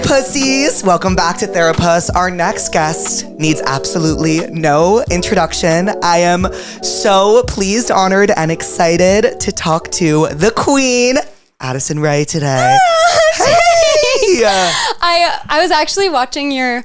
Therapussies, welcome back to Therapuss. Our next guest needs absolutely no introduction. I am so pleased, honored, and excited to talk to the queen, Addison Ray, today. Hey! I was actually watching your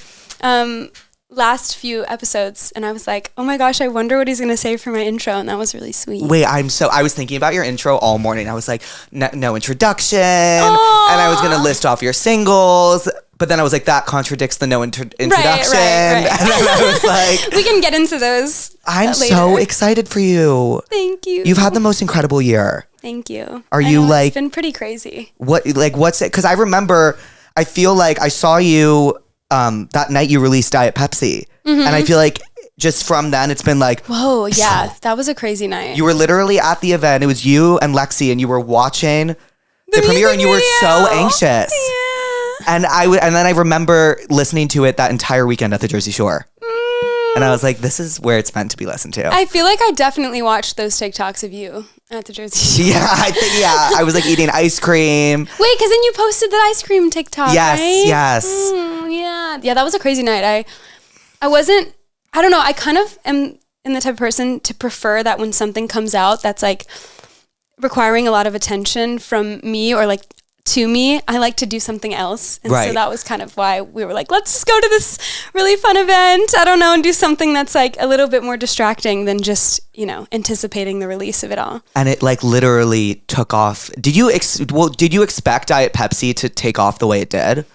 last few episodes, and I was like, oh my gosh, I wonder what he's going to say for my intro, and that was really sweet. Wait, I was thinking about your intro all morning. I was like, no introduction, and I was going to list off your singles, but then I was like, that contradicts the no introduction. Right. And then I was like, we can get into those I'm so excited for you. Thank you. You've had the most incredible year. Thank you. Are you like... It's been pretty crazy. What's it? Because I remember, I feel like I saw you that night you released Diet Pepsi. Mm-hmm. And I feel like just from then it's been like... Whoa, yeah. That was a crazy night. You were literally at the event. It was you and Lexi, and you were watching the premiere, and you were so anxious. Yeah. And then I remember listening to it that entire weekend at the Jersey Shore. And I was like, this is where it's meant to be listened to. I feel like I definitely watched those TikToks of you at the Jersey Shore. Yeah, I was like eating ice cream. Wait, because then you posted the ice cream TikTok, yes, right? Yes. Yeah, that was a crazy night. I don't know, I kind of am in the type of person to prefer that when something comes out that's like requiring a lot of attention from me or like to me, I like to do something else. And so that was kind of why we were like, let's just go to this really fun event, I don't know, and do something that's like a little bit more distracting than just, anticipating the release of it all. And it like literally took off. Did you expect Diet Pepsi to take off the way it did?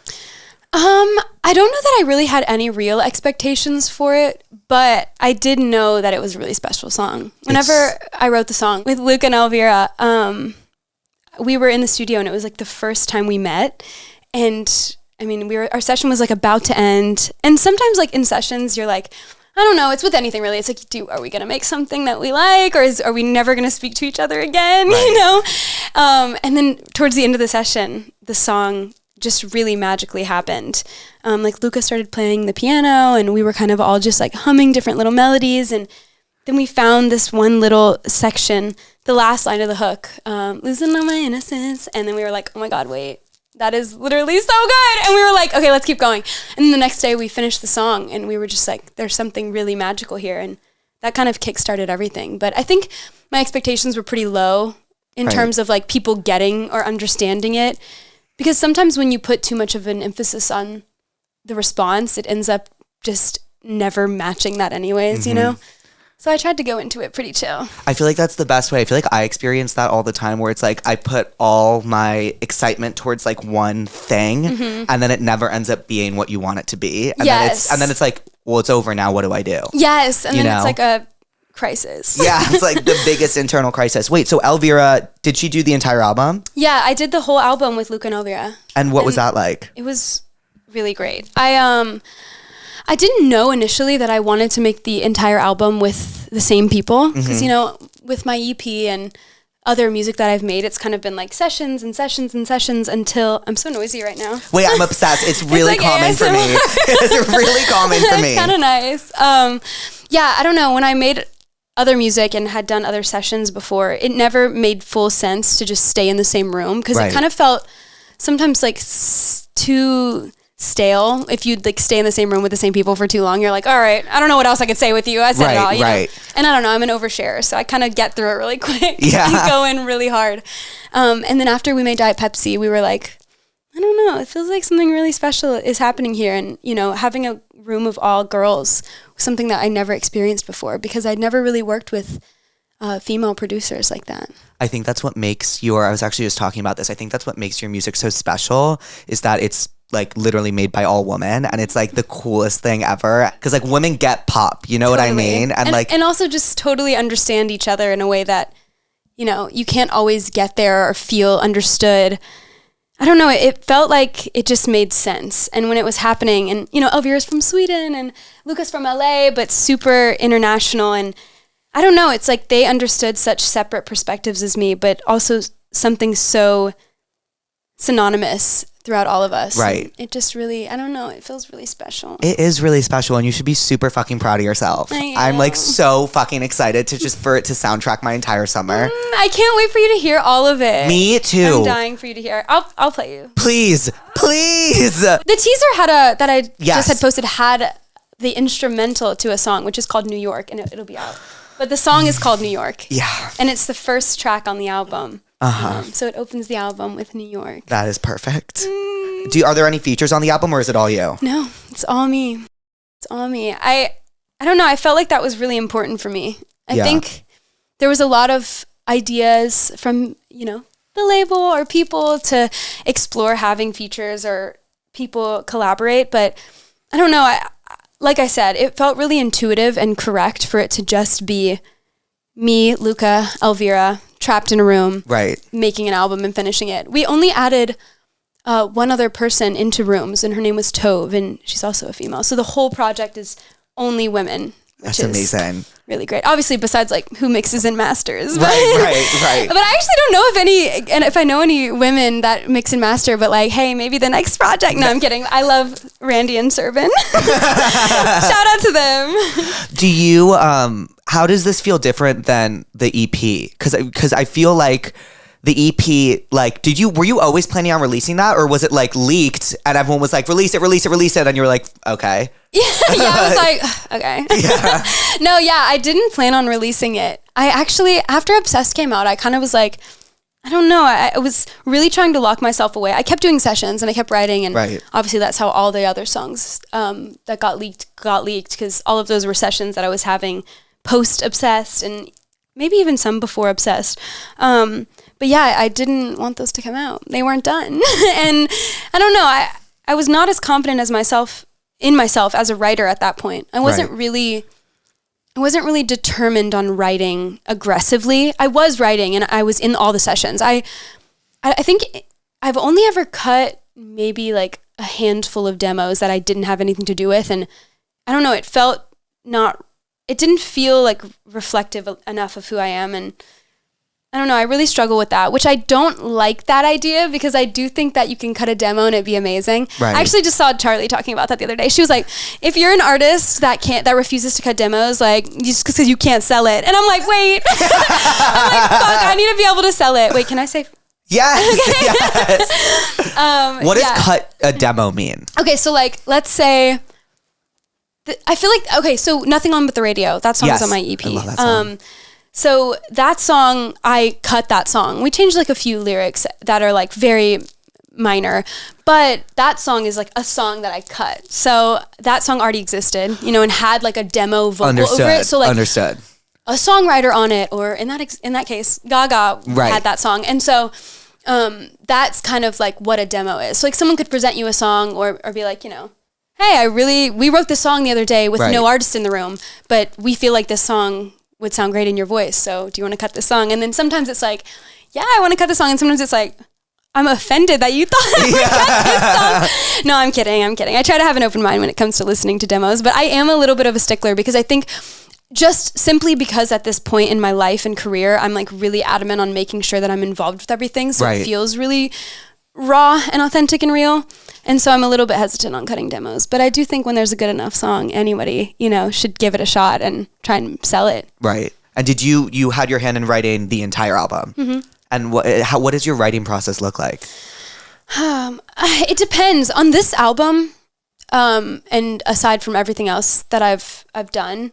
I don't know that I really had any real expectations for it, but I did know that it was a really special song. Whenever I wrote the song with Luke and Elvira, we were in the studio and it was like the first time we met. And I mean, our session was like about to end. And sometimes like in sessions, you're like, I don't know, it's with anything really. It's like, are we going to make something that we like? Or are we never going to speak to each other again? Right. And then towards the end of the session, the song just really magically happened. Like Luca started playing the piano and we were kind of all just like humming different little melodies. And then we found this one little section, the last line of the hook, losing all my innocence. And then we were like, oh my God, wait, that is literally so good. And we were like, okay, let's keep going. And then the next day we finished the song and we were just like, there's something really magical here. And that kind of kickstarted everything. But I think my expectations were pretty low in terms of like people getting or understanding it. Because sometimes when you put too much of an emphasis on the response, it ends up just never matching that anyways, So I tried to go into it pretty chill. I feel like that's the best way. I feel like I experience that all the time where it's like I put all my excitement towards like one thing and then it never ends up being what you want it to be. And then it's like, well, it's over now. What do I do? Yes. And then it's like a crisis. Yeah, it's like the biggest internal crisis. Wait, so Elvira, did she do the entire album? Yeah, I did the whole album with Luke and Elvira. And what was that like? It was really great. I didn't know initially that I wanted to make the entire album with the same people because, with my EP and other music that I've made, it's kind of been like sessions and sessions and sessions until I'm so noisy right now. Wait, I'm obsessed. It's really like calming ASMR. For me. It's really calming for me. It's kind of nice. I don't know. When I made other music and had done other sessions before, it never made full sense to just stay in the same room because it kind of felt sometimes like too stale. If you'd like stay in the same room with the same people for too long, you're like, all right, I don't know what else I could say with you. I said it all, you know? And I don't know, I'm an oversharer, so I kind of get through it really quick and go in really hard. And then after we made Diet Pepsi, we were like, I don't know, it feels like something really special is happening here. And, having a room of all girls was something that I never experienced before because I'd never really worked with female producers like that. I think that's what makes I was actually just talking about this, I think that's what makes your music so special is that it's like literally made by all women and it's like the coolest thing ever because like women get pop, you know what I mean? And also just totally understand each other in a way that, you can't always get there or feel understood. I don't know, it felt like it just made sense. And when it was happening and, Elvira's from Sweden and Lucas from LA, but super international. And I don't know, it's like they understood such separate perspectives as me, but also something so synonymous throughout all of us. Right. And it just really, I don't know, it feels really special. It is really special, and you should be super fucking proud of yourself. I'm like so fucking excited for it to soundtrack my entire summer. I can't wait for you to hear all of it. Me too. I'm dying for you to hear. I'll play you. Please. The teaser that I just had posted had the instrumental to a song, which is called New York, and it'll be out. But the song is called New York. Yeah. And it's the first track on the album. So it opens the album with New York. That is perfect. Are there any features on the album, or is it all you? No, it's all me. It's all me. I don't know. I felt like that was really important for me. I think there was a lot of ideas from, the label or people to explore having features or people collaborate. But I don't know. Like I said, it felt really intuitive and correct for it to just be me, Luca, Elvira, trapped in a room, right, making an album and finishing it. We only added one other person into rooms, and her name was Tove, and she's also a female. So the whole project is only women. That's amazing. Really great. Obviously, besides like who mixes and masters. Right. But I actually don't know if I know any women that mix and master, but like, hey, maybe the next project. No, I'm kidding. I love Randy and Serban. Shout out to them. Do you, how does this feel different than the EP? Because I feel like the EP, like, were you always planning on releasing that, or was it like leaked and everyone was like, release it, and you were like, okay. Yeah, I was like, okay. Yeah. No, I didn't plan on releasing it. I actually, after Obsessed came out, I kind of was like, I don't know. I was really trying to lock myself away. I kept doing sessions and I kept writing, and obviously that's how all the other songs that got leaked because all of those were sessions that I was having post Obsessed and maybe even some before Obsessed. But I didn't want those to come out. They weren't done. And I don't know, I was not as confident as myself as a writer at that point. I wasn't really determined on writing aggressively. I was writing and I was in all the sessions. I think I've only ever cut maybe like a handful of demos that I didn't have anything to do with. And I don't know, it didn't feel like reflective enough of who I am. And I don't know, I really struggle with that, which I don't like that idea, because I do think that you can cut a demo and it'd be amazing. Right. I actually just saw Charlie talking about that the other day. She was like, if you're an artist that refuses to cut demos, like, just because you can't sell it. And I'm like, wait. I'm like, fuck, I need to be able to sell it. Wait, can I say? Yes, okay. Yes. What does cut a demo mean? Okay, so like, let's say, I feel like, okay, so Nothing On But The Radio, that song is on my EP. I love that song. So that song, I cut that song. We changed like a few lyrics that are like very minor, but that song is like a song that I cut. So that song already existed, and had like a demo vocal over it. So like a songwriter on it, or in that case, Gaga had that song. And so that's kind of like what a demo is. So like someone could present you a song or be like, hey, we wrote this song the other day with no artist in the room, but we feel like this song would sound great in your voice. So do you want to cut this song? And then sometimes it's like, yeah, I want to cut this song. And sometimes it's like, I'm offended that you thought I would cut this song. No, I'm kidding. I try to have an open mind when it comes to listening to demos, but I am a little bit of a stickler, because I think just simply because at this point in my life and career, I'm like really adamant on making sure that I'm involved with everything. So it feels really raw and authentic and real. And so I'm a little bit hesitant on cutting demos, but I do think when there's a good enough song, anybody, should give it a shot and try and sell it. Right. And did you had your hand in writing the entire album? Mm-hmm. And what does your writing process look like? It depends on this album. And aside from everything else that I've done,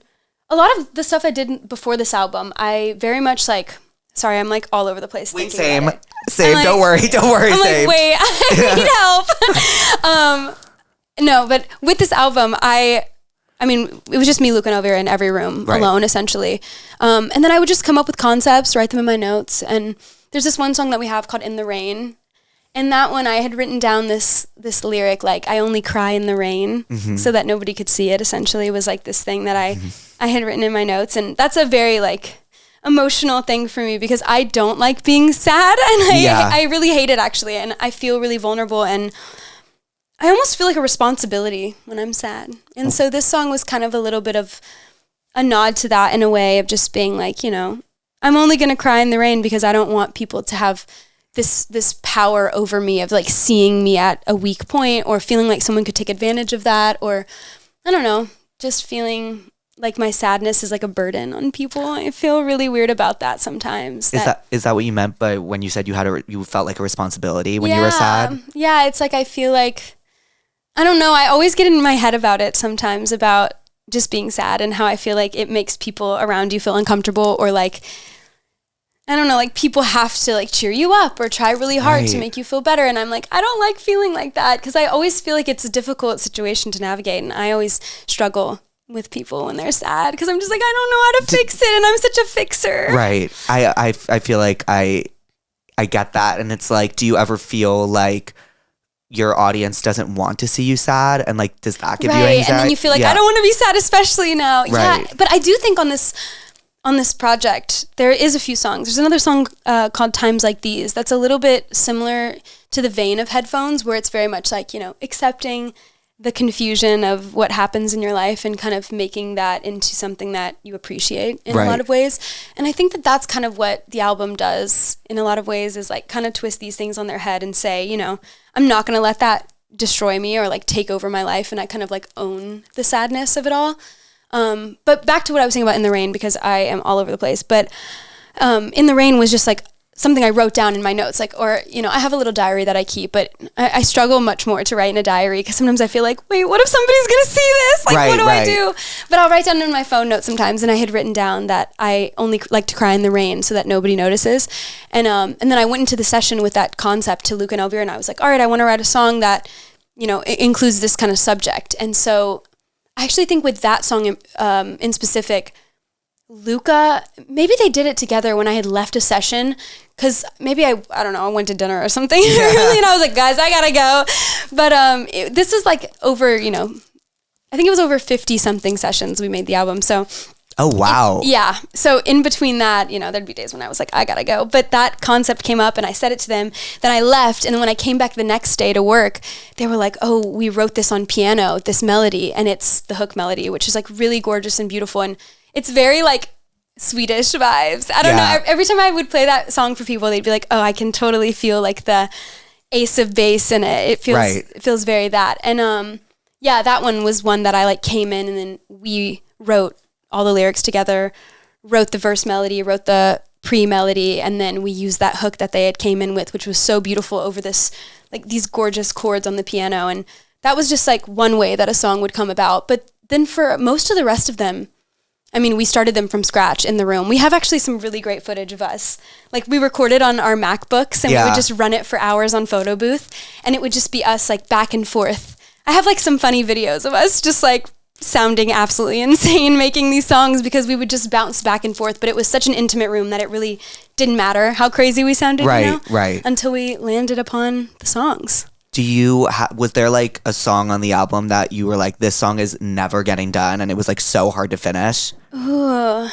a lot of the stuff I did before this album, I very much like, sorry, I'm like all over the place. Wait, same. Like, don't worry. I'm like, wait, I need help. No, but with this album, I mean, it was just me, Luke, and Elvira in every room alone, essentially. And then I would just come up with concepts, write them in my notes. And there's this one song that we have called In the Rain. And that one, I had written down this lyric, like, I only cry in the rain, so that nobody could see it, essentially. It was like this thing that I had written in my notes. And that's a very, like, emotional thing for me, because I don't like being sad, and I really hate it, actually, and I feel really vulnerable, and I almost feel like a responsibility when I'm sad. And so this song was kind of a little bit of a nod to that, in a way of just being like, I'm only gonna cry in the rain because I don't want people to have this power over me of like seeing me at a weak point or feeling like someone could take advantage of that, or I don't know, just feeling like my sadness is like a burden on people. I feel really weird about that sometimes. Is that what you meant by when you said you felt like a responsibility when you were sad? Yeah, it's like I feel like, I don't know, I always get in my head about it sometimes, about just being sad and how I feel like it makes people around you feel uncomfortable, or like, I don't know, like people have to like cheer you up or try really hard to make you feel better. And I'm like, I don't like feeling like that, because I always feel like it's a difficult situation to navigate. And I always struggle with people when they're sad, because I'm just like, I don't know how to fix it. And I'm such a fixer. Right. I feel like I get that. And it's like, do you ever feel like your audience doesn't want to see you sad? And like, does that give you anxiety? And then you feel like, I don't want to be sad, especially now. Right. Yeah. But I do think on this project, there is a few songs. There's another song called Times Like These that's a little bit similar to the vein of Headphones, where it's very much like, you know, accepting the confusion of what happens in your life and kind of making that into something that you appreciate in a lot of ways. And I think that that's kind of what the album does in a lot of ways, is like kind of twist these things on their head and say, you know, I'm not going to let that destroy me or like take over my life. And I kind of like own the sadness of it all. But back to what I was saying about In the Rain, because I am all over the place. But In the Rain was just like something I wrote down in my notes, like, or, you know, I have a little diary that I keep, but I struggle much more to write in a diary, because sometimes I feel like, wait, what if somebody's going to see this? Like, what do I do? But I'll write down in my phone notes sometimes. And I had written down that I only like to cry in the rain so that nobody notices. And then I went into the session with that concept to Luke and Elvira, and I was like, all right, I want to write a song that, you know, includes this kind of subject. And so I actually think with that song in specific, Luca, maybe they did it together when I had left a session, because maybe I don't know, I went to dinner or something early, and I was like, guys, I gotta go. But this is like over, you know, I think it was over 50 something sessions we made the album. So oh wow. Yeah. So in between that, you know, there'd be days when I was like, I gotta go. But that concept came up and I said it to them. Then I left. And then when I came back the next day to work, they were like, oh, we wrote this on piano, this melody. And it's the hook melody, which is like really gorgeous and beautiful. And it's very like Swedish vibes. I don't know. Every time I would play that song for people, they'd be like, oh, I can totally feel like the ace of bass in it. It feels very that. And yeah, that one was one that I like came in, and then we wrote all the lyrics together, wrote the verse melody, wrote the pre-melody, and then we used that hook that they had came in with, which was so beautiful over this, like these gorgeous chords on the piano. And that was just like one way that a song would come about. But then for most of the rest of them, I mean, we started them from scratch in the room. We have actually some really great footage of us. Like we recorded on our MacBooks, and we would just run it for hours on photo booth, and it would just be us like back and forth. I have like some funny videos of us just like sounding absolutely insane making these songs, because we would just bounce back and forth. But it was such an intimate room that it really didn't matter how crazy we sounded, until we landed upon the songs. Do you was there like a song on the album that you were like, this song is never getting done, and it was like so hard to finish? Ooh.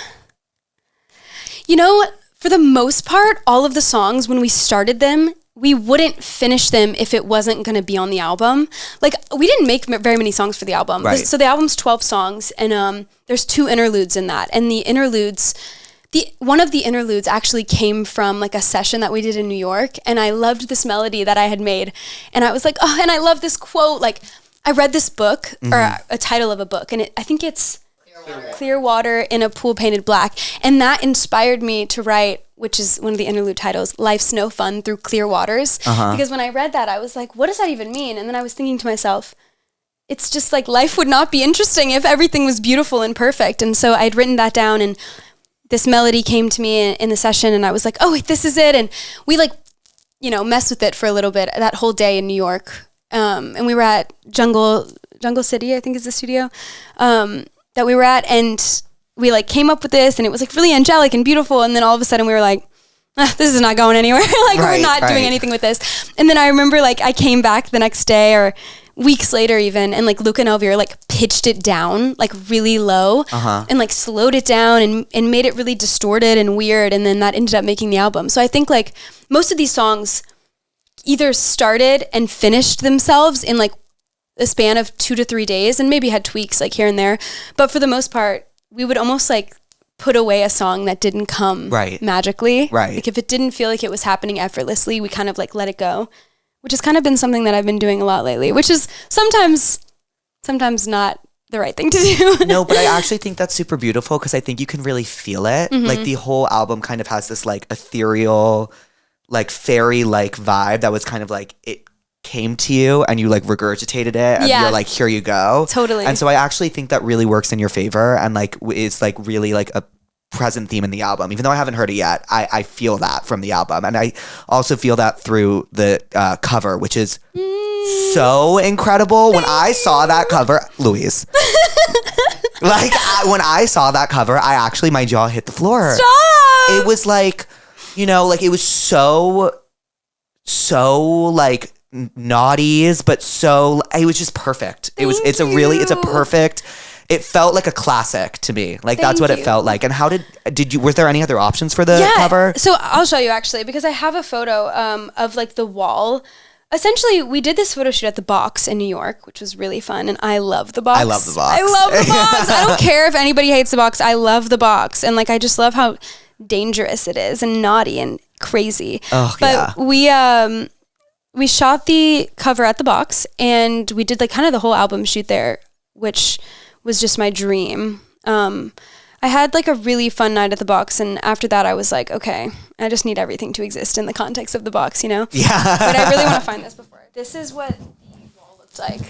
You know, for the most part, all of the songs, when we started them, we wouldn't finish them if it wasn't going to be on the album. Like, we didn't make very many songs for the album. Right. So the album's 12 songs, and there's 2 interludes in that. And the interludes, one of the interludes actually came from like a session that we did in New York, and I loved this melody that I had made. And I was like, oh, and I love this quote. Like, I read this book, or a title of a book, and I think it's Clear Water in a Pool Painted Black. And that inspired me to write, which is one of the interlude titles, Life's No Fun Through Clear Waters. Because when I read that, I was like, what does that even mean? And then I was thinking to myself, it's just like life would not be interesting if everything was beautiful and perfect. And so I'd written that down, and this melody came to me in the session, and I was like, oh, wait, this is it. And we like, you know, messed with it for a little bit that whole day in New York. And we were at Jungle City, I think is the studio, that we were at, and we like came up with this, and it was like really angelic and beautiful. And then all of a sudden we were like, this is not going anywhere. Like we're not doing anything with this. And then I remember like I came back the next day or weeks later even, and like Luke and Elvira like pitched it down like really low and like slowed it down and made it really distorted and weird. And then that ended up making the album. So I think like most of these songs either started and finished themselves in like a span of 2 to 3 days, and maybe had tweaks like here and there. But for the most part, we would almost like put away a song that didn't come magically. Right. Like if it didn't feel like it was happening effortlessly, we kind of like let it go, which has kind of been something that I've been doing a lot lately, which is sometimes not the right thing to do. No, but I actually think that's super beautiful because I think you can really feel it. Mm-hmm. Like the whole album kind of has this like ethereal, like fairy-like vibe that was kind of like it came to you and you like regurgitated it and you're like, here you go. Totally. And so I actually think that really works in your favor and like is like really like a present theme in the album. Even though I haven't heard it yet, I feel that from the album. And I also feel that through the cover, which is so incredible. When I saw that cover, Louise, like when I saw that cover, my jaw hit the floor. Stop! It was like, you know, like it was so like naughties, but so it was just perfect. It's a perfect. It felt like a classic to me. Like that's what it felt like. And how did you? Was there any other options for the cover? So I'll show you actually because I have a photo of like the wall. Essentially, we did this photo shoot at the Box in New York, which was really fun, and I love the Box. I love the Box. I don't care if anybody hates the Box. I love the Box, and like I just love how dangerous it is and naughty and crazy. Oh, but we shot the cover at the Box, and we did like kind of the whole album shoot there, which was just my dream. I had like a really fun night at the Box, and after that I was like, okay, I just need everything to exist in the context of the Box, you know? Yeah. But I really want to find this before. This is what the wall looks like.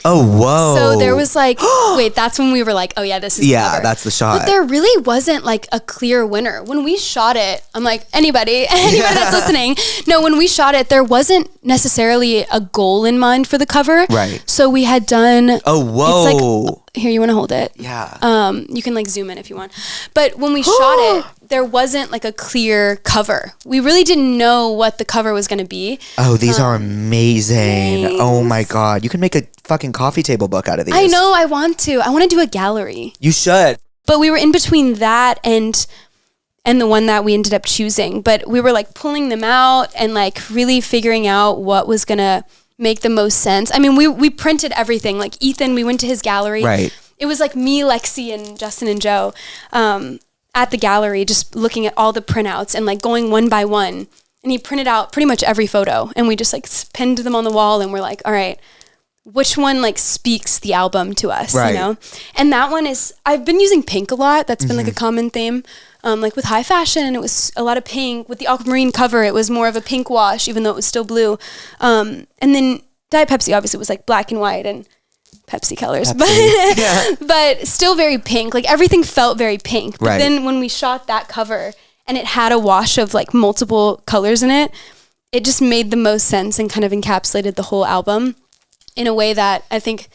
Oh, whoa. So there was like, wait, that's when we were like, oh yeah, this is the cover. That's the shot. But there really wasn't like a clear winner. When we shot it, I'm like, anybody that's listening, no, when we shot it, there wasn't necessarily a goal in mind for the cover. Right. So we had done. Oh, whoa. It's like, here, you want to hold it? Yeah. You can like zoom in if you want. But when we shot it, there wasn't like a clear cover. We really didn't know what the cover was going to be. Oh, these are amazing. Thanks. Oh my God. You can make a fucking coffee table book out of these. I know, I want to. I want to do a gallery. You should. But we were in between that and the one that we ended up choosing. But we were like pulling them out and like really figuring out what was going to make the most sense. I mean, we printed everything. Like Ethan, we went to his gallery. Right. It was like me, Lexi, and Justin and Joe at the gallery, just looking at all the printouts and like going one by one. And he printed out pretty much every photo. And we just like pinned them on the wall and we're like, all right, which one like speaks the album to us, right. you know? And that one is, I've been using pink a lot. That's been like a common theme. Like with high fashion, it was a lot of pink. With the aquamarine cover, it was more of a pink wash, even though it was still blue. And then Diet Pepsi obviously was like black and white and Pepsi colors, but still very pink. Like everything felt very pink. But then when we shot that cover and it had a wash of like multiple colors in it, it just made the most sense and kind of encapsulated the whole album in a way that I think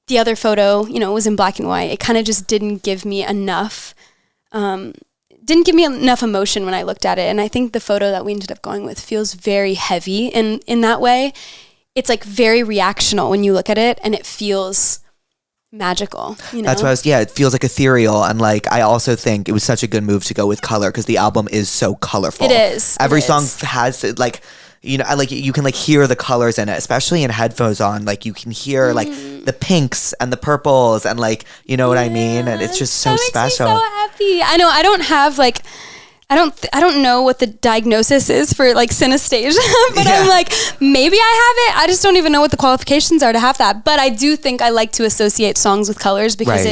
the other photo, you know, was in black and white. It kind of just didn't give me enough emotion when I looked at it. And I think the photo that we ended up going with feels very heavy in that way. It's like very reactional when you look at it and it feels magical, you know? That's what it feels like ethereal. And like, I also think it was such a good move to go with color because the album is so colorful. It is. Every song has like, you know, like you can like hear the colors in it, especially in headphones on. Like you can hear like the pinks and the purples and like, you know what I mean? And it's just so special. Makes me so happy. I know I don't have like, I don't know what the diagnosis is for like synesthesia, but I'm like, maybe I have it. I just don't even know what the qualifications are to have that. But I do think I like to associate songs with colors because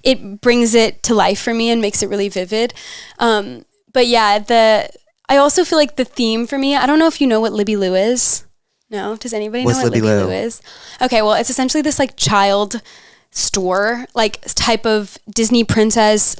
it brings it to life for me and makes it really vivid. But yeah, I also feel like the theme for me, I don't know if you know what Libby Lou is. No? Does anybody know what Libby Lou is? Okay, well, it's essentially this like child store, like type of Disney princess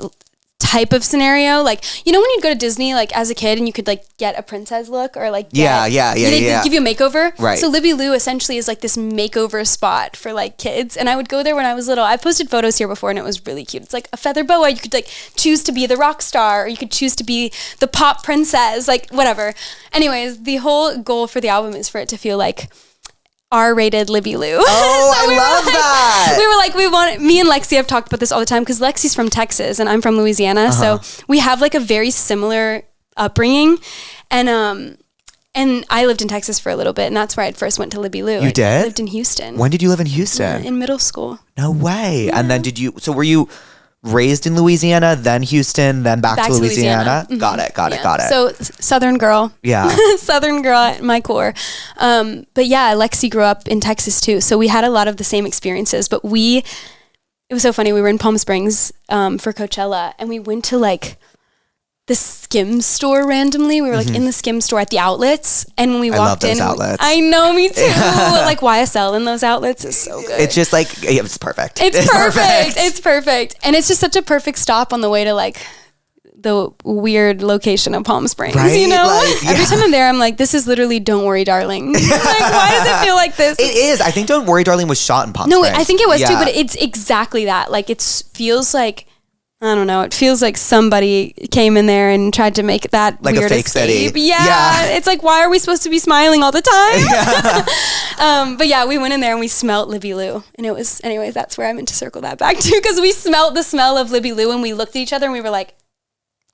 type of scenario. Like, you know when you'd go to Disney like as a kid and you could like get a princess look or like they'd give you a makeover. Right. So Libby Lou essentially is like this makeover spot for like kids, and I would go there when I was little. I posted photos here before and it was really cute. It's like a feather boa. You could like choose to be the rock star or you could choose to be the pop princess, like whatever. Anyways, the whole goal for the album is for it to feel like R-rated Libby Lou. Oh, so I love that. We were like, me and Lexi have talked about this all the time because Lexi's from Texas and I'm from Louisiana. So we have like a very similar upbringing. And I lived in Texas for a little bit and that's where I first went to Libby Lou. You did? I lived in Houston. When did you live in Houston? In middle school. No way. Yeah. And then raised in Louisiana, then Houston, then back to Louisiana. Mm-hmm. Got it. So Southern girl. Yeah. Southern girl at my core. But yeah, Lexi grew up in Texas too. So we had a lot of the same experiences, but it was so funny. We were in Palm Springs for Coachella, and we went to like the Skims store randomly. We were like in the Skims store at the outlets, and when we walked in, outlets. I know, me too. Like YSL in those outlets is so good. It's just like, it's perfect. It's perfect. It's perfect. And it's just such a perfect stop on the way to like the weird location of Palm Springs, right? you know? Like, Every time I'm there, I'm like, this is literally Don't Worry, Darling. Like, why does it feel like this? It is. I think Don't Worry, Darling was shot in Palm Springs. No, I think it was too, but it's exactly that. Like, it feels like, I don't know. It feels like somebody came in there and tried to make that like weird a fake escape. city. Yeah. It's like, why are we supposed to be smiling all the time? But yeah, we went in there and we smelled Libby Lou. And it was, anyways, that's where I meant to circle that back to, because we smelled the smell of Libby Lou and we looked at each other and we were like,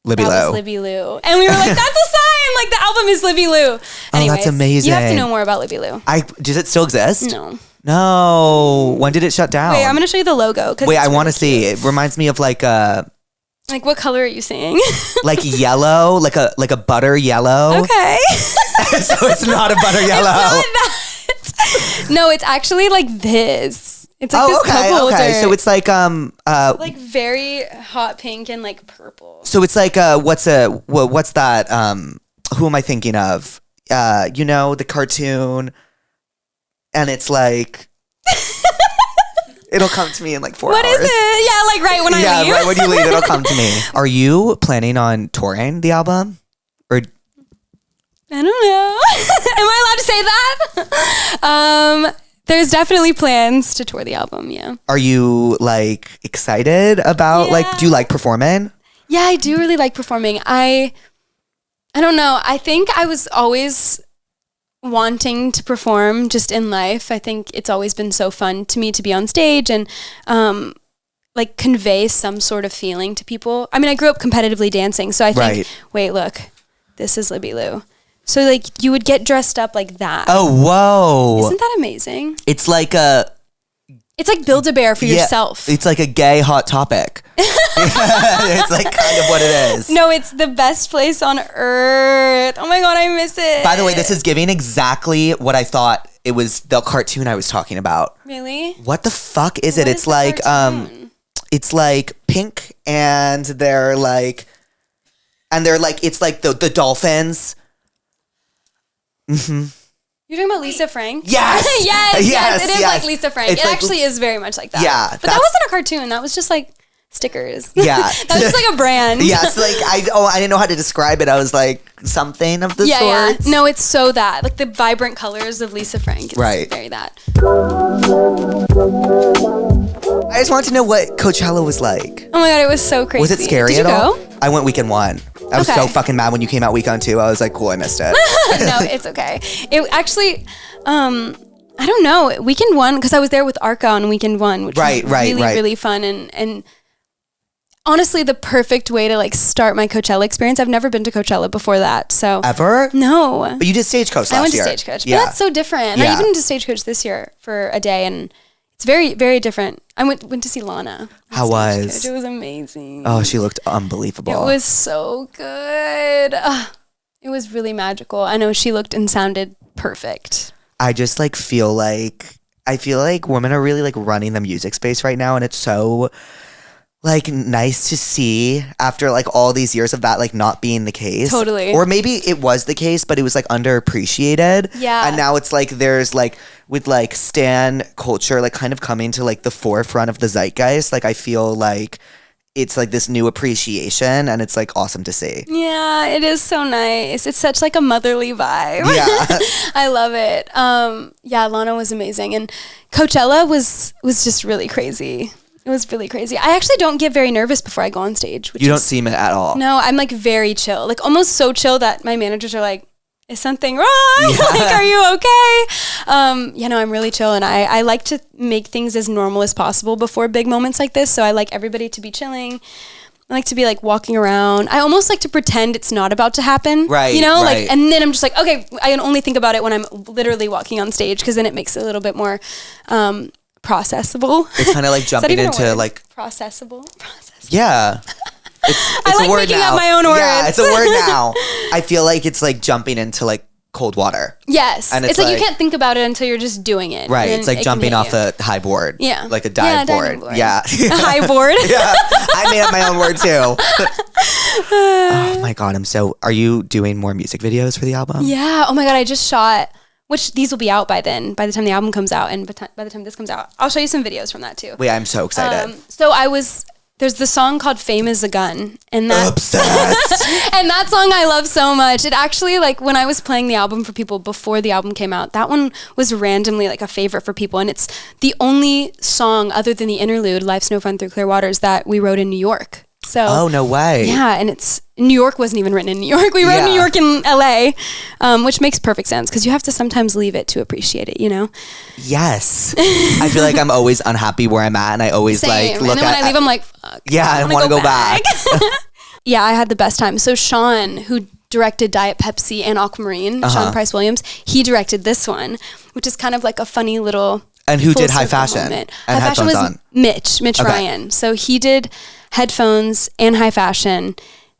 Libby Lou. Was Libby Lou. And we were like, that's a sign. Like, the album is Libby Lou. Anyways, that's amazing. You have to know more about Libby Lou. Does it still exist? No. When did it shut down? Wait, I'm going to show you the logo. Wait, I want to see. It reminds me of like a... Like, what color are you seeing? Like yellow, like a butter yellow. Okay. So it's not a butter yellow. It's not that. No, it's actually like this. It's like this cup holder. Okay. So it's like like very hot pink and like purple. So it's like what's that? Who am I thinking of? You know, the cartoon, and it's like. It'll come to me in like 4 hours. What is it? Yeah, like right when I leave. Yeah, right when you leave, it'll come to me. Are you planning on touring the album? Or I don't know. Am I allowed to say that? There's definitely plans to tour the album, yeah. Are you like excited about like, do you like performing? Yeah, I do really like performing. I don't know. I think I was always wanting to perform just in life. I think it's always been so fun to me to be on stage and like convey some sort of feeling to people. I mean, I grew up competitively dancing, so I think, wait, look, this is Libby Lou. So like you would get dressed up like that. Oh, whoa. Isn't that amazing? It's like Build-A-Bear for yourself. It's like a gay Hot Topic. It's like kind of what it is. No, it's the best place on earth. Oh my God, I miss it. By the way, this is giving exactly what I thought it was, the cartoon I was talking about. Really? What the fuck is it? What It's is the like cartoon? It's like pink and they're like it's like the dolphins. Mm-hmm. You're talking about Lisa Frank? Yes. yes. It is like Lisa Frank. It's it like, actually is very much like that. Yeah. But that wasn't a cartoon. That was just like stickers. Yeah. That was just like a brand. Yes. Like I didn't know how to describe it. I was like something of the sort. Yeah. No, it's so that. Like the vibrant colors of Lisa Frank. It's very that. I just wanted to know what Coachella was like. Oh my God, it was so crazy. Was it scary Did at you all? go? I went weekend 1. I was so fucking mad when you came out weekend 2. I was like, cool, I missed it. No, it's okay. It actually, I don't know, weekend 1, because I was there with Arca on weekend 1, which was really fun and honestly the perfect way to like start my Coachella experience. I've never been to Coachella before that, so. Ever? No. But you did Stagecoach last year. I went to Stagecoach, but that's so different. And I even did Stagecoach this year for a day, and it's very, very different. I went to see Lana. How was? It was amazing. Oh, she looked unbelievable. It was so good. It was really magical. I know she looked and sounded perfect. I just like feel like women are really like running the music space right now, and it's so like nice to see after like all these years of that like not being the case. Totally. Or maybe it was the case, but it was like underappreciated. Yeah. And now it's like there's like with like stan culture like kind of coming to like the forefront of the zeitgeist. Like I feel like it's like this new appreciation, and it's like awesome to see. Yeah, it is so nice. It's such like a motherly vibe. Yeah. I love it. Yeah, Lana was amazing, and Coachella was just really crazy. It was really crazy. I actually don't get very nervous before I go on stage. You don't seem it at all. No, I'm like very chill, like almost so chill that my managers are like, is something wrong? Yeah. Like, are you okay? You know, I'm really chill, and I like to make things as normal as possible before big moments like this. So I like everybody to be chilling. I like to be like walking around. I almost like to pretend it's not about to happen. Right. You know, right. like, and then I'm just like, okay, I can only think about it when I'm literally walking on stage, because then it makes it a little bit more processable. It's kind of like Is that jumping even a into word? like, processable. yeah. It's I like a word making now. up my own words. Yeah, it's a word now. I feel like it's like jumping into like cold water. Yes. And it's like you can't think about it until you're just doing it. Right. And It's like it can jumping hit off you. a high board. Yeah. Like a dive diving board. Yeah. A high board. Yeah. I made up my own word too. Oh my God. Are you doing more music videos for the album? Yeah. Oh my God. I just shot, which these will be out by then, by the time the album comes out and by the time this comes out. I'll show you some videos from that too. Wait, I'm so excited. There's the song called Fame is a Gun. And that, Obsessed. and that song I love so much. It actually, like, when I was playing the album for people before the album came out, that one was randomly like a favorite for people. And it's the only song other than the interlude, Life's No Fun Through Clear Waters, that we wrote in New York. So, Oh, no way. yeah, and New York wasn't even written in New York. We wrote Yeah. New York in LA, which makes perfect sense because you have to sometimes leave it to appreciate it, you know? Yes. I feel like I'm always unhappy where I'm at, and I always Same. like look and then at. when I leave, I'm like, fuck. Yeah, I want to go back. Yeah, I had the best time. So Sean, who directed Diet Pepsi and Aquamarine, Sean Price Williams, he directed this one, which is kind of like a funny little. And who full did High circle Fashion? moment. And High Fashion headphones was on? Mitch Okay. Ryan. So he did headphones and High Fashion,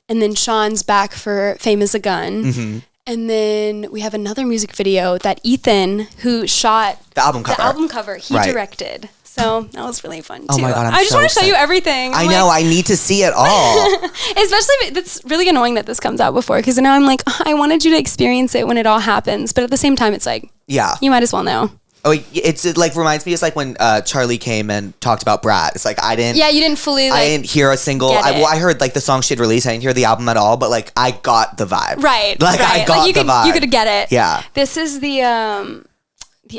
and then Sean's back for Fame is a Gun. Mm-hmm. And then we have another music video that Ethan, who shot The album cover. he Right. directed. So that was really fun too. Oh my God, I'm I just so want to show you excited. everything. I know. I need to see it all. Especially, it's really annoying that this comes out before, because now I'm like, I wanted you to experience it when it all happens. But at the same time, it's like, Yeah. you might as well know. Oh, it like reminds me. It's like when Charlie came and talked about Brat. It's like you didn't fully I didn't hear a single. get it. I heard like the song she'd released. I didn't hear the album at all, but like I got the vibe. Right. Like I got you the vibe. You could get it. Yeah. This is the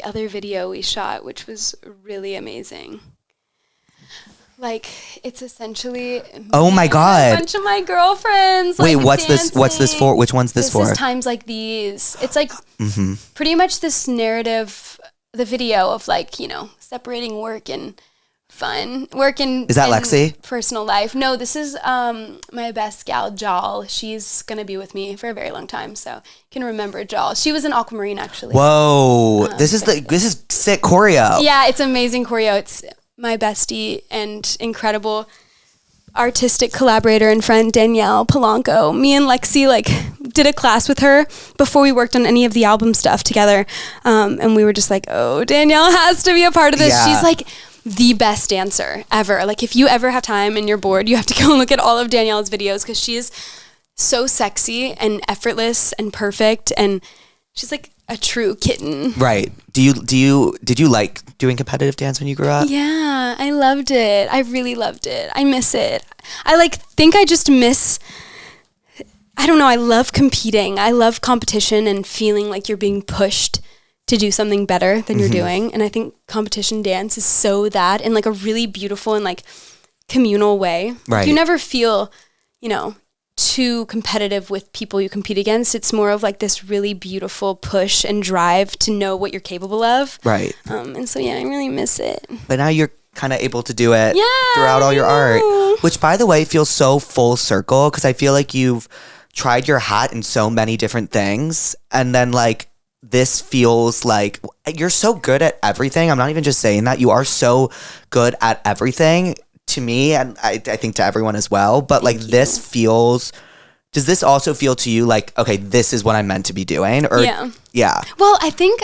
other video we shot, which was really amazing. Like, it's essentially Oh my God. a bunch of my girlfriends. Wait, like, what's this? What's this dancing. for? Which one's this for? This is Times Like These. It's like Mm-hmm. pretty much this narrative, the video of like, separating work and fun. Work and Is that and Lexi? personal life. No, this is my best gal, Jal. She's going to be with me for a very long time, so you can remember Jal. She was in Aquamarine, actually. Whoa, this is sick choreo. Yeah, it's amazing choreo. It's my bestie and incredible artistic collaborator and friend Danielle Polanco. Me and Lexi did a class with her before we worked on any of the album stuff together, and we were just like, oh, Danielle has to be a part of this. Yeah. She's like the best dancer ever. Like, if you ever have time and you're bored, you have to go look at all of Danielle's videos, because she is so sexy and effortless and perfect, and she's like a true kitten. Right. Did you like doing competitive dance when you grew up? Yeah, I loved it. I really loved it. I miss it. I think I just miss, I don't know, I love competing. I love competition and feeling like you're being pushed to do something better than you're doing. And I think competition dance is so that, in like a really beautiful and like communal way. Right. You never feel, too competitive with people you compete against. It's more of like this really beautiful push and drive to know what you're capable of. Right. And so, yeah, I really miss it. But now you're kind of able to do it Yeah, throughout all your I know. art, which, by the way, feels so full circle, because I feel like you've tried your hat in so many different things, and then like this feels like you're so good at everything. I'm not even just saying that. You are so good at everything, to me, and I think to everyone as well. But like this feels, does this also feel to you like, okay, this is what I'm meant to be doing? Or yeah. Well, I think,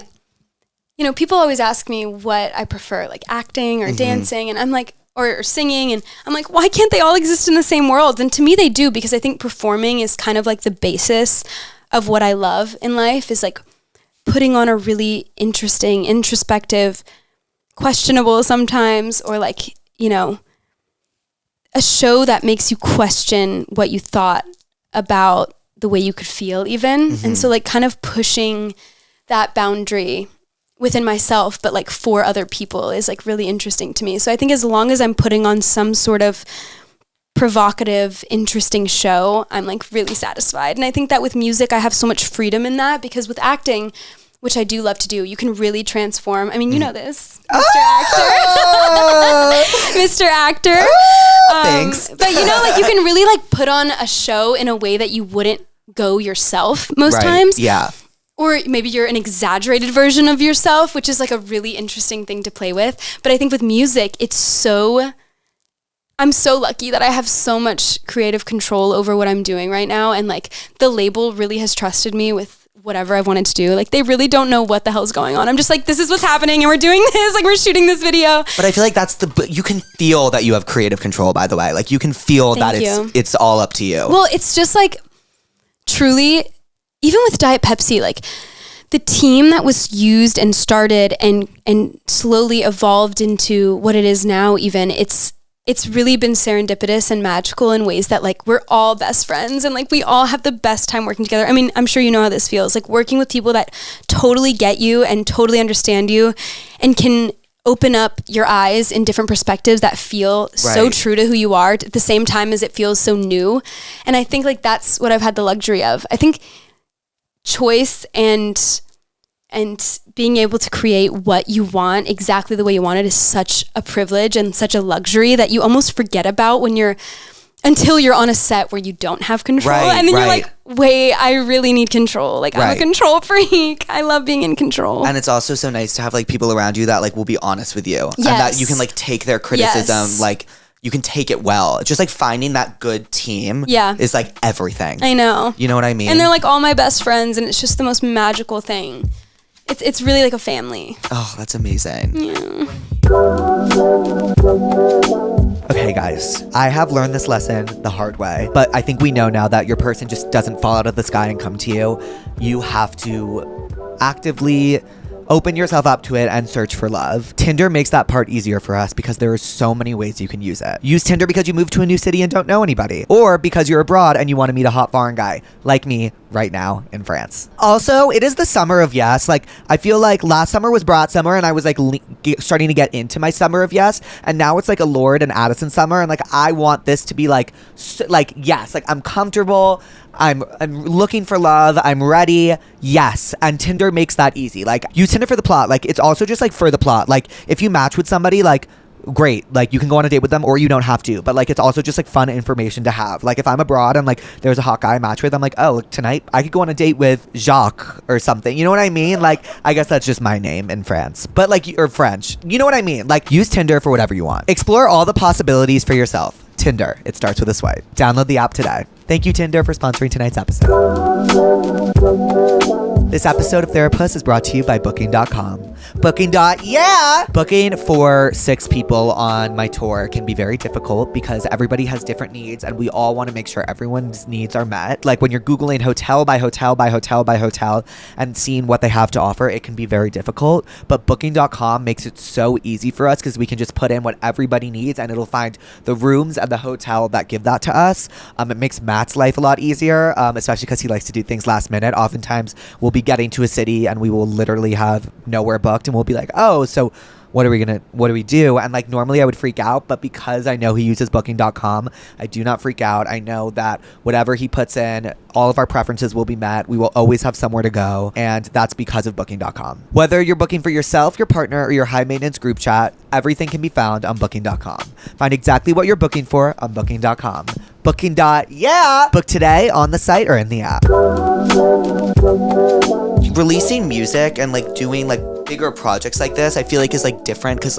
people always ask me what I prefer, like acting or dancing, and I'm like, or singing, and I'm like, why can't they all exist in the same world? And to me, they do, because I think performing is kind of like the basis of what I love in life, is like putting on a really interesting, introspective, questionable sometimes, or like, a show that makes you question what you thought about the way you could feel even. And so like kind of pushing that boundary within myself, but like for other people, is like really interesting to me. So I think as long as I'm putting on some sort of provocative, interesting show, I'm like really satisfied. And I think that with music, I have so much freedom in that, because with acting, which I do love to do, you can really transform. I mean, you know this, Mr. Actor. Mr. Actor. Thanks. But you can really like put on a show in a way that you wouldn't go yourself most times. Yeah. or maybe you're an exaggerated version of yourself, which is like a really interesting thing to play with. But I think with music, I'm so lucky that I have so much creative control over what I'm doing right now. And like the label really has trusted me with whatever I've wanted to do. Like they really don't know what the hell's going on. I'm just like, this is what's happening and we're doing this, like we're shooting this video. But I feel like you can feel that you have creative control, by the way. Like you can feel it's all up to you. Well, it's just like truly, even with Diet Pepsi, like the team that was used and started and slowly evolved into what it is now, even it's really been serendipitous and magical in ways that like we're all best friends and like we all have the best time working together. I mean, I'm sure you know how this feels, like working with people that totally get you and totally understand you and can open up your eyes in different perspectives that feel so true to who you are at the same time as it feels so new. And I think like that's what I've had the luxury of. I think choice and being able to create what you want exactly the way you want it is such a privilege and such a luxury that you almost forget about until you're on a set where you don't have control. And then you're like, wait, I really need control. Like I'm a control freak. I love being in control. And it's also so nice to have like people around you that like will be honest with you. Yes. And that you can like take their criticism, like you can take it well. Just like finding that good team is like everything. I know. You know what I mean? And they're like all my best friends and it's just the most magical thing. It's really like a family. Oh, that's amazing. Yeah. Okay, guys, I have learned this lesson the hard way, but I think we know now that your person just doesn't fall out of the sky and come to you. You have to actively open yourself up to it and search for love. Tinder makes that part easier for us because there are so many ways you can use it. Use Tinder because you moved to a new city and don't know anybody, or because you're abroad and you want to meet a hot foreign guy like me right now in France. Also, it is the summer of yes. Like I feel like last summer was Brat summer and I was like starting to get into my summer of yes, and now it's like a Lord and Addison summer, and like I want this to be like yes, like I'm comfortable, I'm looking for love, I'm ready, yes. And Tinder makes that easy. Like use Tinder for the plot. Like it's also just like for the plot. Like if you match with somebody, like great, like you can go on a date with them or you don't have to, but like it's also just like fun information to have. Like if I'm abroad and like there's a hot guy I match with, I'm like, oh, look, tonight I could go on a date with Jacques or something, you know what I mean? Like I guess that's just my name in France, but like, or French, you know what I mean? Like use Tinder for whatever you want. Explore all the possibilities for yourself. Tinder, it starts with a swipe. Download the app today. Thank you, Tinder, for sponsoring tonight's episode. This episode of Therapuss is brought to you by Booking.com. Booking for 6 people on my tour can be very difficult because everybody has different needs and we all want to make sure everyone's needs are met. Like when you're Googling hotel by hotel by hotel by hotel and seeing what they have to offer, it can be very difficult. But Booking.com makes it so easy for us because we can just put in what everybody needs and it'll find the rooms at the hotel that give that to us. It makes Matt's life a lot easier, especially because he likes to do things last minute. Oftentimes we'll be getting to a city and we will literally have nowhere booked and we'll be like, oh, so what do we do? And like normally I would freak out, but because I know he uses Booking.com, I do not freak out. I know that whatever he puts in, all of our preferences will be met. We will always have somewhere to go, and that's because of Booking.com. Whether you're booking for yourself, your partner, or your high maintenance group chat, everything can be found on Booking.com. Find exactly what you're booking for on Booking.com. Booking. Book today on the site or in the app. Releasing music and like doing like bigger projects like this, I feel like is like different because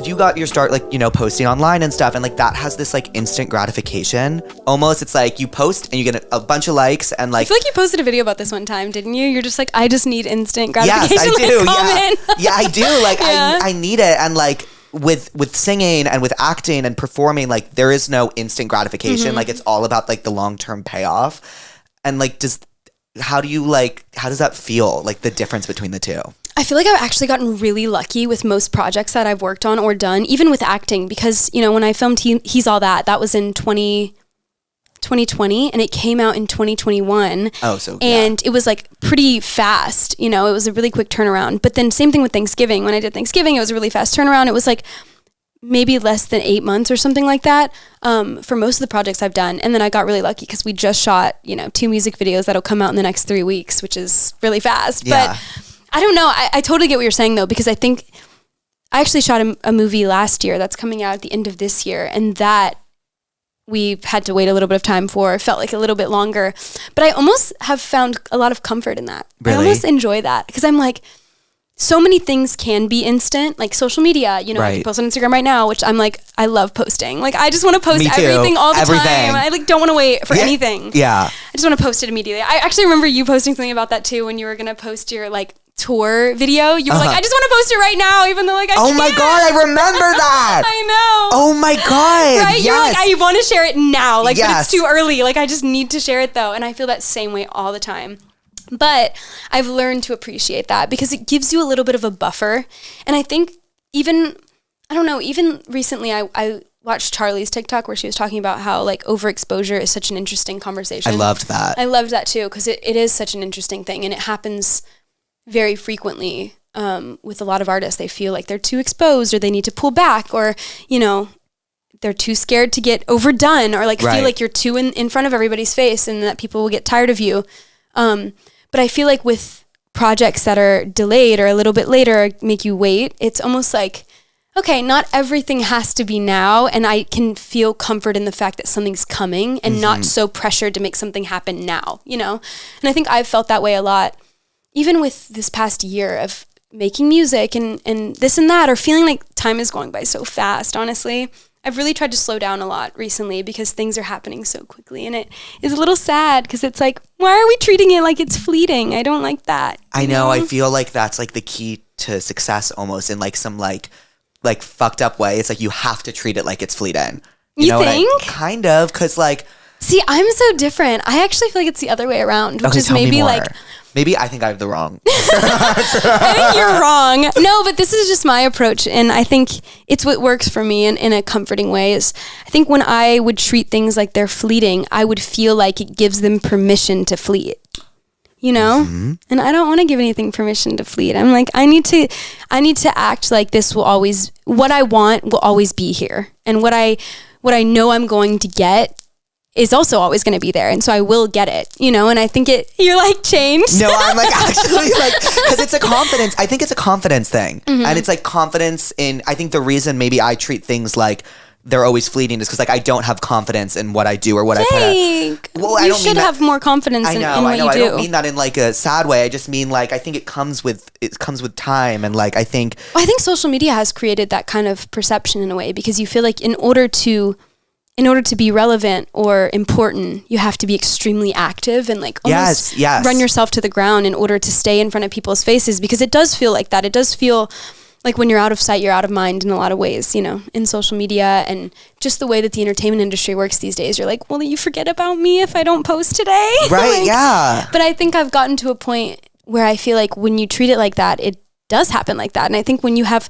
you got your start like, you know, posting online and stuff, and like that has this like instant gratification. Almost it's like you post and you get a bunch of likes and like. I feel like you posted a video about this one time, didn't you? You're just like, I just need instant gratification. Yes, I do. Like, yeah, I do. Like I need it, and like. With singing and with acting and performing, like there is no instant gratification. Like it's all about like the long-term payoff. And like how does that feel, like the difference between the two? I feel like I've actually gotten really lucky with most projects that I've worked on or done, even with acting, because you know when I filmed He's All That was in 2020 and it came out in 2021. And it was like pretty fast, you know, it was a really quick turnaround. But then same thing with Thanksgiving. When I did Thanksgiving, it was a really fast turnaround. It was like maybe less than 8 months or something like that for most of the projects I've done. And then I got really lucky because we just shot, you know, 2 music videos that'll come out in the next 3 weeks, which is really fast. Yeah. But I don't know. I totally get what you're saying though, because I think I actually shot a movie last year that's coming out at the end of this year, and that we've had to wait a little bit of time for. It felt like a little bit longer. But I almost have found a lot of comfort in that. Really? I almost enjoy that because I'm like, so many things can be instant, like social media, you know, I can post on Instagram right now, which I'm like, I love posting. Like, I just want to post everything all the time. I like don't want to wait for anything. Yeah. I just want to post it immediately. I actually remember you posting something about that too when you were going to post your like tour video. You were like, I just want to post it right now, even though like I can't. My God, I remember that. I know. Oh my God. Right? Yes. You're like, I want to share it now. Like, but it's too early. Like, I just need to share it though. And I feel that same way all the time. But I've learned to appreciate that because it gives you a little bit of a buffer. And I think even recently I watched Charlie's TikTok where she was talking about how like overexposure is such an interesting conversation. I loved that. I loved that too because it is such an interesting thing and it happens very frequently with a lot of artists. They feel like they're too exposed or they need to pull back or, you know, they're too scared to get overdone or like feel like you're too in front of everybody's face and that people will get tired of you. But I feel like with projects that are delayed or a little bit later make you wait, it's almost like, okay, not everything has to be now. And I can feel comfort in the fact that something's coming and not so pressured to make something happen now, you know? And I think I've felt that way a lot, even with this past year of making music and this and that, or feeling like time is going by so fast, honestly. I've really tried to slow down a lot recently because things are happening so quickly and it is a little sad because it's like, why are we treating it like it's fleeting? I don't like that. I know. I feel like that's like the key to success almost in like some like fucked up way. It's like you have to treat it like it's fleeting. You know think? Kind of, because like... See, I'm so different. I actually feel like it's the other way around, which is maybe like... Maybe I think I have the wrong. I think you're wrong. No, but this is just my approach. And I think it's what works for me in a comforting way is I think when I would treat things like they're fleeting, I would feel like it gives them permission to fleet. You know? And I don't want to give anything permission to fleet. I'm like, I need to act like this will always, what I want will always be here. And what I know I'm going to get is also always going to be there. And so I will get it, you know? And I think you're like changed. No, I'm like actually like, because it's a confidence. I think it's a confidence thing. And it's like confidence in, I think the reason maybe I treat things like they're always fleeting is because like I don't have confidence in what I do or what I put out. Well, you should have more confidence in what you do. I don't mean that in like a sad way. I just mean like, I think it comes with time. And like, I think social media has created that kind of perception in a way because you feel like in order to be relevant or important, you have to be extremely active and like almost run yourself to the ground in order to stay in front of people's faces because it does feel like that. It does feel like when you're out of sight, you're out of mind in a lot of ways, you know, in social media and just the way that the entertainment industry works these days. You're like, well, you forget about me if I don't post today. Right, yeah. But I think I've gotten to a point where I feel like when you treat it like that, it does happen like that. And I think when you have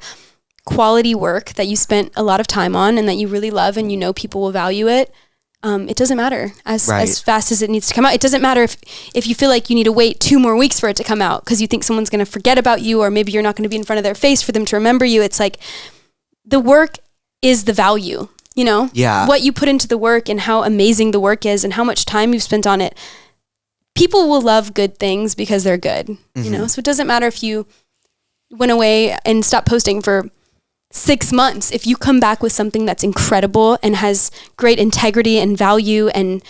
quality work that you spent a lot of time on and that you really love and you know people will value it, it doesn't matter as fast as it needs to come out. It doesn't matter if you feel like you need to wait 2 more weeks for it to come out because you think someone's going to forget about you or maybe you're not going to be in front of their face for them to remember you. It's like the work is the value, you know? Yeah. What you put into the work and how amazing the work is and how much time you've spent on it. People will love good things because they're good, you know? So it doesn't matter if you went away and stopped posting for 6 months. If you come back with something that's incredible and has great integrity and value and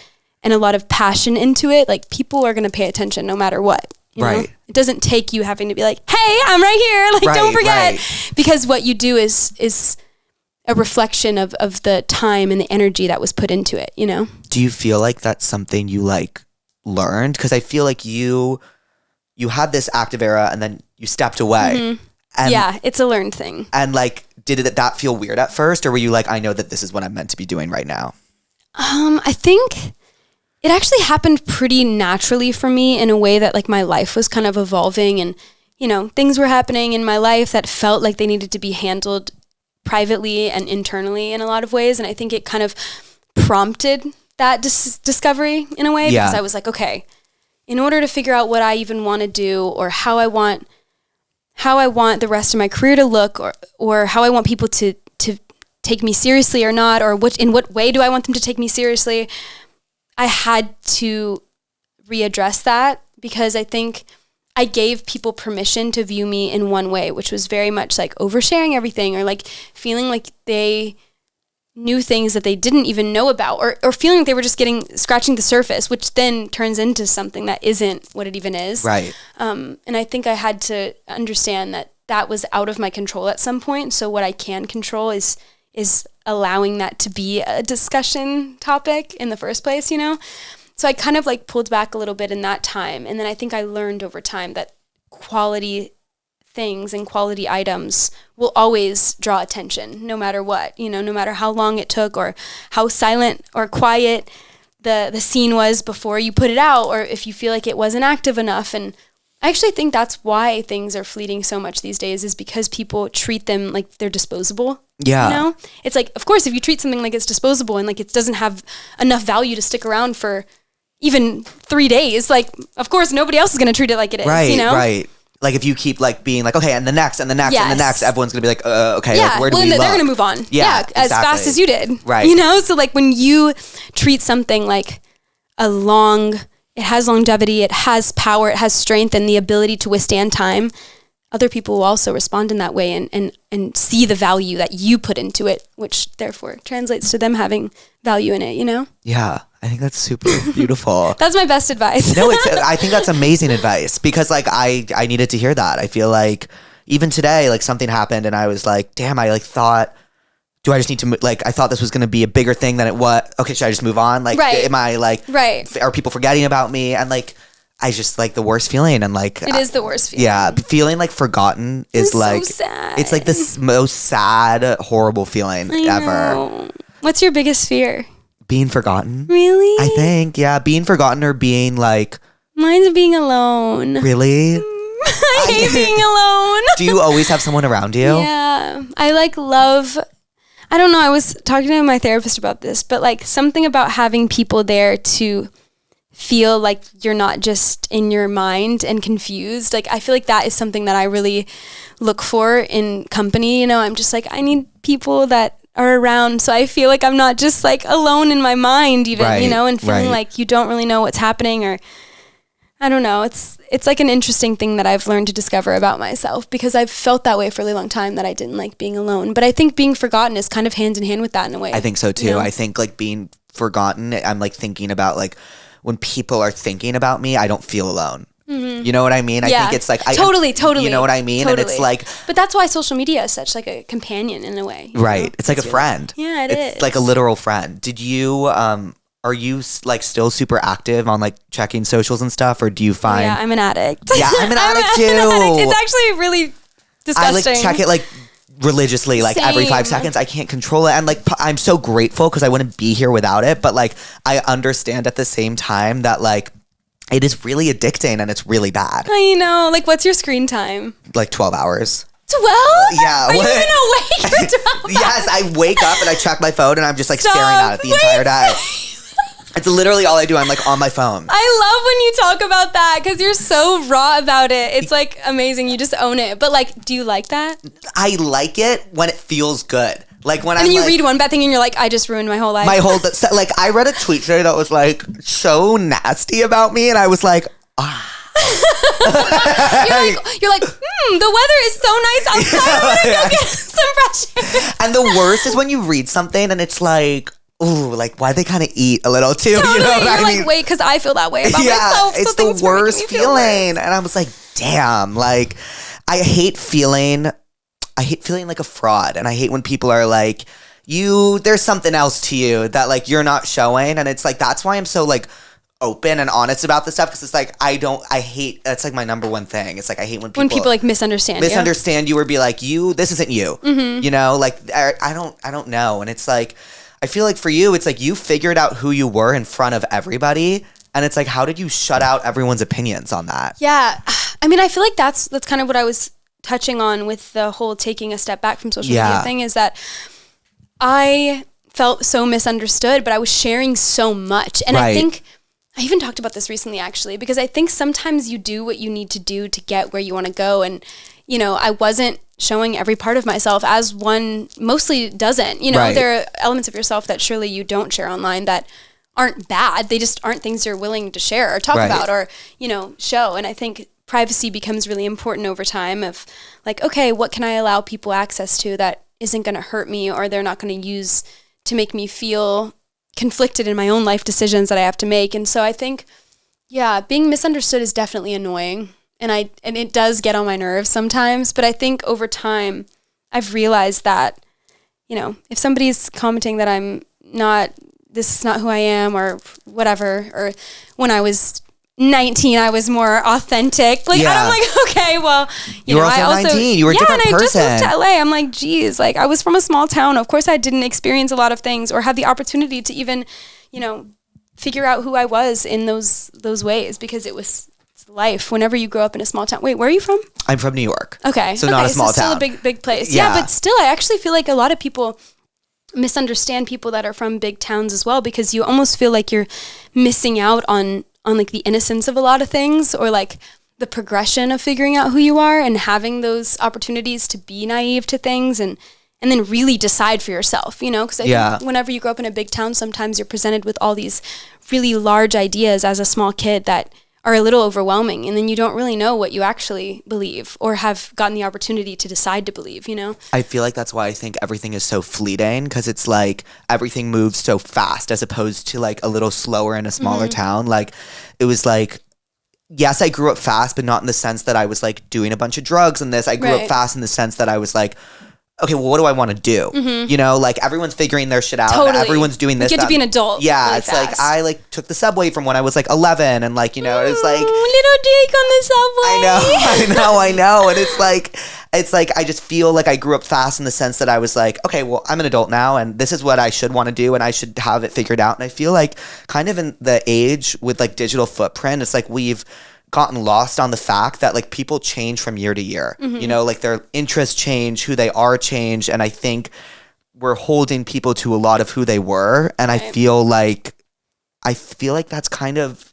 a lot of passion into it, like people are going to pay attention no matter what. You know? It doesn't take you having to be like, hey, I'm right here. Like, don't forget. Because what you do is a reflection of the time and the energy that was put into it, you know? Do you feel like that's something you like learned? Because I feel like you had this active era and then you stepped away. And, yeah, it's a learned thing. And like, did that feel weird at first? Or were you like, I know that this is what I'm meant to be doing right now? I think it actually happened pretty naturally for me in a way that like my life was kind of evolving and, you know, things were happening in my life that felt like they needed to be handled privately and internally in a lot of ways. And I think it kind of prompted that discovery in a way because I was like, okay, in order to figure out what I even want to do or how I want the rest of my career to look or how I want people to take me seriously or not, or in what way do I want them to take me seriously, I had to readdress that because I think I gave people permission to view me in one way, which was very much like oversharing everything or like feeling like they new things that they didn't even know about, or feeling like they were just scratching the surface, which then turns into something that isn't what it even is. Right. And I think I had to understand that was out of my control at some point. So what I can control is allowing that to be a discussion topic in the first place, you know? So I kind of like pulled back a little bit in that time. And then I think I learned over time that quality things and quality items will always draw attention no matter what, you know, no matter how long it took or how silent or quiet the scene was before you put it out, or if you feel like it wasn't active enough. And I actually think that's why things are fleeting so much these days, is because people treat them like they're disposable. Yeah. You know, it's like, of course, if you treat something like it's disposable and like it doesn't have enough value to stick around for even 3 days, like, of course, nobody else is going to treat it like it is, Right, you know? right. Like if you keep like being like, okay, and the next, and the next, and the next, everyone's going to be like, okay, yeah, like, where do well, we they're look? going to move on. Yeah, as exactly. fast as you did. Right. You know, so like when you treat something like it has longevity, it has power, it has strength and the ability to withstand time, other people will also respond in that way and see the value that you put into it, which therefore translates to them having value in it, you know? Yeah, I think that's super beautiful. That's my best advice. No, I think that's amazing advice, because like I needed to hear that. I feel like even today, like something happened and I was like, damn, I like thought, do I just need to, like, I thought this was going to be a bigger thing than it was. Okay, should I just move on? Like, Right. am I like, Right. are people forgetting about me? And like, I just like the worst feeling. And like, It is the worst feeling. yeah, feeling like forgotten is so like, sad. it's like the most sad, horrible feeling I ever. know. What's your biggest fear? Being forgotten. Really? I think, yeah, being forgotten or being like, Mine's being alone. really? I hate being alone. Do you always have someone around you? Yeah. I like love, I don't know, I was talking to my therapist about this, but like something about having people there to feel like you're not just in your mind and confused. Like I feel like that is something that I really look for in company. You know, I'm just like, I need people that are around so I feel like I'm not just like alone in my mind even, Right, you know, and feeling right. like you don't really know what's happening, or I don't know. It's like an interesting thing that I've learned to discover about myself, because I've felt that way for a really long time, that I didn't like being alone. But I think being forgotten is kind of hand in hand with that in a way. I think so too. You know? I think like being forgotten, I'm like thinking about like when people are thinking about me, I don't feel alone. Mm-hmm. You know what I mean? I think it's like totally. You know what I mean? Totally. And it's like, but that's why social media is such like a companion in a way. you right? know? It's like a friend. Yeah, it's is. like a literal friend. Did you are you like still super active on like checking socials and stuff, or do you find? Yeah, I'm an addict. Yeah, I'm an addict too. It's actually really disgusting. I like check it like religiously, like every 5 Same. seconds. I can't control it, and like I'm so grateful because I wouldn't be here without it. But like I understand at the same time that like it is really addicting and it's really bad. I know. Like, what's your screen time? Like 12 hours. 12? Yeah. Are you what? even awake for 12 Yes, I wake up and I check my phone and I'm just like Stop. staring at it the Wait. entire day. It's literally all I do. I'm like on my phone. I love when you talk about that because you're so raw about it. It's like amazing. You just own it. But like, do you like that? I like it when it feels good. Like when And then you like, read one bad thing and you're like, I just ruined my whole life. my whole like I read a tweet today that was like so nasty about me, and I was like, you're like, the weather is so nice outside. I want to go get some fresh air. And the worst is when you read something and it's like, ooh, like why they kind of eat a little too. Totally. You know what You're I like, mean? wait, because I feel that way about Yeah, myself. so it's things the are making worst me feel worse. feeling. And I was like, damn, like I hate feeling like a fraud. And I hate when people are like, there's something else to you that like you're not showing. And it's like, that's why I'm so like open and honest about this stuff. Cause it's like, that's like my number one thing. It's like, I hate when people like misunderstand you or be like, this isn't you, you know, like I don't know. And it's like, I feel like for you, it's like you figured out who you were in front of everybody. And it's like, how did you shut out everyone's opinions on that? Yeah. I mean, I feel like that's kind of what I was touching on with the whole taking a step back from social media thing, is that I felt so misunderstood, but I was sharing so much. And I think I even talked about this recently, actually, because I think sometimes you do what you need to do to get where you want to go. And, you know, I wasn't showing every part of myself, as one mostly doesn't. You know, there are elements of yourself that surely you don't share online that aren't bad. They just aren't things you're willing to share or talk about or, you know, show. And I think privacy becomes really important over time of like, okay, what can I allow people access to that isn't going to hurt me or they're not going to use to make me feel conflicted in my own life decisions that I have to make. And so I think, yeah, being misunderstood is definitely annoying. And it does get on my nerves sometimes. But I think over time, I've realized that, you know, if somebody's commenting that this is not who I am or whatever, or when I was 19, I was more authentic. Like, Yeah. I'm like, okay, well, You were I also 19. You were a different and I just person. moved to LA. I'm like, geez, like I was from a small town. Of course, I didn't experience a lot of things or have the opportunity to even, you know, figure out who I was in those ways, because it's life whenever you grow up in a small town. Wait, where are you from? I'm from New York. Okay. So not a small still town. a big place. Yeah. Yeah, but still, I actually feel like a lot of people misunderstand people that are from big towns as well, because you almost feel like you're missing out on like the innocence of a lot of things, or like the progression of figuring out who you are and having those opportunities to be naive to things and then really decide for yourself, you know? Because I think whenever you grow up in a big town, sometimes you're presented with all these really large ideas as a small kid that are a little overwhelming, and then you don't really know what you actually believe or have gotten the opportunity to decide to believe, you know? I feel like that's why I think everything is so fleeting, because it's like everything moves so fast as opposed to like a little slower in a smaller town. Like it was like, yes, I grew up fast, but not in the sense that I was like doing a bunch of drugs and this. I grew up fast in the sense that I was like, okay, well, what do I want to do? You know, like everyone's figuring their shit out. Totally. Everyone's doing this. You get to be an adult. Yeah, really it's fast. like I like took the subway from when I was like 11, and like, you know, it's like little Jake on the subway. I know, and it's like I just feel like I grew up fast in the sense that I was like, okay, well, I'm an adult now, and this is what I should want to do, and I should have it figured out. And I feel like kind of in the age with like digital footprint, it's like we've gotten lost on the fact that like people change from year to year. You know, like their interests change, who they are change, and I think we're holding people to a lot of who they were, and I feel like that's kind of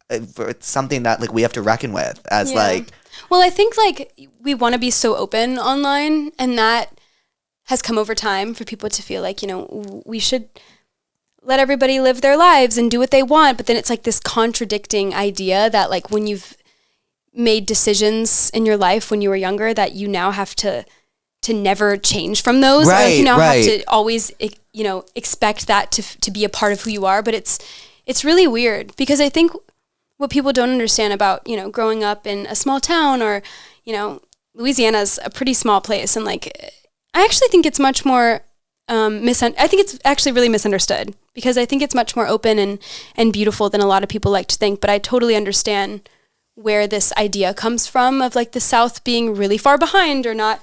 it's something that like we have to reckon with as like. Well, I think like we want to be so open online, and that has come over time for people to feel like, you know, we should let everybody live their lives and do what they want. But then it's like this contradicting idea that like when you've made decisions in your life when you were younger, that you now have to never change from those. Right, or you now right. have to always, you know, expect that to be a part of who you are. But it's really weird, because I think what people don't understand about, you know, growing up in a small town, or, you know, Louisiana's a pretty small place. And like, I actually think it's much more, I think it's actually really misunderstood, because I think it's much more open and beautiful than a lot of people like to think. But I totally understand where this idea comes from of like the South being really far behind or not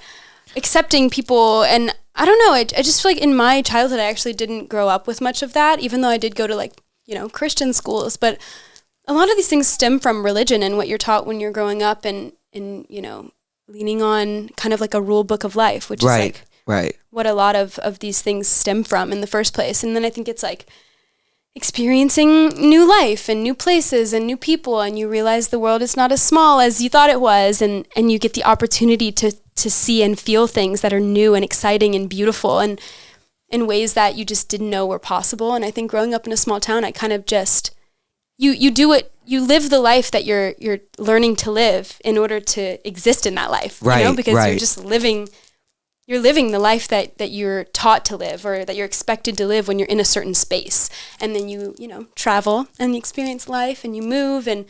accepting people. And I don't know, I just feel like in my childhood, I actually didn't grow up with much of that, even though I did go to like, you know, Christian schools. But a lot of these things stem from religion and what you're taught when you're growing up, and you know, leaning on kind of like a rule book of life, which is like what a lot of these things stem from in the first place. And then I think it's like experiencing new life and new places and new people, and you realize the world is not as small as you thought it was, and you get the opportunity to see and feel things that are new and exciting and beautiful, and in ways that you just didn't know were possible. And I think growing up in a small town, I kind of just you do it, you live the life that you're learning to live in order to exist in that life, you know, because you're just living the life that you're taught to live, or that you're expected to live when you're in a certain space. And then you know, travel and you experience life, and you move and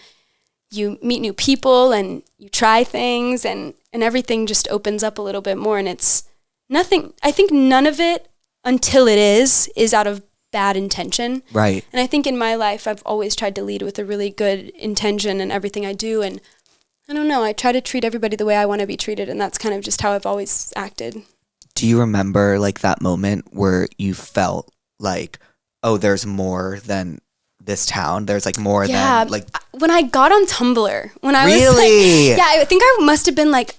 you meet new people and you try things, and everything just opens up a little bit more. And it's nothing, I think none of it until it is out of bad intention. Right. And I think in my life, I've always tried to lead with a really good intention in everything I do. And I don't know, I try to treat everybody the way I want to be treated, and that's kind of just how I've always acted. Do you remember like that moment where you felt like, oh, there's more than this town? There's like more than like. When I got on Tumblr, when I was Really? like, I think I must have been like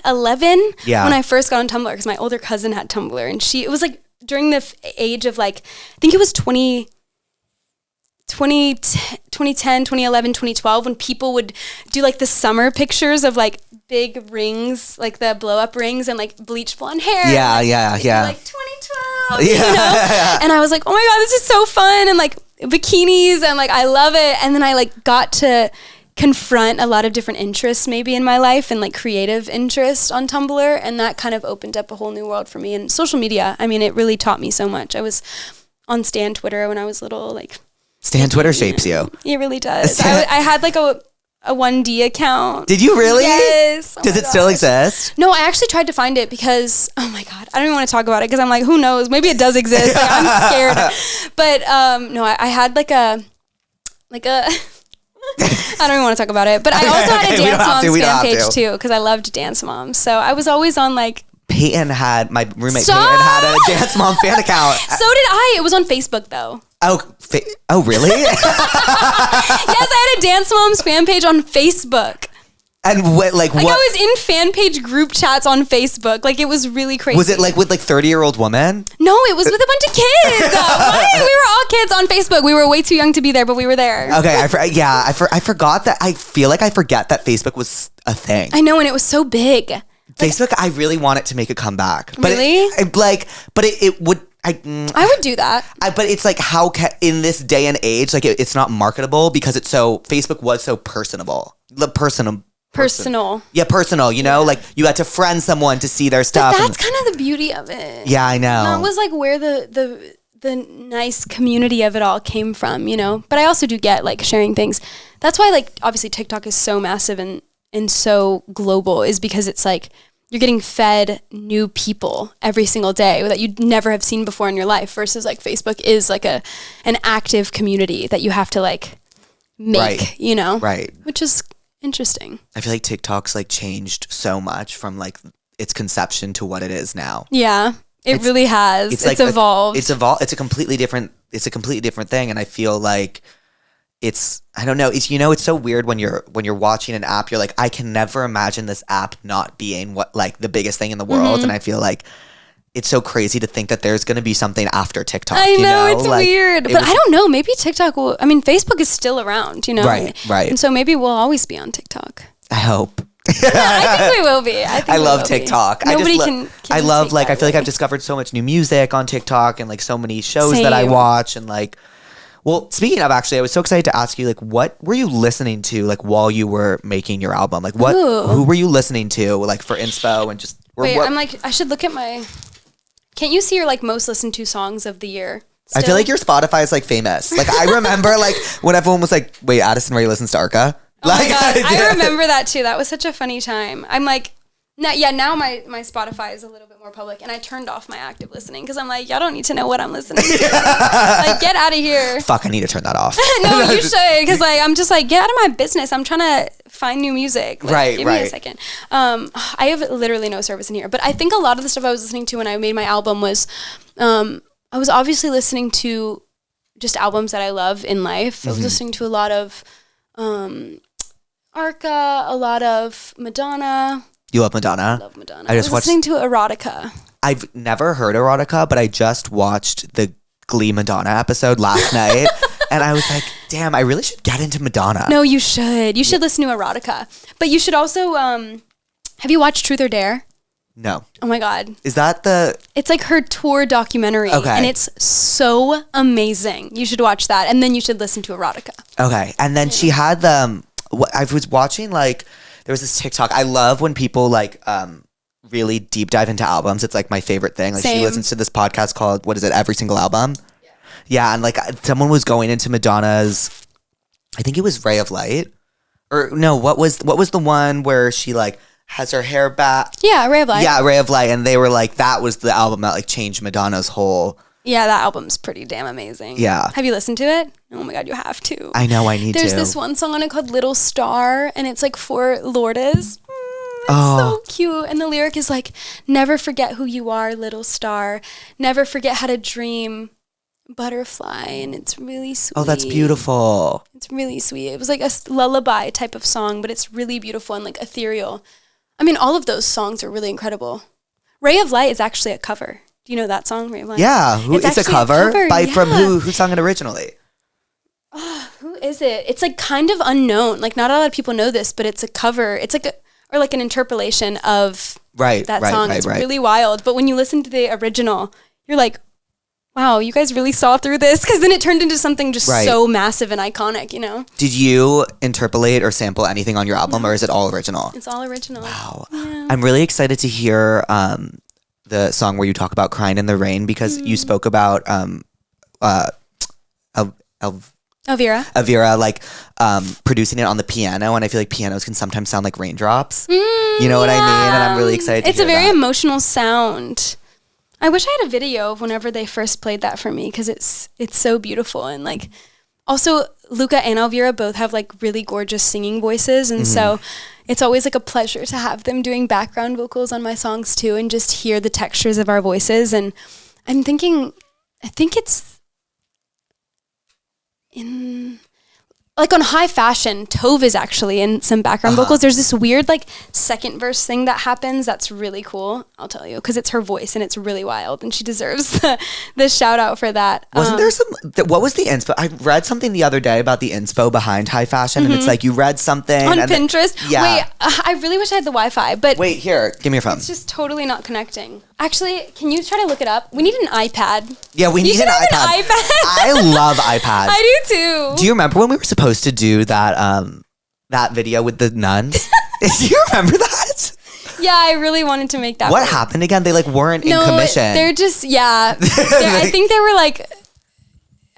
11 Yeah. when I first got on Tumblr, because my older cousin had Tumblr, and it was like during the age of like, I think it was 2010, 2011, 2012, when people would do like the summer pictures of like big rings, like the blow up rings and like bleach blonde hair. Yeah, and, like, yeah. Like 2012, you know? And I was like, oh my God, this is so fun. And like bikinis, and like, I love it. And then I like got to confront a lot of different interests maybe in my life and like creative interest on Tumblr. And that kind of opened up a whole new world for me. And social media, I mean, it really taught me so much. I was on Stan Twitter when I was little, like. Stan Twitter shapes you. It really does. I had like a 1D account. Did you really? Yes. Does it still exist? No, I actually tried to find it because, oh my God, I don't even want to talk about it because I'm like, who knows? Maybe it does exist. Like, I'm scared. But no, I had like a, I don't even want to talk about it. But I also had a Dance Moms fan page too because I loved Dance Moms. So I was always on like. My roommate Peyton had a Dance Mom fan account. So did I. It was on Facebook though. Oh, really? Yes, I had a Dance Moms fan page on Facebook. And what? I was in fan page group chats on Facebook. Like, it was really crazy. Was it like with like 30-year-old women? No, it was with a bunch of kids. What? We were all kids on Facebook. We were way too young to be there, but we were there. Okay, I forgot that. I feel like I forget that Facebook was a thing. I know, and it was so big. Facebook, I really want it to make a comeback. But really? It would. I would do that. But it's like in this day and age, like it's not marketable because Facebook was so personable. Personal. Yeah, personal, you know? Like you had to friend someone to see their stuff. But that's kind of the beauty of it. Yeah, I know. That was like where the nice community of it all came from, you know? But I also do get like sharing things. That's why like obviously TikTok is so massive and so global is because it's like you're getting fed new people every single day that you'd never have seen before in your life versus like Facebook is like an active community that you have to like make, you know? Right. Which is interesting. I feel like TikTok's like changed so much from like its conception to what it is now. Yeah, it really has. It's evolved. It's a completely different thing. And I feel like I don't know. It's so weird when you're watching an app, you're like, I can never imagine this app not being what like the biggest thing in the world. Mm-hmm. And I feel like it's so crazy to think that there's going to be something after TikTok. I know, it's like, weird. But I don't know. Maybe TikTok Facebook is still around, you know? Right. And so maybe we'll always be on TikTok. I hope. I think we will be. I love TikTok. Nobody can I love like I feel like I've discovered so much new music on TikTok and like so many shows Same. that I watch and like. Well, speaking of, actually, I was so excited to ask you, like, what were you listening to, like, while you were making your album? Like, who were you listening to, like, for inspo and just... I'm like, I should look at my... Can't you see your, like, most listened to songs of the year? Still? I feel like your Spotify is, like, famous. Like, I remember, like, when everyone was like, wait, Addison, where you listen to Arca? Oh like, my God. I remember that, too. That was such a funny time. I'm like... Now my Spotify is a little bit more public, and I turned off my active listening because I'm like, y'all don't need to know what I'm listening to. Like, get out of here. Fuck, I need to turn that off. No, you should, because like I'm just like, get out of my business. I'm trying to find new music. Like, give me a second. I have literally no service in here, but I think a lot of the stuff I was listening to when I made my album was, I was obviously listening to just albums that I love in life. I was listening to a lot of Arca, a lot of Madonna. You love Madonna? I love Madonna. I was listening to Erotica. I've never heard Erotica, but I just watched the Glee Madonna episode last night. And I was like, damn, I really should get into Madonna. No, you should. You should listen to Erotica. But you should also, have you watched Truth or Dare? No. Oh my God. Is that It's like her tour documentary. Okay. And it's so amazing. You should watch that. And then you should listen to Erotica. Okay. And then she had I was watching like, there was this TikTok. I love when people like really deep dive into albums. It's like my favorite thing. Like Same. She listens to this podcast called, what is it, Every Single Album? Yeah, and like someone was going into Madonna's, I think it was Ray of Light. Or no, what was the one where she like has her hair back? Yeah, Ray of Light. Yeah, Ray of Light. And they were like, that was the album that like changed Madonna's whole... Yeah, that album's pretty damn amazing. Yeah. Have you listened to it? Oh my God, you have to. I know, I need There's to. this one song on it called Little Star, and it's like for Lourdes. So cute. And the lyric is like, never forget who you are, little star. Never forget how to dream, butterfly. And it's really sweet. Oh, that's beautiful. It's really sweet. It was like a lullaby type of song, but it's really beautiful and like ethereal. I mean, all of those songs are really incredible. Ray of Light is actually a cover. Do you know that song, Ray of Light? Yeah. It's a cover? From who sung it originally? Who is it? It's like kind of unknown. Like not a lot of people know this, but it's a cover. It's like an interpolation of that song. It's really wild. But when you listen to the original, you're like, wow, you guys really saw through this, because then it turned into something just Right. so massive and iconic, you know? Did you interpolate or sample anything on your album, or is it all original? It's all original. Wow. Yeah. I'm really excited to hear the song where you talk about crying in the rain, because you spoke about Elvira. like producing it on the piano, and I feel like pianos can sometimes sound like raindrops. You know what I mean? And I'm really excited to It's a hear very that. emotional sound. I wish I had a video of whenever they first played that for me, because it's so beautiful. And like, also Luca and Elvira both have like really gorgeous singing voices, and so it's always like a pleasure to have them doing background vocals on my songs too, and just hear the textures of our voices. And I'm thinking, I think it's in like on High Fashion, Tove is actually in some background vocals. There's this weird like second verse thing that happens that's really cool, I'll tell you, because it's her voice and it's really wild, and she deserves the shout out for that. Wasn't there some? What was the inspo? I read something the other day about the inspo behind High Fashion, and it's like you read something on and then- Pinterest? yeah. Wait, I really wish I had the Wi-Fi, but Wait, here, give me your phone. it's just totally not connecting. Actually, can you try to look it up? We need an iPad. Yeah, we You need should an have iPad. an iPad. I love iPads. I do too. Do you remember when we were supposed to do that that video with the nuns? Do you remember that? Yeah, I really wanted to make that What work. happened again? They like weren't in No, commission. they're just, yeah. I think they were like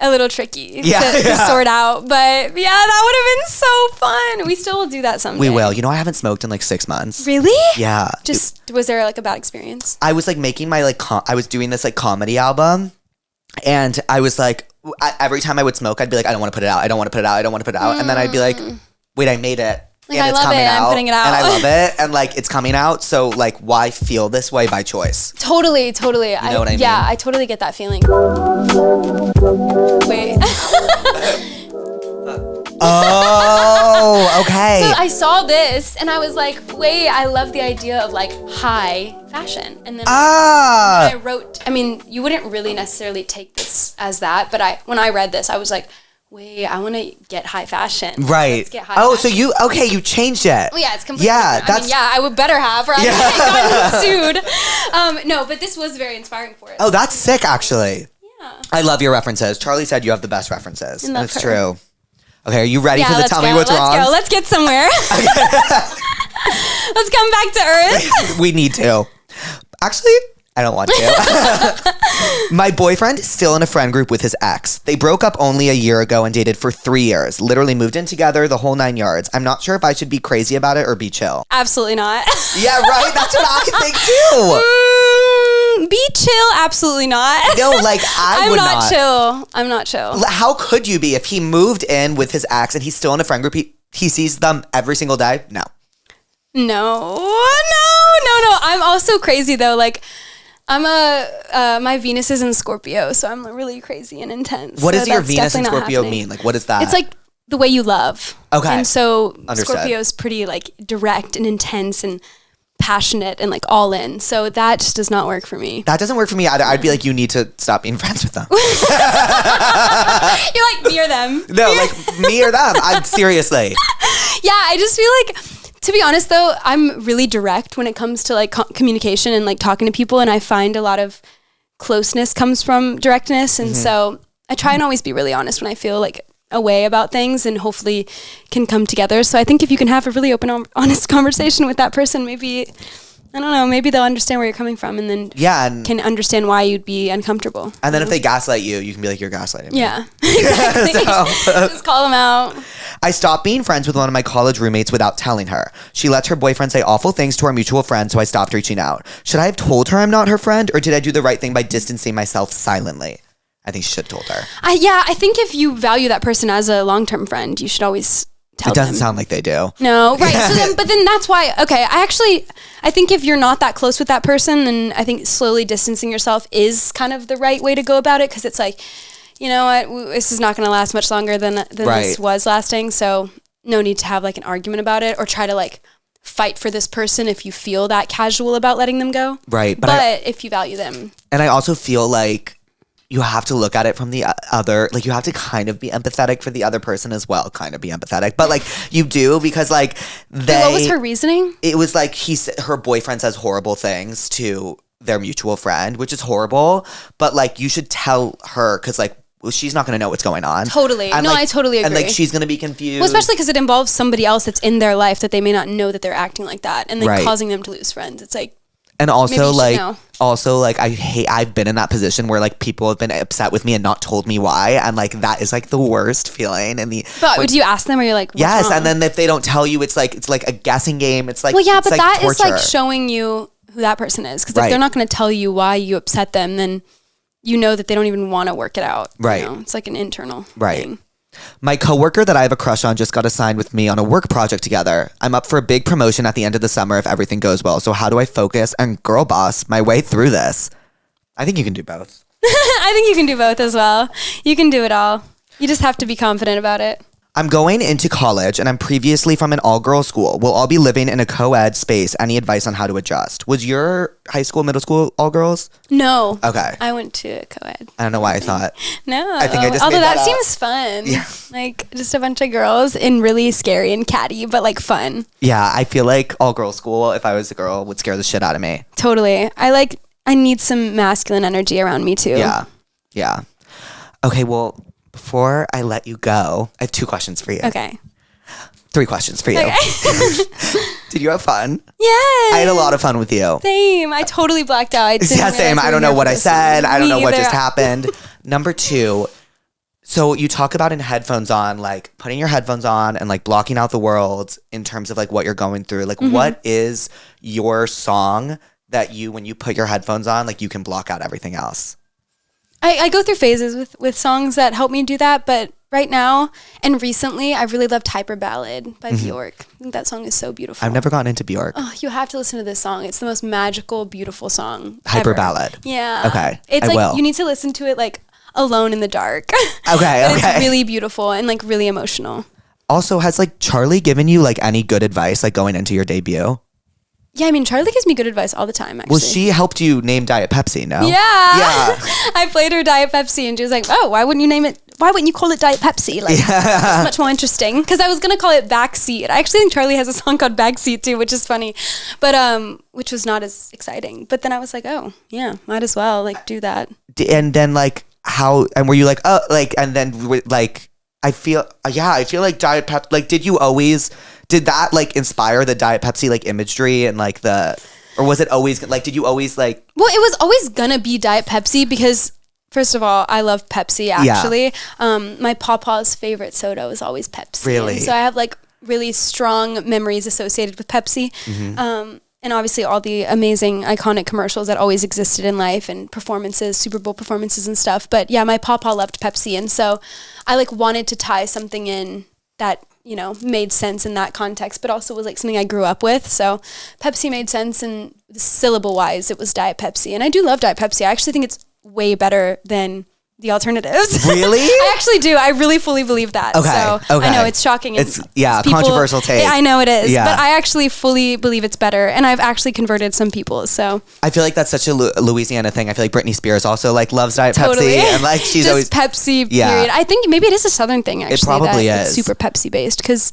a little tricky to sort out. But yeah, that would have been so fun. We still will do that someday. We will. You know, I haven't smoked in like 6 months. Really? Yeah. Just, was there like a bad experience? I was like making my like I was doing this like comedy album, and I was like every time I would smoke, I'd be like, I don't want to put it out. I don't want to put it out. I don't want to put it out. And then I'd be like, wait, I made it. Like, and I it's love coming it. out. I'm putting it out. And I love it. And like it's coming out. So like why feel this way by choice? Totally. You know what I mean? Yeah, I totally get that feeling. Wait. Oh, okay. So I saw this and I was like, wait, I love the idea of like high fashion. And then I wrote, I mean, you wouldn't really necessarily take this as that, but when I read this, I was like, wait, I want to get high fashion. Right. Let's get high Oh, fashion. so you changed it. Well, yeah, it's completely Yeah, different. I mean, yeah, I would better have, or I would have gotten sued. No, but this was very inspiring for it. Oh, that's sick, actually. Yeah. I love your references. Charlie said you have the best references. I love It's her. true. Okay, are you ready for the let's Tell go. Me What's Let's Wrong? go. Let's get somewhere. Let's come back to earth. We need to. Actually, I don't want to. My boyfriend is still in a friend group with his ex. They broke up only a year ago and dated for 3 years. Literally moved in together, the whole 9 yards. I'm not sure if I should be crazy about it or be chill. Absolutely not. Yeah, right? That's what I think too. Be chill. Absolutely not. No, like I I'm would not not. chill. I'm not chill. How could you be if he moved in with his ex and he's still in a friend group? He sees them every single day? No. No. I'm also crazy though. Like, I'm my Venus is in Scorpio, so I'm really crazy and intense. What so does your that's Venus and definitely not Scorpio happening. mean? Like, what is that? It's like the way you love. Okay. And so Understood. Scorpio is pretty like direct and intense and passionate and like all in. So that just does not work for me. That doesn't work for me either. I'd be like, you need to stop being friends with them. You're like me or them. No, like me or them. I'm seriously. Yeah, I just feel like, to be honest though, I'm really direct when it comes to like communication and like talking to people, and I find a lot of closeness comes from directness, and so I try and always be really honest when I feel like a way about things, and hopefully can come together. So I think if you can have a really open, honest conversation with that person, maybe, I don't know, maybe they'll understand where you're coming from, and then can understand why you'd be uncomfortable. And then if they gaslight you, you can be like, you're gaslighting me. Yeah, exactly. Just call them out. I stopped being friends with one of my college roommates without telling her. She lets her boyfriend say awful things to our mutual friend, so I stopped reaching out. Should I have told her I'm not her friend, or did I do the right thing by distancing myself silently? I think she should have told her. I think if you value that person as a long-term friend, you should always tell It doesn't them. sound like they do. No, right. But then that's why, okay, I think if you're not that close with that person, then I think slowly distancing yourself is kind of the right way to go about it, because it's like, you know what, this is not going to last much longer than this was lasting, so no need to have like an argument about it or try to like fight for this person if you feel that casual about letting them go. Right. But if you value them. And I also feel like you have to look at it from the other, like you have to kind of be empathetic for the other person as well, kind of be empathetic. But like you do, because like What was her reasoning? it was like her boyfriend says horrible things to their mutual friend, which is horrible. But like, you should tell her because like, well, she's not going to know what's going on. Totally. And, No, like, I totally agree. And like, she's going to be confused. Well, especially because it involves somebody else that's in their life that they may not know that they're acting like that, and then causing them to lose friends. It's like, and maybe you also should know. I've been in that position where like people have been upset with me and not told me why, and like that is like the worst feeling. But do you ask them, or you're like, what's yes, wrong? and then if they don't tell you, it's like a guessing game. It's like, well, yeah, it's but like that is torture. like showing you who that person is, because if Right. they're not going to tell you why you upset them, then you know that they don't even want to work it out. Right. You know? It's like an internal Right. thing. My coworker that I have a crush on just got assigned with me on a work project together. I'm up for a big promotion at the end of the summer if everything goes well. So how do I focus and girl boss my way through this? I think you can do both. I think you can do both as well. You can do it all. You just have to be confident about it. I'm going into college and I'm previously from an all-girls school. We'll all be living in a co-ed space. Any advice on how to adjust? Was your high school, middle school all girls? No. Okay. I went to a co-ed. I don't know why I thought. No. I think I just Although made that that up. seems fun. Yeah. Like just a bunch of girls and really scary and catty, but like fun. Yeah, I feel like all-girls school, if I was a girl, would scare the shit out of me. Totally. I need some masculine energy around me too. Yeah. Yeah. Okay, well, before I let you go, I have 2 questions for you. Okay. 3 questions for you. Okay. Did you have fun? Yay! I had a lot of fun with you. Same. I totally blacked out. Yeah, same. I don't know what I said. I don't know what just happened. Number 2, so you talk about in headphones on, like putting your headphones on and like blocking out the world in terms of like what you're going through. Like, what is your song that you, when you put your headphones on, like you can block out everything else? I go through phases with songs that help me do that, but right now and recently, I really loved Hyper Ballad by Bjork. I think that song is so beautiful. I've never gotten into Bjork. Oh, you have to listen to this song. It's the most magical, beautiful song Hyper ever. Ballad. Yeah. Okay, It's I like will. you need to listen to it like alone in the dark. Okay, But okay. It's really beautiful and like really emotional. Also, has like Charlie given you like any good advice like going into your debut? Yeah, I mean, Charlie gives me good advice all the time, actually. Well, she helped you name Diet Pepsi, no? Yeah. Yeah. I played her Diet Pepsi and she was like, oh, why wouldn't you name it? Why wouldn't you call it Diet Pepsi? Like, it's much more interesting. Because I was going to call it Backseat. I actually think Charlie has a song called Backseat too, which is funny. But, which was not as exciting. But then I was like, oh, yeah, might as well like do that. And then like how, and were you like, oh, like, and then like, I feel like Diet Pepsi, like, did that like inspire the Diet Pepsi like imagery and like or was it always like, did you always like? Well, it was always gonna be Diet Pepsi because first of all, I love Pepsi actually. My Papa's favorite soda was always Pepsi. Really? And so I have like really strong memories associated with Pepsi. And obviously all the amazing iconic commercials that always existed in life and performances, Super Bowl performances and stuff. But yeah, my Papa loved Pepsi. And so I like wanted to tie something in that, you know, made sense in that context, but also was like something I grew up with. So Pepsi made sense, and syllable wise, it was Diet Pepsi. And I do love Diet Pepsi. I actually think it's way better than the alternatives. Really? I actually do. I really fully believe that. Okay. So I know it's shocking. It's controversial take. I know it is, Yeah. but I actually fully believe it's better. And I've actually converted some people. So I feel like that's such a Louisiana thing. I feel like Britney Spears also like loves Diet totally. Pepsi, and like she's just always Pepsi. Yeah. Period. I think maybe it is a Southern thing. Actually, probably that is. It's super Pepsi based because,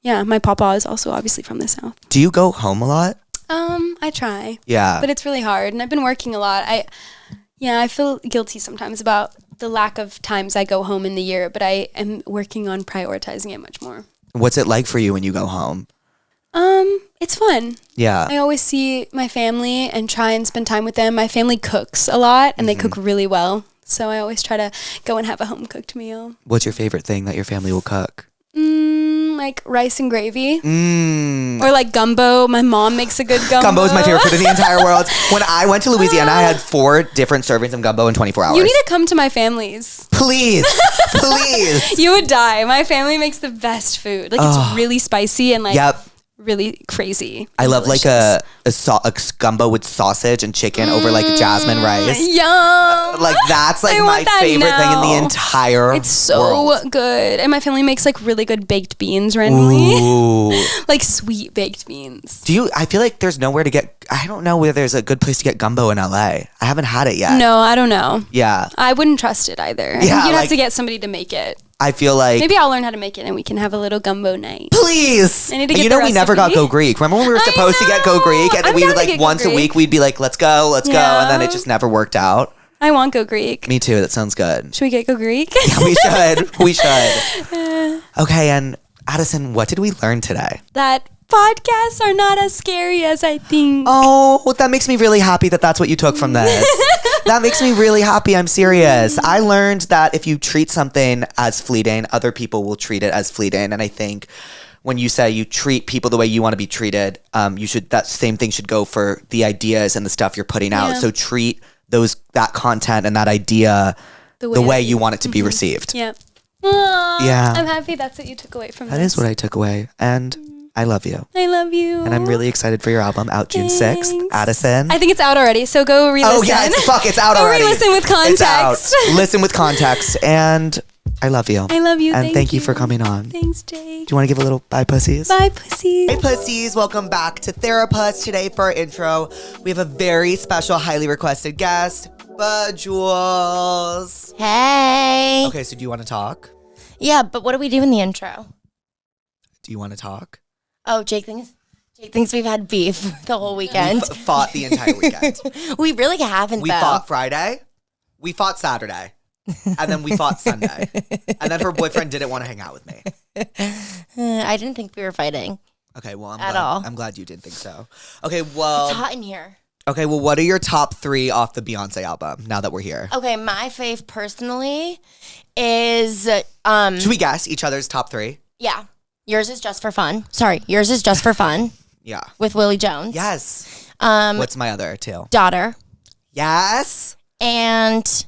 yeah, my Papa is also obviously from the South. Do you go home a lot? I try. Yeah. But it's really hard, and I've been working a lot. I feel guilty sometimes about the lack of times I go home in the year, but I am working on prioritizing it much more. What's it like for you when you go home? It's fun. Yeah. I always see my family and try and spend time with them. My family cooks a lot, and they cook really well. So I always try to go and have a home cooked meal. What's your favorite thing that your family will cook? Like rice and gravy. Mm. Or like gumbo. My mom makes a good gumbo. Gumbo is my favorite food in the entire world. When I went to Louisiana, I had 4 different servings of gumbo in 24 hours. You need to come to my family's. Please. Please. You would die. My family makes the best food. Like it's really spicy and like Yep. really crazy. I love like delicious. a gumbo with sausage and chicken over like jasmine rice. Yum. Like that's like I my want that favorite thing in the now. entire It's so world. good. And my family makes like really good baked beans randomly. Ooh. Like sweet baked beans. I feel like there's nowhere to get, I don't know where there's a good place to get gumbo in LA. I haven't had it yet. No, I don't know. Yeah. I wouldn't trust it either. I think Yeah, you'd like- have to get somebody to make it. I feel like Maybe I'll learn how to make it and we can have a little gumbo night. please. I need to And get the we never got recipe. Go Greek. Remember when we were supposed to get Go Greek and I'm we down would to like get Go once a Greek. week we'd be like, let's go, Yeah. and then it just never worked out. I want Go Greek. Me too. That sounds good. Should we get Go Greek? We should. We should. Okay, and Addison, what did we learn today? That podcasts are not as scary as I think. Oh, that makes me really happy that that's what you took from this. That makes me really happy. I'm serious. I learned that if you treat something as fleeting, other people will treat it as fleeting. And I think when you say you treat people the way you want to be treated, that same thing should go for the ideas and the stuff you're putting out. Yeah. So treat that content and that idea the way you want it to be received. Yeah. Aww, Yeah. I'm happy that's what you took away from That this. is what I took away. And I love you. I love you. And I'm really excited for your album out June 6th. Thanks. Addison. I think it's out already, so go re-listen. Oh yeah, it's out Go already. re-listen with It's out. context. Listen with context. And I love you. I love you. And thank you for coming on. Thanks, Jake. Do you want to give a little bye, pussies? Bye, pussy. Hey pussies, welcome back to Therapuss. Today for our intro, we have a very special, highly requested guest, Jules. Hey. Okay, so do you want to talk? Yeah, but what do we do in the intro? Do you want to talk? Oh, Jake thinks we've had beef the whole weekend. We fought the entire weekend. We really haven't, We though. fought Friday. We fought Saturday. And then we fought Sunday. And then her boyfriend didn't want to hang out with me. I didn't think we were fighting. Okay, well, At all. I'm glad you didn't think so. Okay, well, It's hot in here. okay, well, what are your top 3 off the Beyonce album now that we're here? Okay, my fave personally is Should we guess each other's top 3? yeah. Yours is Just for Fun. Sorry, yours is Just for Fun Yeah. with Willie Jones. Yes. Um, What's my other 2? Daughter Yes. and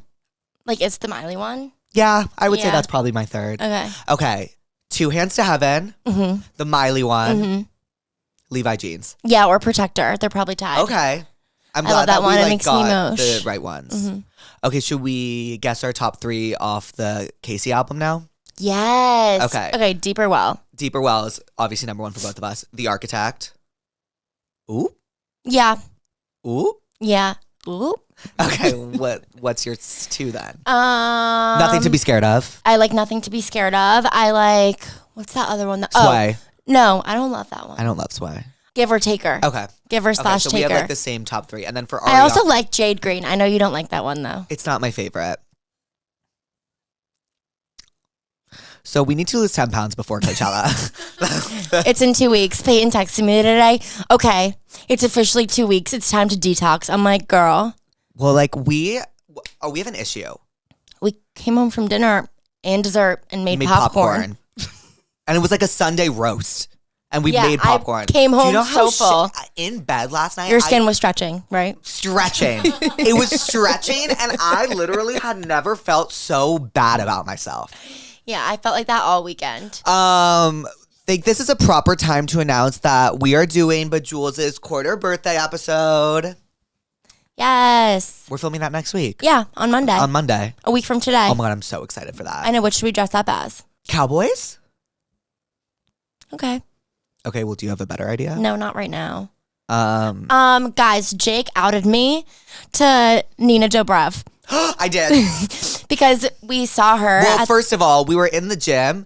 like it's the Miley one. Yeah, I would say Yeah. that's probably my 3rd. Okay. Okay. 2 Hands to Heaven, Mm-hmm. the Miley one, Mm-hmm. Levi jeans. Yeah, or Protector. They're probably tied. Okay. I'm I glad love that we one. It like makes me got the mosh. right ones. Mm-hmm. Okay, should we guess our top 3 off the Casey album now? Yes. Okay. Okay, Deeper Well. Deeper Well is obviously number 1 for both of us. The Architect. Ooh. Yeah. Ooh. Yeah. Ooh. Okay, what's your 2 then? Nothing Nothing to be scared of. I like Nothing to Be Scared of. I like what's that other one? Sway. No, I don't love that one. I don't love Sway. Give or Taker. Okay. Give or Okay, slash so we Taker. have like the same top 3. And then for I also Ariana, like Jade Green. I know you don't like that one though. it's not my favorite. So we need to lose 10 pounds before Coachella. It's in 2 weeks. Peyton texted me today. Okay, it's officially 2 weeks. It's time to detox. I'm like, girl, Well, like we have an issue. we came home from dinner and dessert and made We popcorn. And it was like a Sunday roast. And we Yeah, made popcorn. I came Do you home know how so full. in bed last night? Your skin was stretching, right? Stretching. It was stretching, and I literally had never felt so bad about myself. Yeah, I felt like that all weekend. Think this is a proper time to announce that we are doing Bejewels' quarter birthday episode. Yes. We're filming that next week. Yeah, on Monday. On Monday. A week from today. Oh my god, I'm so excited for that. I know. What should we dress up as? Cowboys? Okay. Okay, well, do you have a better idea? No, not right now. Um, Guys, Jake outed me to Nina Dobrev I did. because we saw her. Well, first of all, we were in the gym.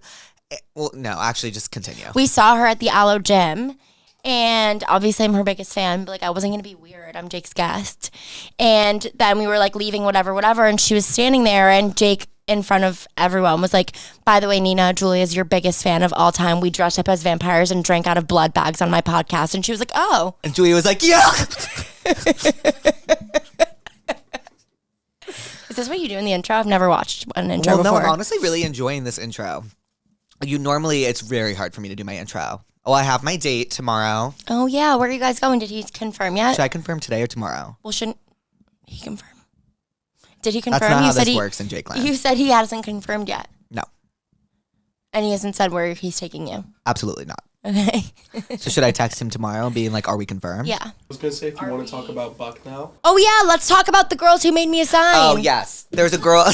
Well, no, actually, just continue. We saw her at the Aloe Gym, and obviously I'm her biggest fan. But like, I wasn't gonna be weird. I'm Jake's guest, and then we were like leaving, whatever, and she was standing there, and Jake, in front of everyone, was like, by the way, Nina, Julia is your biggest fan of all time. We dressed up as vampires and drank out of blood bags on my podcast. And she was like, oh. And Julia was like, yeah. Is this what you do in the intro? I've never watched an intro Well, no, before. I'm honestly really enjoying this intro. It's very hard for me to do my intro. Oh, I have my date tomorrow. Oh, yeah. Where are you guys going? Did he confirm yet? Should I confirm today or tomorrow? Well, shouldn't he confirm? Did he confirm? That's not You how said this he- works in Jake Land. You said he hasn't confirmed yet. No, And he hasn't said where he's taking you. absolutely not. Okay. So should I text him tomorrow being like, are we confirmed? Yeah. I was gonna say if you want to talk about Buck now. Oh, yeah. Let's talk about the girls who made me a sign. Oh, yes. There's a girl.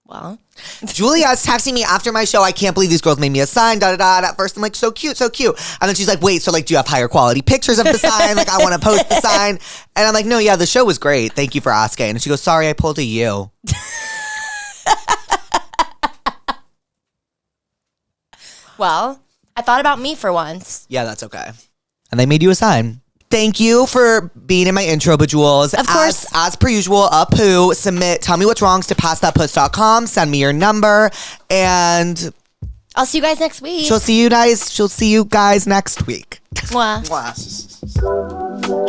Well, Julia's texting me after my show. I can't believe these girls made me a sign. Da da da. And at first, I'm like, so cute, so cute. And then she's like, wait, so like, do you have higher quality pictures of the sign? Like, I want to post the sign. And I'm like, no, yeah, the show was great. Thank you for asking. And she goes, sorry, I pulled a U. Well, I thought about me for once. Yeah, that's okay. And they made you a sign. Thank you for being in my intro, Bejewels. Of course. As per usual, submit Tell Me What's Wrongs to passthatpuss.com. Send me your number. And I'll see you guys next week. she'll see you guys next week. Mwah.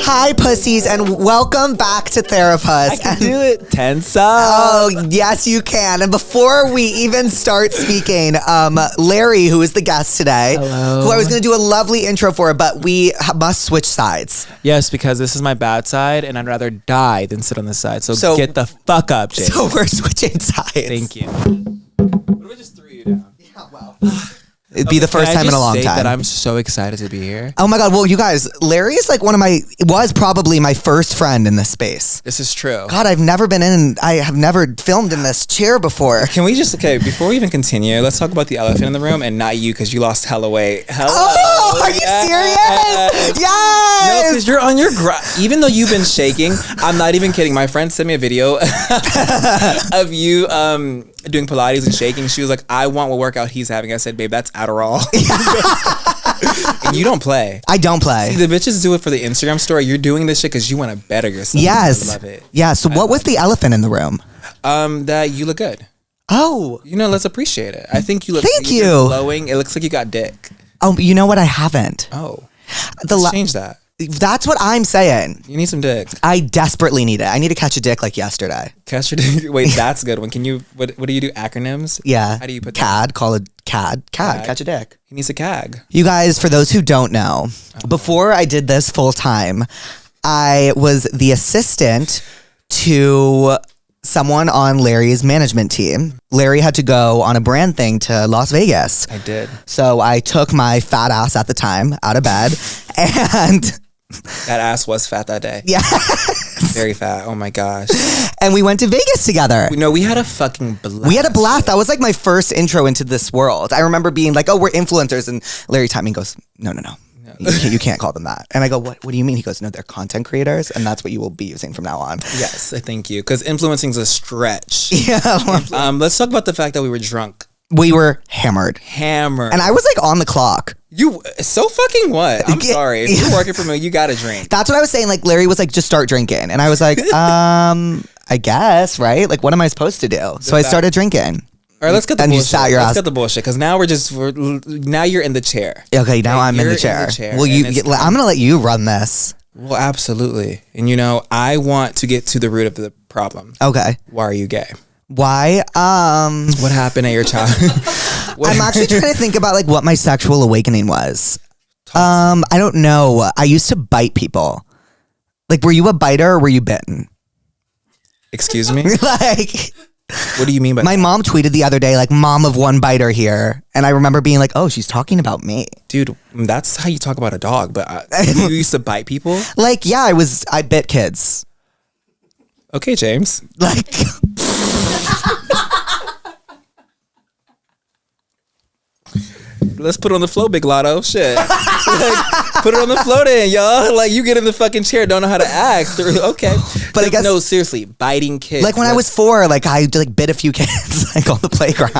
Hi, pussies, and welcome back to Therapuss. I can do it. Tense up. Oh, yes, you can. And before we even start speaking, Larry, who is the guest today, Hello. who I was going to do a lovely intro for, but we must switch sides. Yes, because this is my bad side, and I'd rather die than sit on this side. So get the fuck up, Jake. So we're switching sides. Thank you. What if I just threw you down? Yeah, well. It'd be the first time in a long time. That I'm so excited to be here. Oh my God. Well, you guys, Larry is like was probably my first friend in this space. This is true. God, I have never filmed in this chair before. Can we before we even continue, let's talk about the elephant in the room and not you because you lost hella weight. Hello. Oh, are you serious? Yes. No, because you're on your even though you've been shaking, I'm not even kidding. My friend sent me a video of you doing Pilates and shaking. She was like, I want what workout he's having. I said, babe, that's Adderall. And you don't play. I don't play. See, the bitches do it for the Instagram story. You're doing this shit because you want to better yourself. Yes. I love it. Yeah. So what was the elephant in the room? That you look good. Oh. Let's appreciate it. I think you look Thank you. You're glowing. It looks like you got dick. Oh, you know what? I haven't. Oh. Let's change that. That's what I'm saying. You need some dick. I desperately need it. I need to catch a dick like yesterday. Catch your dick. Wait, that's a good one. Can you, what do you do? Acronyms? Yeah. How do you put CAD, that? call it CAD, catch a dick. He needs a CAG. You guys, for those who don't know, before I did this full time, I was the assistant to someone on Larry's management team. Larry had to go on a brand thing to Las Vegas. I did. So I took my fat ass at the time out of bed and That ass was fat that day. yeah. Very fat. Oh my gosh. And we went to Vegas together. No, we had a fucking blast. We had a blast. That was like my first intro into this world. I remember being like, oh, we're influencers. And Larry tapped me and goes, no. You can't call them that. And I go, what do you mean? He goes, no, they're content creators. And that's what you will be using from now on. Yes, I thank you. Because influencing is a stretch. Yeah. Let's talk about the fact that we were drunk. We were hammered. Hammered. And I was like on the clock. You so fucking what? I'm sorry. If you're working for me, you gotta drink. That's what I was saying. Like Larry was like, just start drinking. And I was like, I guess, right? Like, what am I supposed to do? So I started drinking. All right, let's get the And you bullshit. sat your Let's ass. get the bullshit because now now you're in the chair. Okay, now I'm in You're the chair. Well, and it's- I'm gonna let you run this. Well, absolutely. And I want to get to the root of the problem. Okay. Why are you gay? Why? What happened at your childhood? I'm actually trying to think about like what my sexual awakening was. I don't know. I used to bite people. Like, were you a biter or were you bitten? Excuse me? Like, What do you mean by my mom tweeted the other day, like, mom of one biter here. And I remember being like, oh, she's talking about me. Dude, that's how you talk about a dog, but you used to bite people? Like, yeah, I bit kids. Okay, James. Like, Let's put it on the flow, Big Lotto. Shit. Like, put it on the flow then, y'all. Like, you get in the fucking chair, don't know how to act. Okay. But I guess- No, seriously, biting kids. like when I was 4, like I like bit a few kids like on the playground.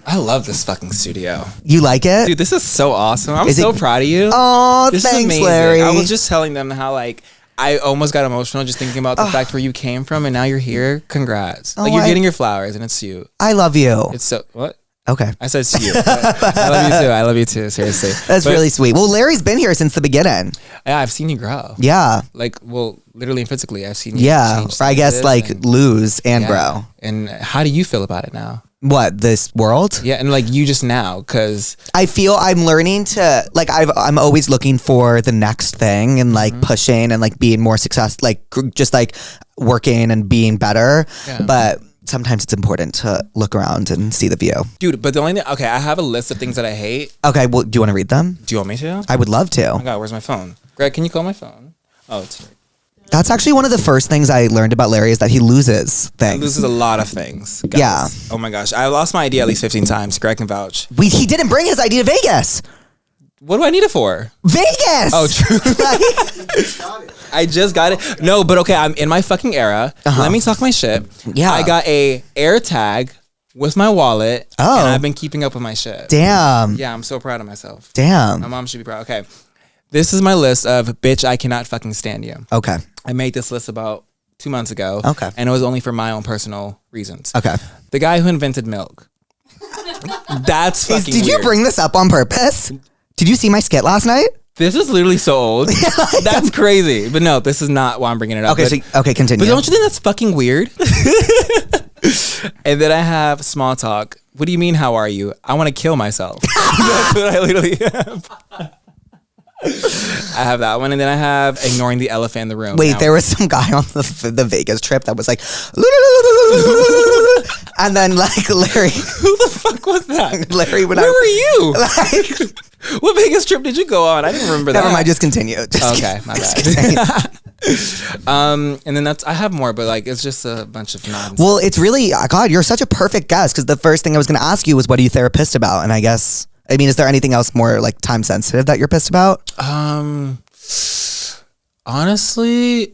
I love this fucking studio. You like it? Dude, this is so awesome. I'm Is so it- proud of you. Oh, This thanks, is amazing. Larry. I was just telling them how like I almost got emotional just thinking about the fact where you came from and now you're here. Congrats. Oh, Like you're getting your flowers and it's you. I love you. It's so what? Okay. I said it's you. I love you too. I love you too. Seriously. That's But, really sweet. Well, Larry's been here since the beginning. Yeah, I've seen you grow. Yeah. Like, well, literally and physically, I've seen you. Yeah. change Or I guess sizes like and- lose and yeah. grow. And how do you feel about it now? What, this world? Yeah, and like you just now, because I feel I'm learning to like I'm always looking for the next thing and like pushing and like being more successful, like just like working and being better. Yeah. But sometimes it's important to look around and see the view. dude. But the only thing, okay, I have a list of things that I hate. Okay, well, do you want to read them? Do you want me to? I would love Oh my to. god, where's my phone? Greg, can you call my phone? Oh, it's That's actually one of the first things I learned about Larry is that he loses He things. loses a lot of things. Guys. Yeah. Oh my gosh, I lost my ID at least 15 times. Greg can vouch. He didn't bring his ID to Vegas. What do I need it for? Vegas. Oh, true. Like, I just got it. No, but okay, I'm in my fucking era. Let me talk my shit. Yeah. I got a AirTag with my wallet. Oh. And I've been keeping up with my shit. Damn. Yeah, I'm so proud of myself. Damn. My mom should be proud. Okay. This is my list of bitch, I cannot fucking stand you. Okay. I made this list about 2 months ago. Okay. And it was only for my own personal reasons. Okay. The guy who invented milk. That's fucking Did you weird. bring this up on purpose? Did you see my skit last night? This is literally so old. That's crazy. But no, this is not why I'm bringing it up. Okay, But, continue. but don't you think that's fucking weird? And then I have small talk. What do you mean, how are you? I want to kill myself. That's what I literally have. I have that one. And then I have ignoring the elephant in the room. Wait, Now, there was some guy on the Vegas trip that was like, and then like Larry, who the fuck was that? Larry, when Where I were you? like, What Vegas trip did you go on? I didn't remember that. never mind, just continue. Okay, my bad. And then I have more, but like it's just a bunch of nonsense. Well, it's really, God, you're such a perfect guest because the first thing I was going to ask you was, what are you therapist about? And I guess, I mean, is there anything else more like time sensitive that you're pissed about? Honestly,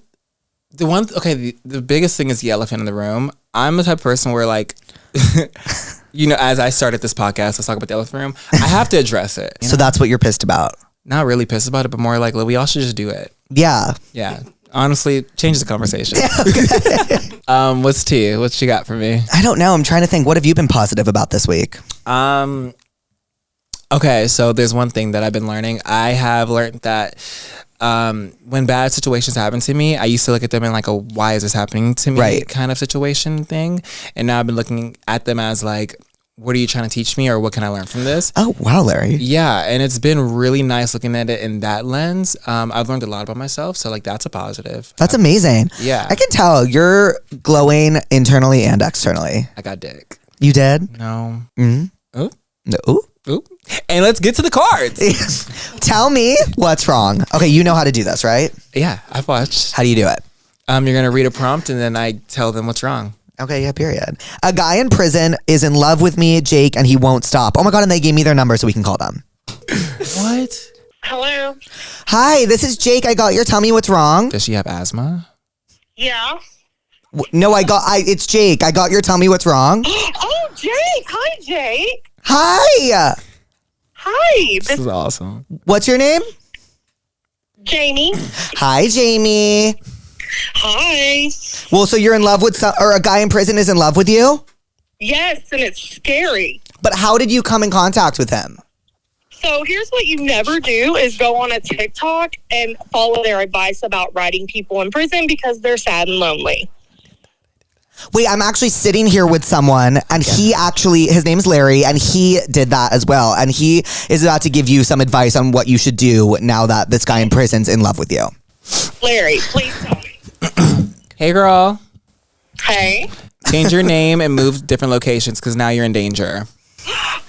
the biggest thing is the elephant in the room. I'm the type of person where like, as I started this podcast, let's talk about the elephant in the room. I have to address it. So that's what you're pissed about. Not really pissed about it, but more like, we all should just do it. Yeah. Yeah. Honestly, change the conversation. What's tea? What you got for me? I don't know. I'm trying to think. What have you been positive about this week? Okay, so there's one thing that I've been learning. I have learned that when bad situations happen to me, I used to look at them in like a why is this happening to me kind of situation thing. And now I've been looking at them as like, what are you trying to teach me or what can I learn from this? Oh, wow, Larry. Yeah, and it's been really nice looking at it in that lens. I've learned a lot about myself, so like that's a positive. That's amazing. Yeah. I can tell you're glowing internally and externally. I got dick. You did? No. Mm-hmm. Oh. No. Ooh. Ooh. And let's get to the cards. Tell me what's wrong. Okay, you know how to do this, right? Yeah, I've watched. How do you do it? You're gonna read a prompt and then I tell them what's wrong. Okay, yeah, period. A guy in prison is in love with me, Jake, and he won't stop. Oh my God, and they gave me their number so we can call them. What? Hello. Hi, this is Jake. I got your tell me what's wrong. Does she have asthma? Yeah. No, it's Jake. I got your tell me what's wrong. Oh, Jake. Hi, Jake. Hi. Hi. This is awesome. What's your name? Jamie. Hi, Jamie. Hi. Well, so you're in love with or a guy in prison is in love with you? Yes, and it's scary. But how did you come in contact with him? So here's what you never do is go on a TikTok and follow their advice about writing people in prison because they're sad and lonely. Wait, I'm actually sitting here with someone and his name is Larry and he did that as well. And he is about to give you some advice on what you should do now that this guy in prison's in love with you. Larry, please tell me. Hey, girl. Hey. Change your name and move to different locations because now you're in danger.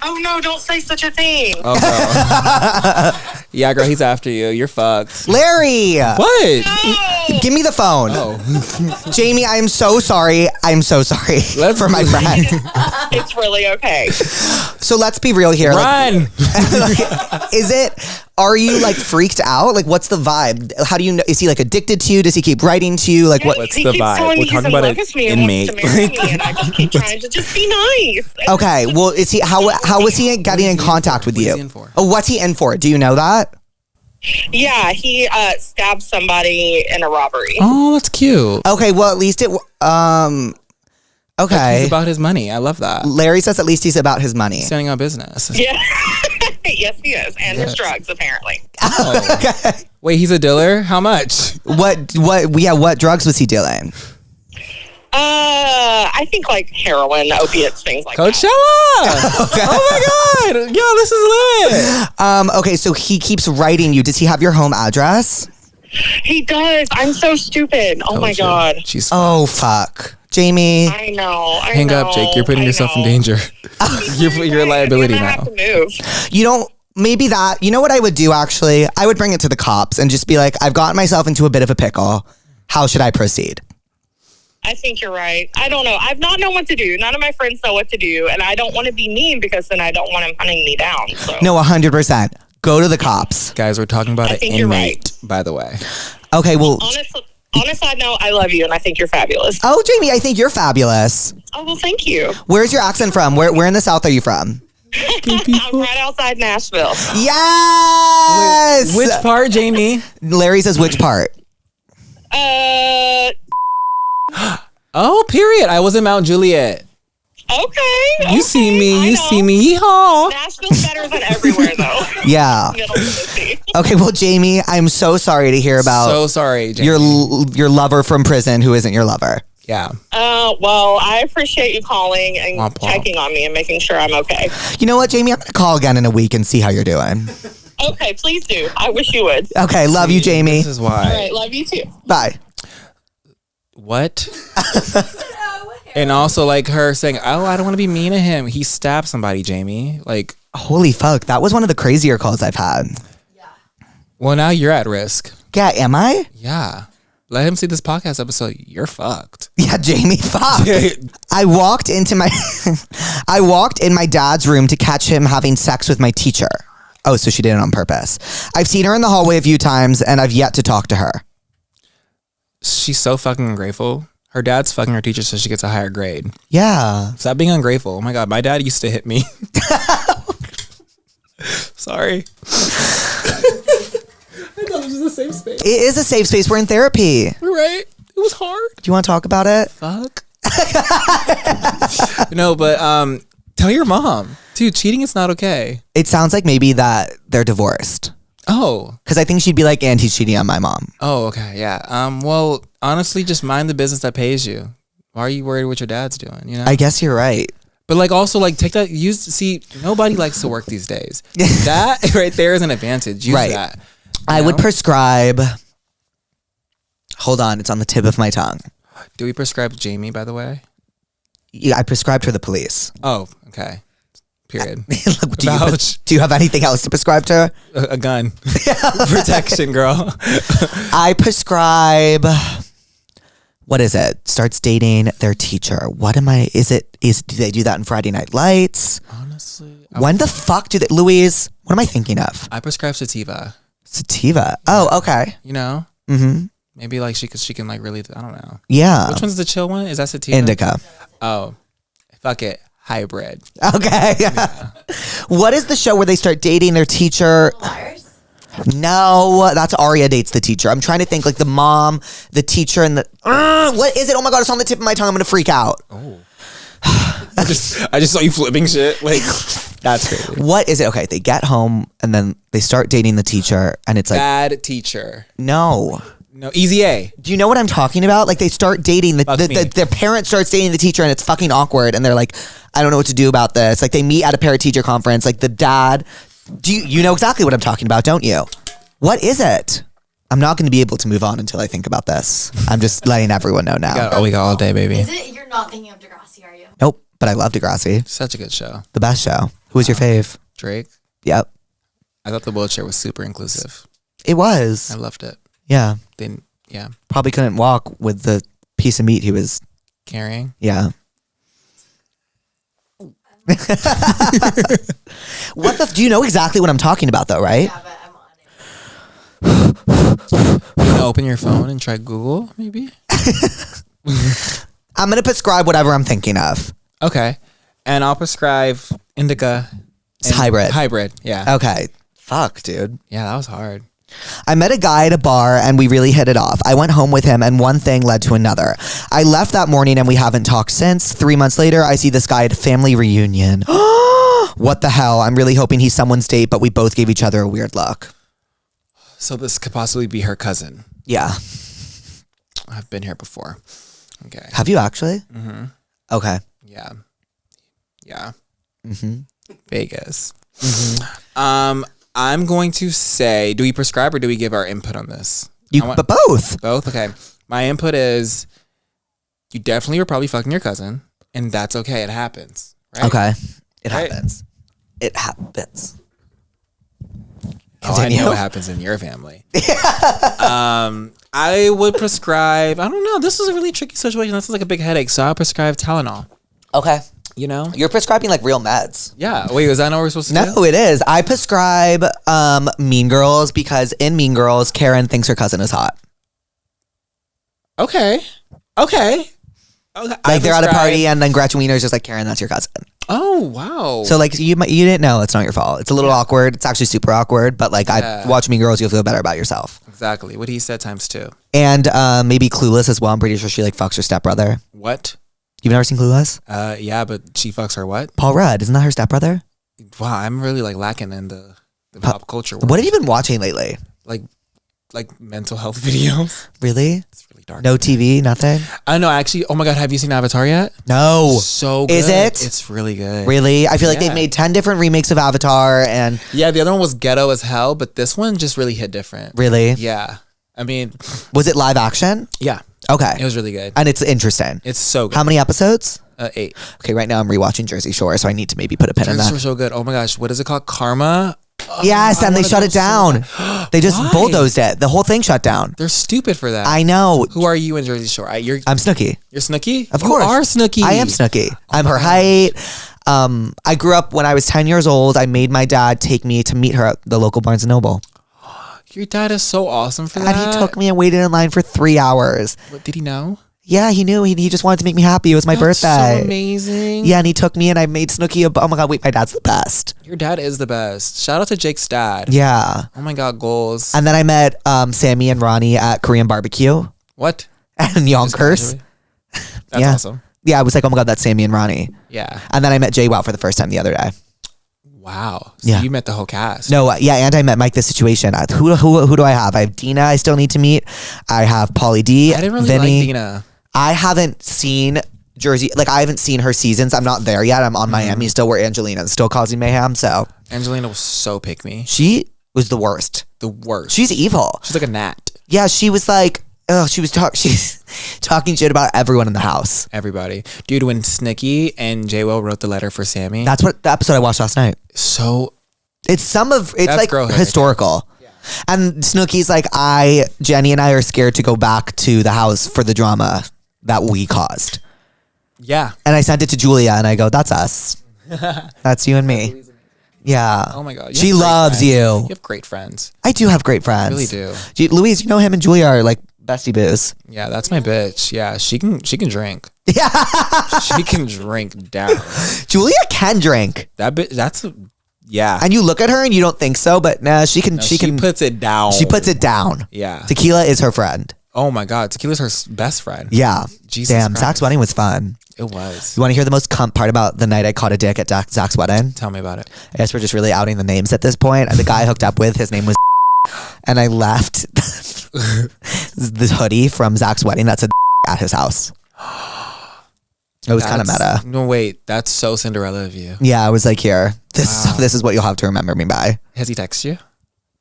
Oh, no, don't say such a thing. Oh, girl. Yeah, girl, he's after you. You're fucked. Larry! What? No. Give me the phone. Oh. Jamie, I am so sorry. I'm so sorry for my friend. It's really okay. So let's be real here. Run! Are you like freaked out? Like, what's the vibe? How do you know? Is he like addicted to you? Does he keep writing to you? Like, what? What's He the keeps vibe? telling me We're he's talking in about love an with me and inmate. wants to marry me, and I just keep trying to just be nice. Okay, well, is he? How was he getting in contact with What is you? he in for? Oh, what's he in for? Do you know that? Yeah, he stabbed somebody in a robbery. Oh, that's cute. Okay, well, at least it. Okay. He's about his money. I love that. Larry says at least he's about his money. Standing on business. Yeah. Yes, he is. And his drugs, apparently. Oh. Wait, he's a dealer? How much? What drugs was he dealing? I think like heroin, opiates, things like Coachella! that. Oh my God! Yo, this is lit! Okay, so he keeps writing you. Does he have your home address? He does. I'm so stupid. Oh my God. She's Oh, fuck. Jamie. I know. Hang up, Jake. You're putting yourself in danger. You're a liability I now. have to move. You don't, maybe that, you know what I would do actually? I would bring it to the cops and just be like, I've gotten myself into a bit of a pickle. How should I proceed? I think you're right. I don't know. I've not known what to do. None of my friends know what to do. And I don't want to be mean because then I don't want him hunting me down. So. No, 100%. Go to the cops. Guys, we're talking about I an think you're inmate, by the way. Okay, well. On a side note, I love you and I think you're fabulous. Oh, Jamie, I think you're fabulous. Oh, well, thank you. Where's your accent from? Where in the South are you from? I'm right outside Nashville. Yes! Which part, Jamie? Larry says which part? Oh, period. I was in Mount Juliet. Okay. You see me. I You know. see me. Yeehaw. Nashville's better than everywhere, though. Yeah. Middle Tennessee. Okay, well, Jamie, I'm so sorry to hear about So sorry, Jamie. your lover from prison who isn't your lover. Yeah. Well, I appreciate you calling and Womp womp. checking on me and making sure I'm okay. You know what, Jamie? I'm going to call again in a week and see how you're doing. Okay, please do. I wish you would. Okay, love you, Jamie. This is why. All right, love you too. Bye. What? And also, like, her saying, oh, I don't want to be mean to him. He stabbed somebody, Jamie. Like, Holy fuck, that was one of the crazier calls I've had. well, now you're at risk. Yeah, am I? Yeah. Let him see this podcast episode. You're fucked. Yeah, Jamie, fuck. I walked in my dad's room to catch him having sex with my teacher. Oh, so she did it on purpose. I've seen her in the hallway a few times and I've yet to talk to her. She's so fucking ungrateful. Her dad's fucking her teacher so she gets a higher grade. Yeah. Stop being ungrateful. Oh my God, my dad used to hit me. Sorry. I thought this was a safe space. It is a safe space. We're in therapy. Right? It was hard. Do you want to talk about it? Fuck. No, but tell your mom. Dude, cheating is not okay. It sounds like maybe that they're divorced. Oh. Because I think she'd be like, and he's cheating on my mom. Oh, okay. Yeah. Well, honestly, just mind the business that pays you. Why are you worried what your dad's doing? You know? I guess you're right. But like also like take that see nobody likes to work these days. That right there is an advantage. Use Right. that. I You would know? prescribe. Hold on, it's on the tip of my tongue. Do we prescribe Jamie, by the way? Yeah, I prescribed her the police. Oh, okay. Period. Do you have anything else to prescribe to her? A gun. Protection, girl. I prescribe. What is it? Starts dating their teacher. What am I? Do they do that in Friday Night Lights? Honestly. When the fuck do they? Louise, what am I thinking of? I prescribe sativa. Sativa. Oh, okay. You know? Mm-hmm. Maybe like she can like really I don't know. Yeah. Which one's the chill one? Is that sativa? Indica. Oh. Fuck it. Hybrid. Okay. Yeah. What is the show where they start dating their teacher? No, that's Aria dates the teacher. I'm trying to think like the mom, the teacher, and the. What is it? Oh my God, it's on the tip of my tongue. I'm going to freak out. Oh. I just saw you flipping shit. Like, that's crazy. What is it? Okay, they get home and then they start dating the teacher, and it's like. Bad teacher. No. No, easy A. Do you know what I'm talking about? Like they start dating their parent starts dating the teacher and it's fucking awkward and they're like, I don't know what to do about this. Like they meet at a parent teacher conference. Like the dad, you know exactly what I'm talking about, don't you? What is it? I'm not going to be able to move on until I think about this. I'm just letting everyone know now. We got all day, baby. Is it? You're not thinking of Degrassi, are you? Nope, but I love Degrassi. Such a good show. The best show. Who was your fave? Drake. Yep, I thought the wheelchair was super inclusive. it was. I loved it. Yeah, Then yeah, probably couldn't walk with the piece of meat he was. carrying. Yeah. Do you know exactly what I'm talking about though, right? Yeah, but I'm on it. You wanna open your phone and try Google, maybe. I'm gonna prescribe whatever I'm thinking of. Okay, and I'll prescribe indica. It's hybrid. Hybrid. Yeah. Okay. Fuck, dude. Yeah, that was hard. I met a guy at a bar and we really hit it off. I went home with him and one thing led to another. I left that morning and we haven't talked since. 3 months later, I see this guy at a family reunion. What the hell? I'm really hoping he's someone's date, but we both gave each other a weird look. So this could possibly be her cousin. Yeah. I've been here before. Okay. Have you actually? Mm-hmm. Okay. Yeah. Yeah. Mm-hmm. Vegas. Mm-hmm. I'm going to say, do we prescribe or do we give our input on this? But both. Both? Okay. My input is you definitely were probably fucking your cousin, and that's okay. It happens. Right? Okay. It Right. happens. It happens. Oh, I know what happens in your family. I would prescribe, I don't know. This is a really tricky situation. This is like a big headache. So I'll prescribe Tylenol. Okay. You know? You're prescribing like real meds. Yeah. Wait, is that not what we're supposed to do? No, it is. I prescribe Mean Girls because in Mean Girls, Karen thinks her cousin is hot. Okay. Okay. Okay, Like they're at a subscribed. party and then Gretchen Wiener's just like, Karen, that's your cousin. Oh wow. So like you didn't know, it's not your fault. It's a little awkward. It's actually super awkward, but like I watch Mean Girls, you'll feel better about yourself. Exactly what he said times 2. And maybe Clueless as well. I'm pretty sure she like fucks her stepbrother. What? You've never seen Clueless? Yeah, but she fucks her what? Paul Rudd, isn't that her stepbrother? Wow, I'm really like lacking in the pop culture world. What have you been watching lately? Like mental health videos. Really? It's really dark. No TV, nothing? I know actually. Oh my god, have you seen Avatar yet? No. So good. Is it? It's really good. Really? I feel like Yeah. they've made 10 different remakes of Avatar and Yeah, the other one was ghetto as hell, but this one just really hit different. really? Yeah. I mean, Was it live action? yeah, Okay. it was really good. And it's interesting. It's so good. How many episodes? 8. Okay, right now I'm rewatching Jersey Shore, so I need to maybe put a pin in Jersey that. Shore's so good. Oh my gosh, what is it called? Karma? Yes, I and they wanna shut go it down. so They just Why? bulldozed it. The whole thing shut down. They're stupid for that. I know. Who are you in Jersey Shore? You're I'm Snooki. Snooki? Of course. You are Snooki. I am Snooki. I'm her height. I grew up when I was 10 years old. I made my dad take me to meet her at the local Barnes & Noble. Your dad is so awesome for that. And he took me and waited in line for 3 hours. What, did he know? Yeah, he knew. He just wanted to make me happy. It was my That's birthday. so amazing. Yeah, and he took me and I made Snooki oh my God, wait, my dad's the best. Your dad is the best. Shout out to Jake's dad. Yeah. Oh my god, goals. And then I met Sammy and Ronnie at Korean barbecue What? and Yonkers. That's Yeah. awesome. Yeah, I was like, oh my God, that's Sammy and Ronnie. Yeah. And then I met Jay Wow for the first time the other day. Wow. So Yeah. you met the whole cast. No, yeah, and I met Mike the Situation. Who do I have? I have Dina I still need to meet. I have Pauly D. I didn't really Vinny. like Dina. I haven't seen Jersey, like I haven't seen her seasons. I'm not there yet. I'm on Miami still where Angelina's still causing mayhem. So Angelina was so pick me. she was the worst. The worst. She's evil. She's like a gnat. Yeah, she was like, she's talking shit about everyone in the house. Everybody. Dude, when Snicky and J-Will wrote the letter for Sammy. That's what the episode I watched last night. so It's That's like girlhood. historical. And Snooki's like, Jenny and I are scared to go back to the house for the drama that we caused. yeah. And I sent it to Julia and I go, that's us. That's you and me. Yeah. Oh my god. You She have great loves friends. you. You have great friends. I do have great friends. Really do. Louise, you know him and Julia are like bestie boos. Yeah, that's my bitch. Yeah, she can drink. Yeah. She can drink down. Julia can drink. That bitch yeah. And you look at her and you don't think so, but nah, she can. No, she can. puts it down. She puts it down. Yeah. Tequila is her friend. Oh my god, Tequila's her best friend. Yeah. Jesus Damn, Christ. Zach's wedding was fun. It was. You want to hear the most cunt part about the night I caught a dick at Zach's wedding? Tell me about it. I guess we're just really outing the names at this point. And the guy I hooked up with, his name was and I left this hoodie from Zach's wedding that's at his house. It was kind of meta. No, wait. That's so Cinderella of you. Yeah, I was like, here, this is what you'll have to remember me by. Has he texted you?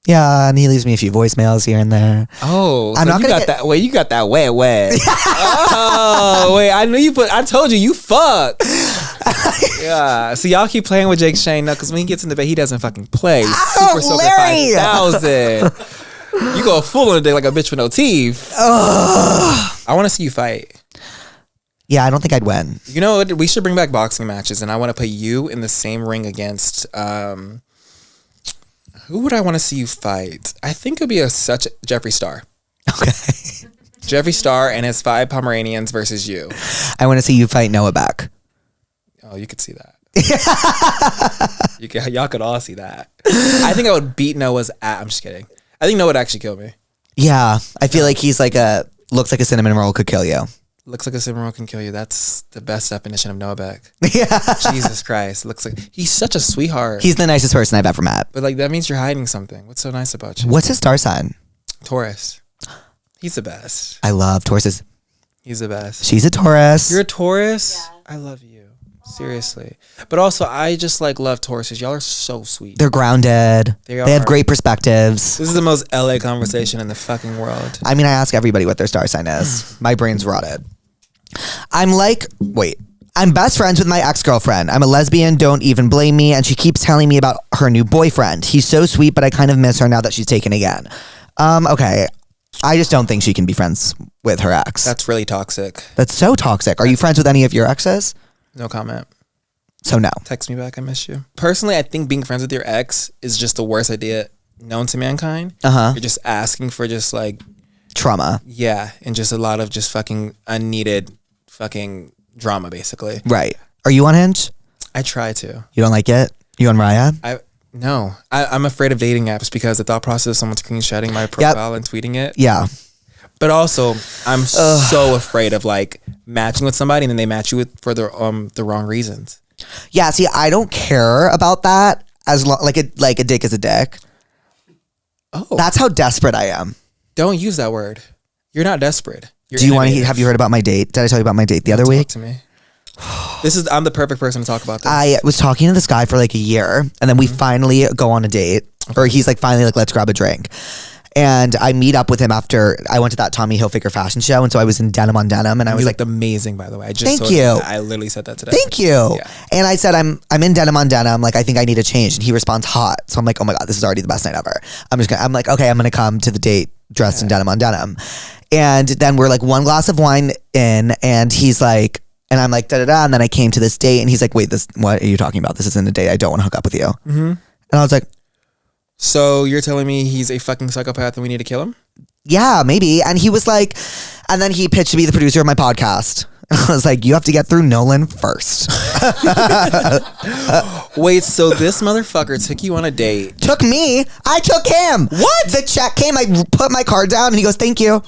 Yeah, and he leaves me a few voicemails here and there. Oh, I'm so not you gonna got get- that. Wait, you got that wet. Oh, wait. I knew you put. I told you fuck. Yeah. So y'all keep playing with Jake Shane now, because when he gets in the bed, he doesn't fucking play. Super Soaker Larry! 5000. You go full on a day like a bitch with no teeth. I want to see you fight. Yeah, I don't think I'd win. You know what? We should bring back boxing matches, and I want to put you in the same ring against. Who would I want to see you fight? I think it would be such Jeffree Star. Okay. Jeffree Star and his 5 Pomeranians versus you. I want to see you fight Noah Beck. Oh, you could see that. Y'all could all see that. I think I would beat Noah's ass. I'm just kidding. I think Noah would actually kill me. Yeah, I feel like he's like looks like a cinnamon roll could kill you. Looks like a cinnamon roll can kill you. That's the best definition of Noah Beck. Yeah. Jesus Christ. Looks like he's such a sweetheart. He's the nicest person I've ever met. But like that means you're hiding something. What's so nice about you? What's his star sign? Taurus. He's the best. I love Tauruses. He's the best. She's a Taurus. You're a Taurus? I love you. Seriously. But also I just like love Tauruses. Y'all are so sweet. They're grounded. They have are. great perspectives. This is the most LA conversation in the fucking world. I mean, I ask everybody what their star sign is. My brain's rotted. I'm best friends with my ex-girlfriend. I'm a lesbian, don't even blame me, and she keeps telling me about her new boyfriend. He's so sweet, but I kind of miss her now that she's taken again. Okay. I just don't think she can be friends with her ex. That's really toxic. That's so toxic. Are you friends with any of your exes? No comment. So no. Text me back. I miss you. Personally, I think being friends with your ex is just the worst idea known to mankind. Uh-huh. You're just asking for just like, Trauma. yeah, and just a lot of just fucking unneeded fucking drama, basically. Right. Are you on Hinge? I try to. You don't like it? You on Raya? No. I'm afraid of dating apps because the thought process of someone screenshotting my profile and tweeting it. Yeah. But also, I'm so afraid of like matching with somebody and then they match you with for the wrong reasons. Yeah. See, I don't care about that as long like a dick is a dick. Oh, That's how desperate I am. don't use that word. You're not desperate. You're Do you want to? innovative. Have you heard about my date? Did I tell you about my date the other Talk week? to me. I'm the perfect person to talk about this. I was talking to this guy for like a year, and then we finally go on a date, or he's like finally like, let's grab a drink. And I meet up with him after I went to that Tommy Hilfiger fashion show, and so I was in denim on denim, and I was You like, looked amazing, by the way. I just Thank saw you. that. I literally said that today. "Thank you." Yeah. And I said, "I'm in denim on denim. Like I think I need a change." And he responds, "Hot." So I'm like, "Oh my god, this is already the best night ever." I'm like, "Okay, I'm gonna come to the date dressed in denim on denim." And then we're like one glass of wine in, and he's like, and I'm like, da da da. And then I came to this date, and he's like, "Wait, what are you talking about? This isn't a date. I don't want to hook up with you." Mm-hmm. And I was like, So you're telling me he's a fucking psychopath and we need to kill him? yeah, maybe. And he was like, and then he pitched to be the producer of my podcast. I was like, you have to get through Nolan first. Wait, so this motherfucker took you on a date? Took me. I took him. What? The check came. I put my card down and he goes, "Thank you."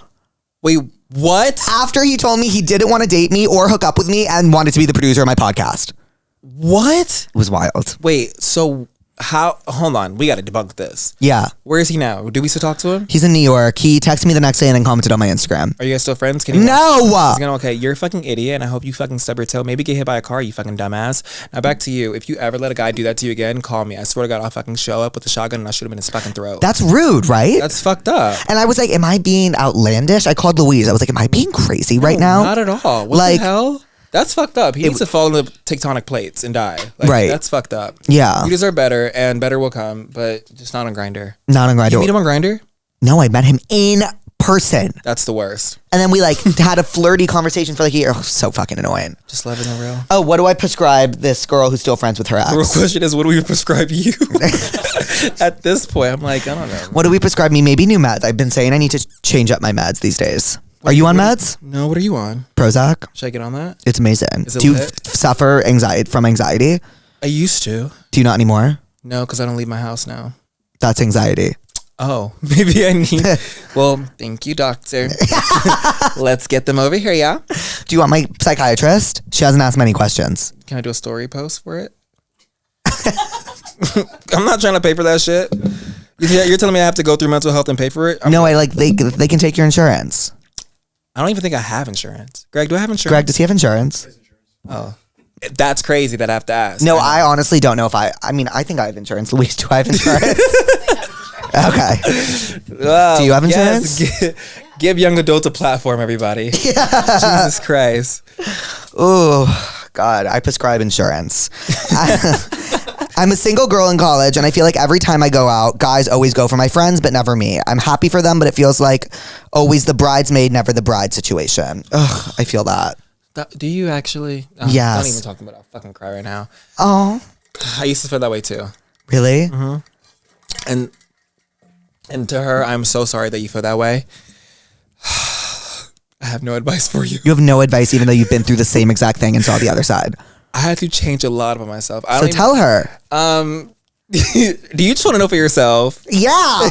Wait, what? After he told me he didn't want to date me or hook up with me and wanted to be the producer of my podcast. What? It was wild. Wait, so how? Hold on, we got to debunk this. Yeah. Where is he now? Do we still talk to him? He's in New York. He texted me the next day and then commented on my Instagram. Are you guys still friends? Can you No. He's gonna, okay, you're a fucking idiot, and I hope you fucking stub your toe. Maybe get hit by a car, you fucking dumbass. Now back to you. If you ever let a guy do that to you again, call me. I swear to God, I'll fucking show up with a shotgun and I'll shoot him in his fucking throat. That's rude, right? That's fucked up. And I was like, am I being outlandish? I called Louise. I was like, am I being crazy right now? Not at all. What Like- the hell? That's fucked up. He needs to fall in the tectonic plates and die. Like, Right. That's fucked up. Yeah. You deserve better, and better will come, but just not on Grindr. Not on Grindr. You meet him on Grindr? No, I met him in person. That's the worst. And then we like had a flirty conversation for like a year. Oh, so fucking annoying. Just love isn't real. Oh, what do I prescribe this girl who's still friends with her The real ex? question is, what do we prescribe you? At this point, I'm like, I don't know. What do we prescribe me? Maybe new meds. I've been saying I need to change up my meds these days. Are you on meds? No, what are you on? Prozac? Should I get on that? It's amazing. Is it Do you lit? suffer from anxiety? I used to. Do you not anymore? No, because I don't leave my house now. That's anxiety. Oh, maybe I need. Well, thank you, doctor. Let's get them over here, yeah? Do you want my psychiatrist? She hasn't asked many questions. Can I do a story post for it? I'm not trying to pay for that shit. You're telling me I have to go through mental health and pay for it? No, they can take your insurance. I don't even think I have insurance. Greg, do I have insurance? Greg, does he have insurance? Oh. That's crazy that I have to ask. No, I honestly don't know if I mean, I think I have insurance. Louise, do I have insurance? Okay. Do you have insurance? Yes, give young adults a platform, everybody. Jesus Christ. Oh, God, I prescribe insurance. I'm a single girl in college, and I feel like every time I go out, guys always go for my friends, but never me. I'm happy for them, but it feels like always the bridesmaid, never the bride situation. Ugh, I feel that. Do you actually? Yes. Don't even talk about it. I'll fucking cry right now. Oh, I used to feel that way too. really? And to her, I'm so sorry that you feel that way. I have no advice for you. You have no advice, even though you've been through the same exact thing and saw the other side. I had to change a lot about myself. So tell her. Do you just want to know for yourself? Yeah.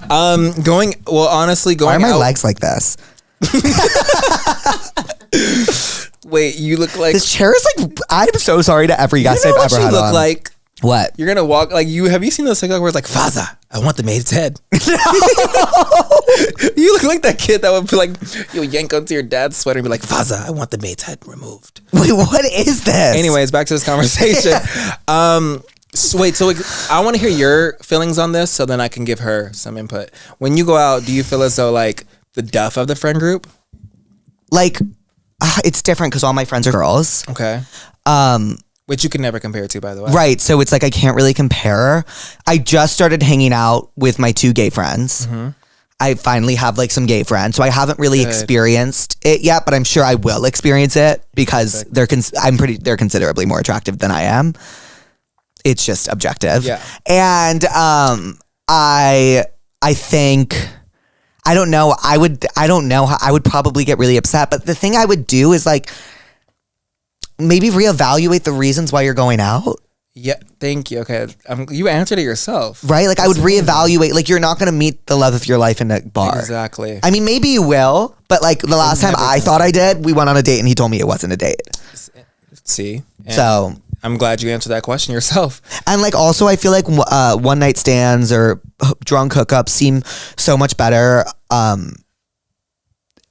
Honestly, Why are going my out. legs like this? Wait, you look like. This chair is like. I'm so sorry to every guest You know I've what ever you had look on. like? What? You're gonna walk like you. Have you seen those TikTok where it's like Faza? I want the maid's head. You look like that kid that would be like, you'll yank onto your dad's sweater and be like, Faza, I want the maid's head removed. Wait, what is this? Anyways, back to this conversation. So I want to hear your feelings on this, so then I can give her some input. When you go out, do you feel as though like the duff of the friend group? Like, it's different because all my friends are girls. Okay. Which you can never compare to, by the way. Right. So it's like I can't really compare. I just started hanging out with my 2 gay friends. Mm-hmm. I finally have like some gay friends. So I haven't really experienced it yet, but I'm sure I will experience it because they're considerably more attractive than I am. It's just objective. Yeah. And I think I don't know. I don't know how I would probably get really upset. But the thing I would do is like maybe reevaluate the reasons why you're going out. Yeah, thank you. Okay, you answered it yourself. Right? Like I would reevaluate. Like you're not going to meet the love of your life in a bar. Exactly. I mean, maybe you will, but like the last time I thought I did, we went on a date and he told me it wasn't a date. See? And So I'm glad you answered that question yourself. and like also I feel like one night stands or drunk hookups seem so much better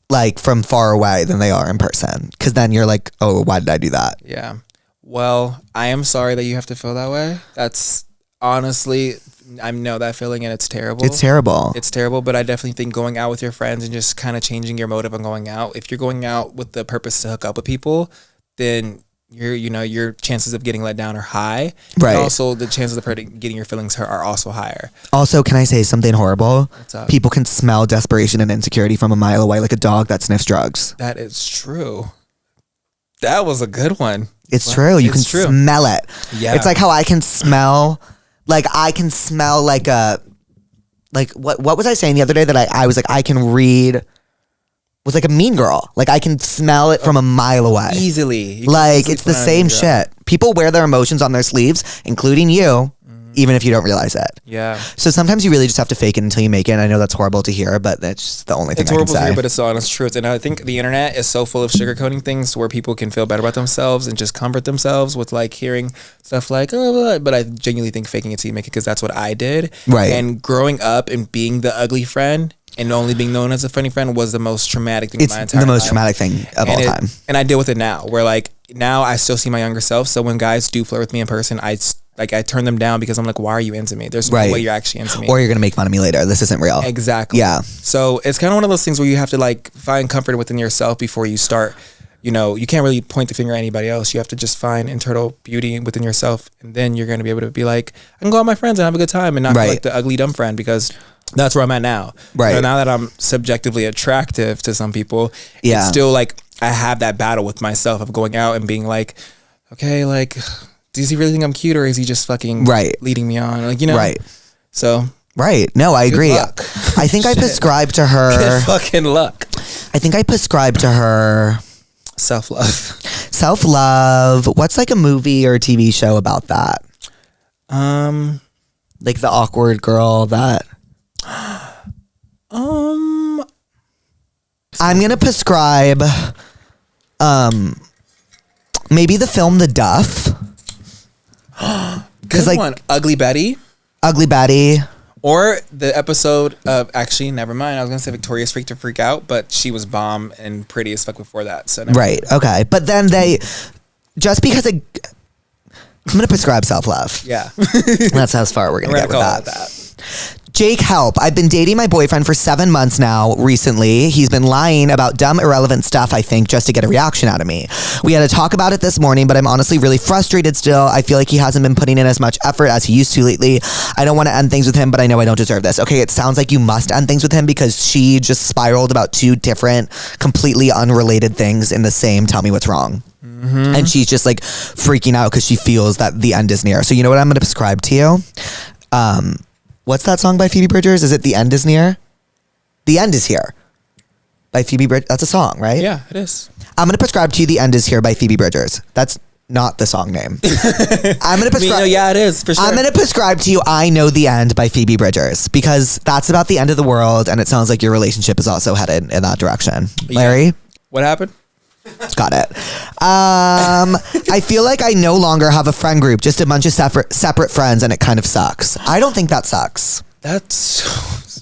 like from far away than they are in person. Because then you're like, oh, why did I do that? Yeah. Well, I am sorry that you have to feel that way. That's honestly, I know that feeling and it's terrible. It's terrible. It's terrible, but I definitely think going out with your friends and just kind of changing your motive on going out. If you're going out with the purpose to hook up with people, then your chances of getting let down are high. Right. And also the chances of getting your feelings hurt are also higher. Also, can I say something horrible? What's up? People can smell desperation and insecurity from a mile away, like a dog that sniffs drugs. That is true. That was a good one. It's true. You can It's true. smell it. Yeah. It's like how I can smell, like what was I saying the other day that I was like, I can read, was like a mean girl. Like I can smell it from a mile away. Easily. You can Like easily it's the find same your- shit. People wear their emotions on their sleeves, including you, even if you don't realize it. Yeah. So sometimes you really just have to fake it until you make it. And I know that's horrible to hear, but that's just the only thing It's I can horrible to say. hear, but it's the honest truth. And I think the internet is so full of sugarcoating things where people can feel better about themselves and just comfort themselves with like hearing stuff like, oh, blah, blah. But I genuinely think faking it till you make it because that's what I did. Right. And growing up and being the ugly friend and only being known as a funny friend was the most traumatic thing It's in my entire the most life. traumatic thing of all time. And I deal with it now where like now I still see my younger self. So when guys do flirt with me in person, I turn them down because I'm like, why are you into me? There's Right. no way you're actually into me. Or you're going to make fun of me later. This isn't real. Exactly. Yeah. So it's kind of one of those things where you have to like find comfort within yourself before you start. You know, you can't really point the finger at anybody else. You have to just find internal beauty within yourself, and then you're going to be able to be like, I can go out with my friends and have a good time, and not be Right. like the ugly dumb friend because that's where I'm at now. Right. You know, now that I'm subjectively attractive to some people, Yeah. it's still like I have that battle with myself of going out and being like, okay, like, does he really think I'm cute or is he just fucking Right. leading me on? Like, you know, Right. So Right. No, I agree. luck. I think I prescribed to her. good fucking luck. I think I prescribed to her Self-love. self-love. What's like a movie or a TV show about that? Like the awkward girl that. I'm gonna prescribe. Maybe the film The Duff. Good like- one. Ugly Betty. Ugly Betty. Or the episode of, actually, never mind. I was going to say Victoria's Freak to Freak Out, but she was bomb and pretty as fuck before that. So never Right. Okay. But then just because I'm gonna prescribe self-love. Yeah. That's how far we're gonna We're get going to with call that. it that. Jake, help. I've been dating my boyfriend for 7 months now recently. He's been lying about dumb, irrelevant stuff, I think, just to get a reaction out of me. We had a talk about it this morning, but I'm honestly really frustrated still. I feel like he hasn't been putting in as much effort as he used to lately. I don't want to end things with him, but I know I don't deserve this. Okay, it sounds like you must end things with him because she just spiraled about 2 different, completely unrelated things in the same tell me what's wrong. And she's just like freaking out because she feels that the end is near. So you know what I'm going to prescribe to you? What's that song by Phoebe Bridgers? Is it The End is Near? The End is Here by Phoebe Bridgers. That's a song, right? Yeah, it is. I'm going to prescribe to you The End is Here by Phoebe Bridgers. That's not the song name. I'm going to prescribe. Yeah, it is, for sure. I'm going to prescribe to you I Know the End by Phoebe Bridgers because that's about the end of the world and it sounds like your relationship is also headed in that direction. Larry? What happened? Got it. I feel like I no longer have a friend group, just a bunch of separate friends, and it kind of sucks. I don't think that sucks. That's so...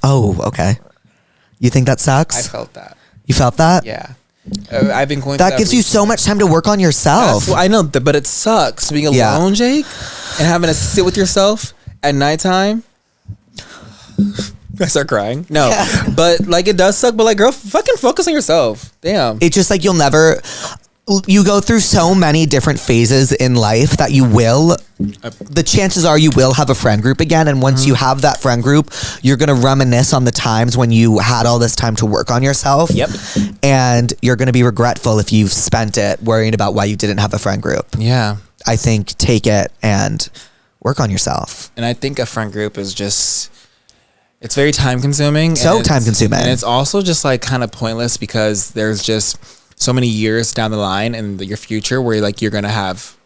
Oh, okay. You think that sucks? I felt that. You felt that? Yeah. I've been going That through gives you so much time to work on yourself. I know, but it sucks being Yeah. alone, Jake, and having to sit with yourself at nighttime. I start crying. No, but like it does suck. But like, girl, fucking focus on yourself. Damn. It's just like you go through so many different phases in life that the chances are you will have a friend group again. And once you have that friend group, you're going to reminisce on the times when you had all this time to work on yourself. Yep. And you're going to be regretful if you've spent it worrying about why you didn't have a friend group. Yeah. I think take it and work on yourself. And I think a friend group is just, It's very time consuming. So time consuming. And it's also just like kind of pointless because there's just so many years down the line in your future where like you're going to have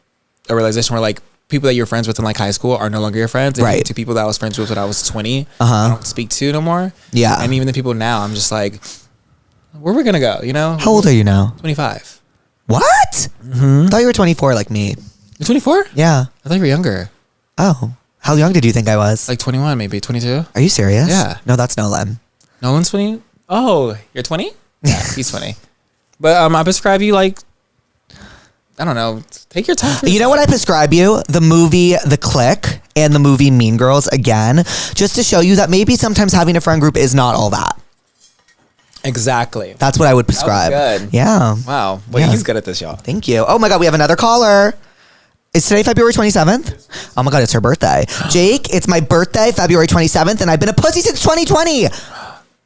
a realization where like people that you're friends with in like high school are no longer your friends. And Right. to people that I was friends with when I was 20, Uh-huh. I don't speak to no more. Yeah. And even the people now, I'm just like, where are we going to go? You know? How old are you now? 25. What? I thought you were 24 like me. You're 24? Yeah. I thought you were younger. Oh. How young did you think I was? Like 21, maybe 22. Are you serious? Yeah. No, that's Nolan. Nolan's 20? Oh, you're 20? Yeah, he's 20. But I prescribe you like, I don't know, take your time. For You know what I prescribe you? The movie The Click and the movie Mean Girls again, just to show you that maybe sometimes having a friend group is not all that. Exactly. That's what I would prescribe. good. Yeah. Wow. Well, Yeah. he's good at this, y'all. Thank you. Oh my God, we have another caller. Is today February 27th? Oh my God, it's her birthday. Jake, it's my birthday, February 27th, and I've been a pussy since 2020.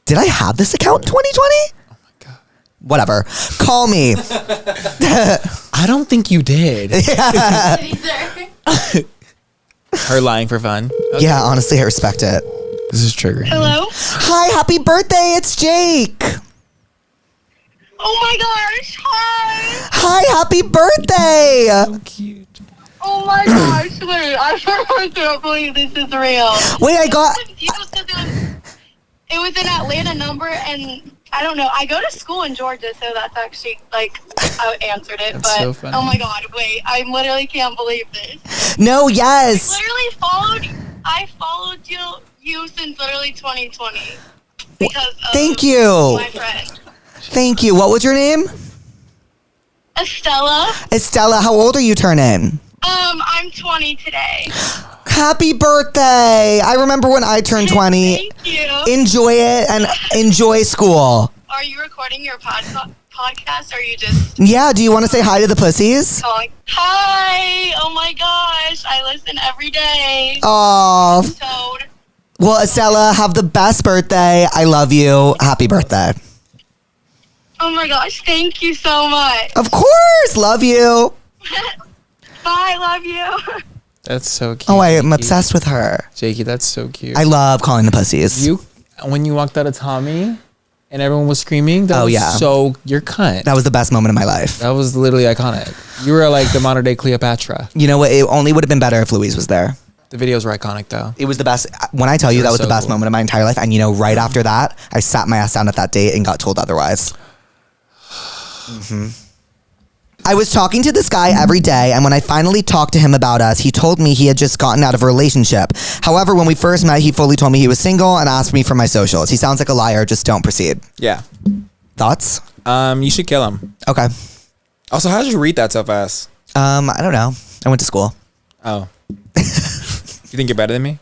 Did I have this account in 2020? Oh my God. Whatever. Call me. I don't think you did. Her lying for fun. Okay. Yeah, honestly, I respect it. This is triggering. Hello? Hi, happy birthday. It's Jake. Oh my gosh. Hi. Hi, happy birthday. So cute. Oh my gosh. Wait, I can't believe this is real. Wait, I got... It was an Atlanta number, and I don't know. I go to school in Georgia, so that's actually, like, I answered it. That's but, so funny. oh my God, wait. I literally can't believe this. No, yes. I followed you since literally 2020. Because of Thank you. my friend. Thank you. What was your name? Estella. Estella, how old are you turning? I'm 20 today. Happy birthday. I remember when I turned 20. Thank you. Enjoy it and enjoy school. Are you recording your podcast, or are you just Yeah, do you want to say hi to the pussies? calling? Hi! Oh my gosh, I listen every day. Oh, So, well, Estella, have the best birthday. I love you. Happy birthday. oh my gosh, thank you so much. Of course. Love you. Bye, love you. That's so cute. Oh, I am obsessed with her. Jakey, that's so cute. I love calling the pussies. When you walked out of Tommy and everyone was screaming, that Oh, was yeah. so, you're cunt. That was the best moment of my life. That was literally iconic. You were like the modern day Cleopatra. You know what? It only would have been better if Louise was there. The videos were iconic though. It was the best. When I tell you, They that were was the so best cool. moment of my entire life. And you know, right after that, I sat my ass down at that date and got told otherwise. I was talking to this guy every day, and when I finally talked to him about us, he told me he had just gotten out of a relationship. However, when we first met, he fully told me he was single and asked me for my socials. He sounds like a liar. Just don't proceed. Yeah. Thoughts? You should kill him. Okay. Also, how did you read that so fast? I don't know. I went to school. Oh. You think you're better than me?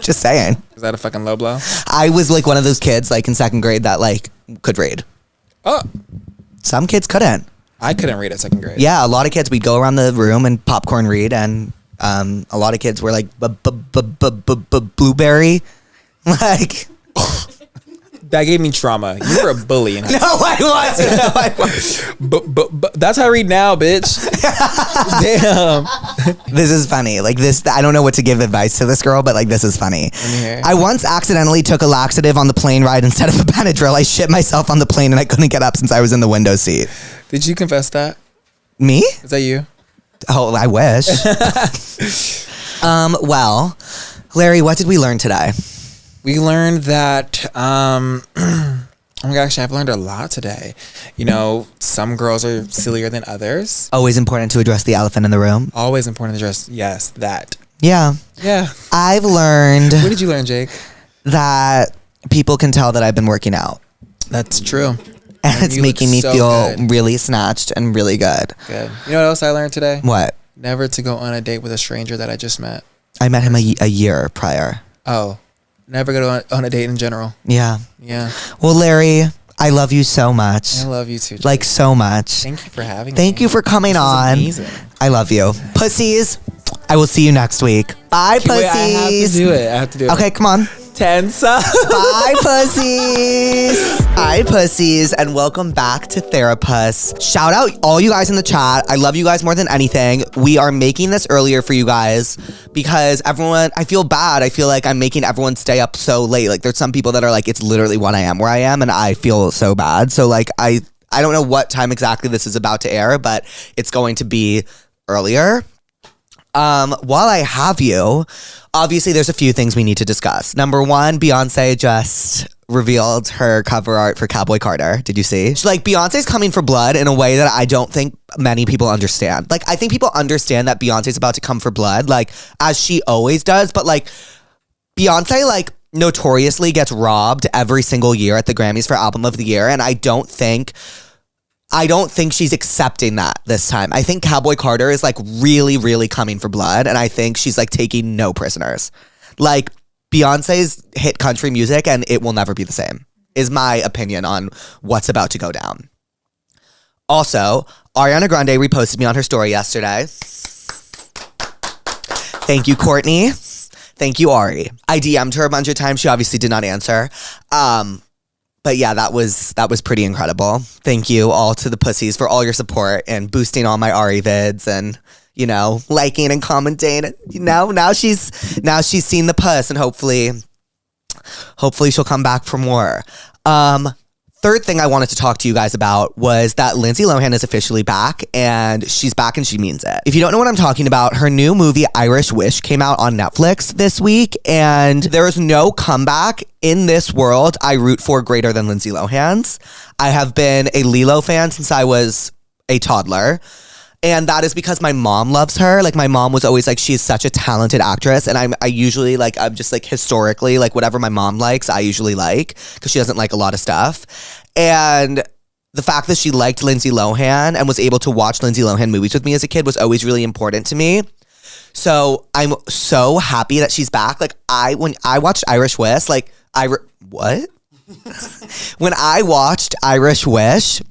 Just saying. Is that a fucking low blow? I was like one of those kids like in second grade that like could read. Oh. Some kids couldn't. I couldn't read at second grade. Yeah, a lot of kids, we'd go around the room and popcorn read, and a lot of kids were like blueberry. Like, That gave me trauma. You were a bully. no, I wasn't. But that's how I read now, bitch. Damn. This is funny. Like this, I don't know what to give advice to this girl, but like this is funny. me hear. I once accidentally took a laxative on the plane ride instead of a Benadryl. I shit myself on the plane and I couldn't get up since I was in the window seat. Did you confess that? Me? Is that you? Oh, I wish. Well, Larry, what did we learn today? We learned that, oh my gosh, I've learned a lot today. You know, some girls are sillier than others. Always important to address the elephant in the room. Always important to address, yes, that. Yeah. Yeah. I've learned What did you learn, Jake? that people can tell that I've been working out. That's true. And it's you making look me so feel good. really snatched and really good. Good. You know what else I learned today? What? Never to go on a date with a stranger that I just met. I met him a year prior. Oh, never go on a date in general. Yeah. Yeah. Well, Larry, I love you so much. I love you too, Jake. Like so much. Thank you for having me. Thank you for coming This was on. amazing. I love you. Pussies, I will see you next week. Bye, Okay, pussies. wait, I have to do it. Okay, come on. Tense. Bye, pussies. Hi, pussies, and welcome back to Therapuss. Shout out all you guys in the chat. I love you guys more than anything. We are making this earlier for you guys because everyone, I feel bad. I feel like I'm making everyone stay up so late. Like, there's some people that are like, it's literally 1 a.m. where I am, and I feel so bad. So, like, I don't know what time exactly this is about to air, but it's going to be earlier. While I have you, obviously there's a few things we need to discuss. Number one, Beyonce just revealed her cover art for Cowboy Carter. Did you see? Like, Beyonce's coming for blood in a way that I don't think many people understand. Like, I think people understand that Beyonce's about to come for blood, like, as she always does, but like, Beyonce, like, notoriously gets robbed every single year at the Grammys for Album of the Year, and I don't think she's accepting that this time. I think Cowboy Carter is like really, really coming for blood, and I think she's like taking no prisoners. Like, Beyonce's hit country music, and it will never be the same, is my opinion on what's about to go down. Also, Ariana Grande reposted me on her story yesterday. Thank you, Courtney. Thank you, Ari. I DM'd her a bunch of times. She obviously did not answer. But yeah, that was pretty incredible. Thank you all to the pussies for all your support and boosting all my Ari vids and, you know, liking and commenting. You know, now she's seen the puss, and hopefully she'll come back for more. Third thing I wanted to talk to you guys about was that Lindsay Lohan is officially back, and she's back and she means it. If you don't know what I'm talking about, her new movie Irish Wish came out on Netflix this week, and there is no comeback in this world I root for greater than Lindsay Lohan's. I have been a Lilo fan since I was a toddler. And that is because my mom loves her. Like, my mom was always like, she's such a talented actress. And I usually, like, I'm just like, historically, like, whatever my mom likes, I usually like, because she doesn't like a lot of stuff. And the fact that she liked Lindsay Lohan and was able to watch Lindsay Lohan movies with me as a kid was always really important to me. So I'm so happy that she's back. Like, when I watched Irish Wish, like, what? When I watched Irish Wish,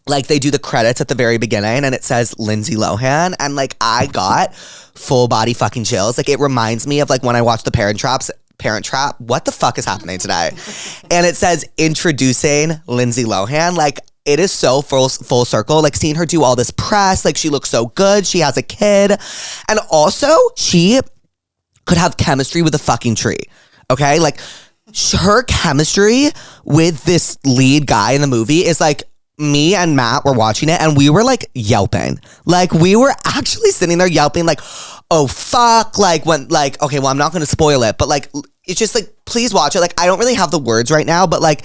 like, they do the credits at the very beginning and it says Lindsay Lohan, and like, I got full body fucking chills. Like, it reminds me of like when I watched The Parent Trap. What the fuck is happening today? And it says introducing Lindsay Lohan. Like, it is so full circle. Like, seeing her do all this press, like, she looks so good. She has a kid, and also she could have chemistry with a fucking tree. Okay, like, her chemistry with this lead guy in the movie is like, me and Matt were watching it and we were like yelping. Like, we were actually sitting there yelping, like, oh fuck. Like, when, like, okay, well, I'm not gonna spoil it, but like, it's just like, please watch it. Like, I don't really have the words right now, but like,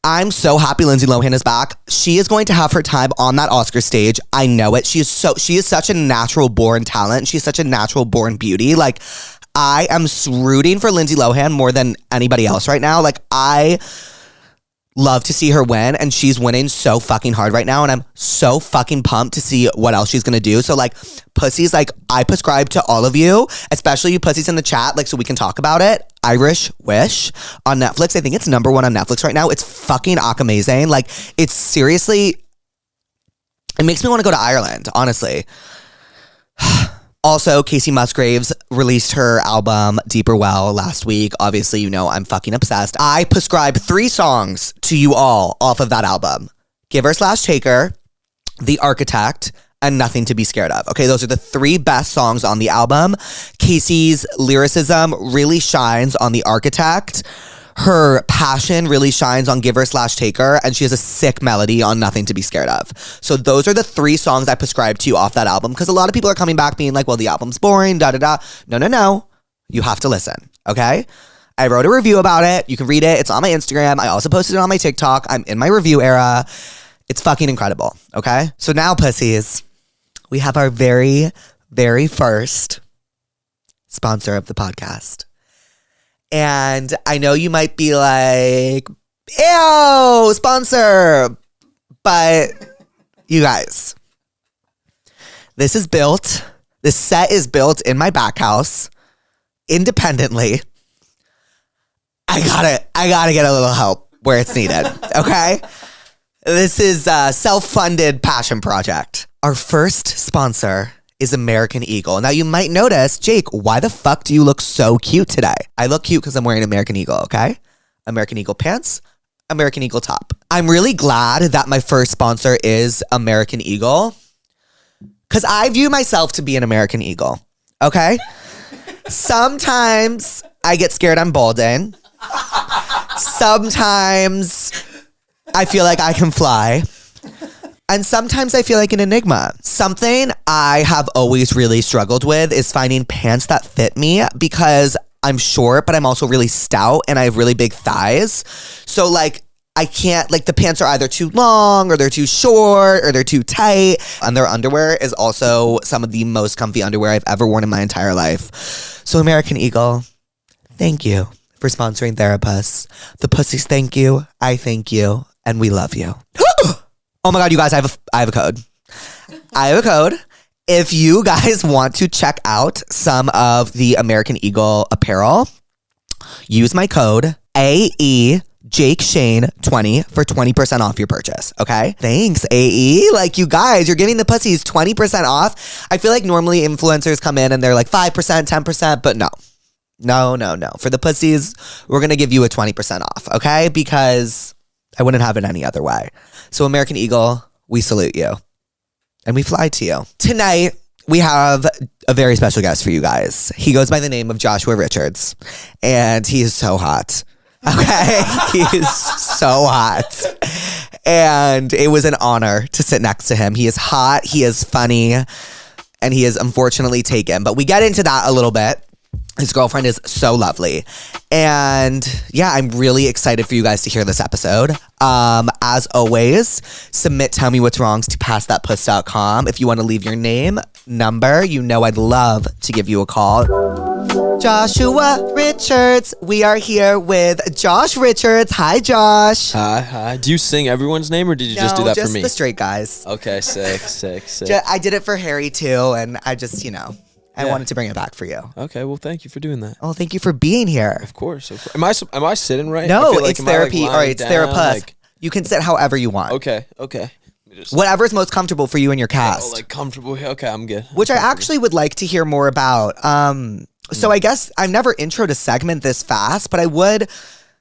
I'm so happy Lindsay Lohan is back. She is going to have her time on that Oscar stage. I know it. She is such a natural born talent. She's such a natural born beauty. Like, I am rooting for Lindsay Lohan more than anybody else right now. Like, I love to see her win, and she's winning so fucking hard right now, and I'm so fucking pumped to see what else she's gonna do. So like, pussies, like, I prescribe to all of you, especially you pussies in the chat, like, so we can talk about it. Irish Wish on Netflix. I think it's #1 on Netflix right now. It's fucking amazing. Like, it's seriously, it makes me want to go to Ireland, honestly. Also, Casey Musgraves released her album Deeper Well last week. Obviously, you know I'm fucking obsessed. I prescribe 3 songs to you all off of that album: Giver/Taker, The Architect, and Nothing to Be Scared Of. Okay, those are the 3 best songs on the album. Casey's lyricism really shines on The Architect. Her passion really shines on Giver/Taker, and she has a sick melody on Nothing to Be Scared Of. So those are the 3 songs I prescribe to you off that album, because a lot of people are coming back being like, well, the album's boring, da-da-da. No. You have to listen, okay? I wrote a review about it. You can read it. It's on my Instagram. I also posted it on my TikTok. I'm in my review era. It's fucking incredible, okay? So now, pussies, we have our very, very first sponsor of the podcast. And I know you might be like, ew, sponsor. But you guys, this set is built in my back house independently. I gotta get a little help where it's needed, okay? This is a self-funded passion project. Our first sponsor is American Eagle. Now you might notice, Jake, why the fuck do you look so cute today? I look cute because I'm wearing American Eagle, okay? American Eagle pants, American Eagle top. I'm really glad that my first sponsor is American Eagle because I view myself to be an American Eagle, okay? Sometimes I get scared I'm balding. Sometimes I feel like I can fly. And sometimes I feel like an enigma. Something I have always really struggled with is finding pants that fit me because I'm short, but I'm also really stout and I have really big thighs. So like I can't, like the pants are either too long or they're too short or they're too tight. And their underwear is also some of the most comfy underwear I've ever worn in my entire life. So American Eagle, thank you for sponsoring Therapuss. The pussies thank you, I thank you, and we love you. Oh my God, you guys, I have a code. I have a code. If you guys want to check out some of the American Eagle apparel, use my code AEJakeShane20 for 20% off your purchase. Okay? Thanks, AE. Like, you guys, you're giving the pussies 20% off. I feel like normally influencers come in and they're like 5%, 10%, but no. No. For the pussies, we're going to give you a 20% off, okay? Because I wouldn't have it any other way. So American Eagle, we salute you. And we fly to you. Tonight, we have a very special guest for you guys. He goes by the name of Joshua Richards. And he is so hot. Okay? He is so hot. And it was an honor to sit next to him. He is hot, he is funny, and he is unfortunately taken. But we get into that a little bit. His girlfriend is so lovely. And yeah, I'm really excited for you guys to hear this episode. As always, submit Tell Me What's Wrongs to passthatpuss.com. If you want to leave your name, number, you know I'd love to give you a call. Joshua Richards. We are here with Josh Richards. Hi, Josh. Hi. Do you sing everyone's name or did you just do that for me? Just the straight guys. Okay, sick. I did it for Harry too, and I just, I wanted to bring it back for you. Okay, well, thank you for doing that. Oh, thank you for being here. Of course. Am I sitting right? No, I feel like, it's am therapy. I, All right, it's Therapuss. Like, you can sit however you want. okay. Whatever's most comfortable for you and your cast. Like comfortable. Okay, I'm good. Which I actually would like to hear more about. So I guess I've never introed a segment this fast, but I would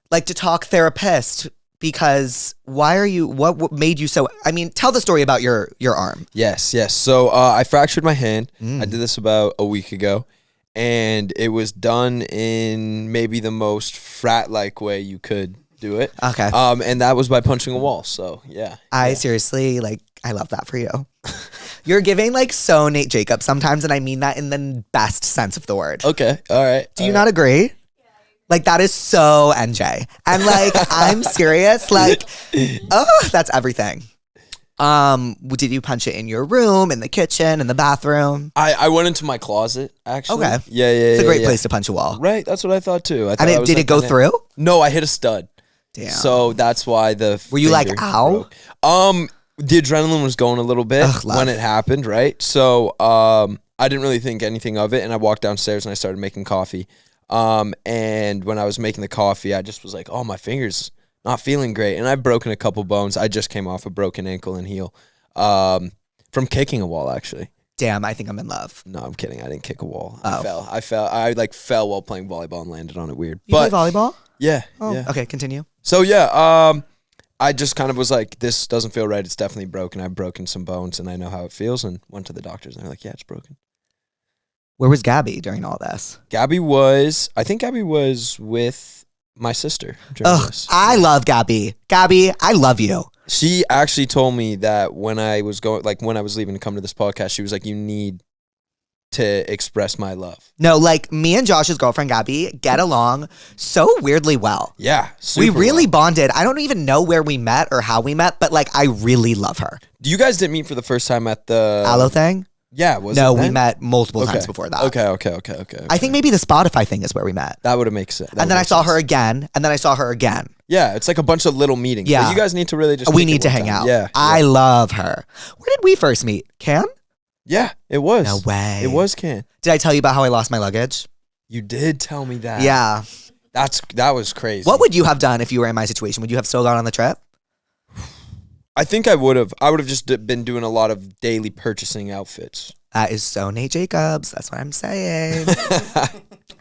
like to talk therapist because what made you so, tell the story about your arm. Yes. So I fractured my hand. I did this about a week ago. And it was done in maybe the most frat-like way you could do it. Okay. And that was by punching a wall. So yeah. I seriously, I love that for you. You're giving so Nate Jacobs sometimes, and I mean that in the best sense of the word. Okay. All right. Do you not agree? That is so NJ. And I'm serious. That's everything. Did you punch it in your room, in the kitchen, in the bathroom? I went into my closet, actually. Okay. Yeah. It's a great place to punch a wall. Right. That's what I thought too. Did it go through? No, I hit a stud. Damn. So that's why Were you like, finger ow? broke. The adrenaline was going a little bit when it happened, right? So I didn't really think anything of it, and I walked downstairs and I started making coffee. And when I was making the coffee, I just was like, oh, my finger's not feeling great. And I've broken a couple bones. I just came off a broken ankle and heel from kicking a wall, actually. Damn, I think I'm in love. No, I'm kidding. I didn't kick a wall. Oh. I fell. I fell while playing volleyball and landed on it weird. You play volleyball? Yeah. Oh, yeah. okay, continue. So yeah, I just kind of was like, this doesn't feel right. It's definitely broken. I've broken some bones and I know how it feels, and went to the doctors and they're like, yeah, it's broken. Where was Gabby during all this? I think Gabby was with my sister during this. I love Gabby. Gabby, I love you. She actually told me that when I was when I was leaving to come to this podcast, she was like, you need to express my love. No, me and Josh's girlfriend, Gabby, get along so weirdly well. Yeah. We really well. bonded. I don't even know where we met or how we met, but I really love her. You guys didn't meet for the first time at the Aloe thing? Yeah, No, we met multiple times before that. Okay. I think maybe the Spotify thing is where we met. That would have made sense. And then I saw her again, and then I saw her again. Yeah, it's like a bunch of little meetings. Yeah. But you guys need to really just We kick it need to one hang time. out. Yeah. I love her. Where did we first meet? Can? Yeah, it was. No way. It was Can. Did I tell you about how I lost my luggage? You did tell me that. Yeah. That was crazy. What would you have done if you were in my situation? Would you have still gone on the trip? I think I would have. I would have just been doing a lot of daily purchasing outfits. That is so Nate Jacobs. That's what I'm saying.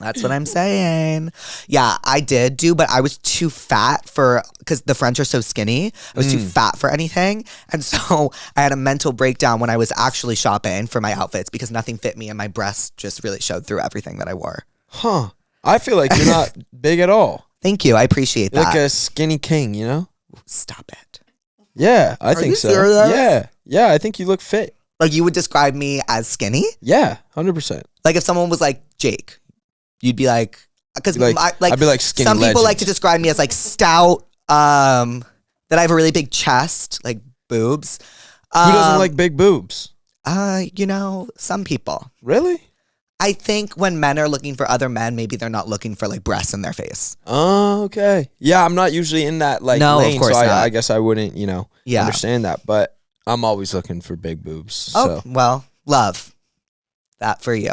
That's what I'm saying. Yeah, I did do, but I was too fat because the French are so skinny. I was too fat for anything. And so I had a mental breakdown when I was actually shopping for my outfits because nothing fit me and my breasts just really showed through everything that I wore. Huh. I feel like you're not big at all. Thank you. I appreciate You're that. like a skinny king, you know? Stop it. Yeah, I think you so. serious? Yeah, I think you look fit. Like you would describe me as skinny? Yeah, 100%. Like if someone was like Jake, you'd be like, because I'd be like skinny some people legend. like to describe me as like stout, that I have a really big chest, like boobs. Who doesn't like big boobs? Some people. Really? I think when men are looking for other men, maybe they're not looking for like breasts in their face. Oh, okay. Yeah, I'm not usually in that like No, of lane, course so not. I guess I wouldn't, Yeah. understand that. But I'm always looking for big boobs. Oh, So. well, love that for you.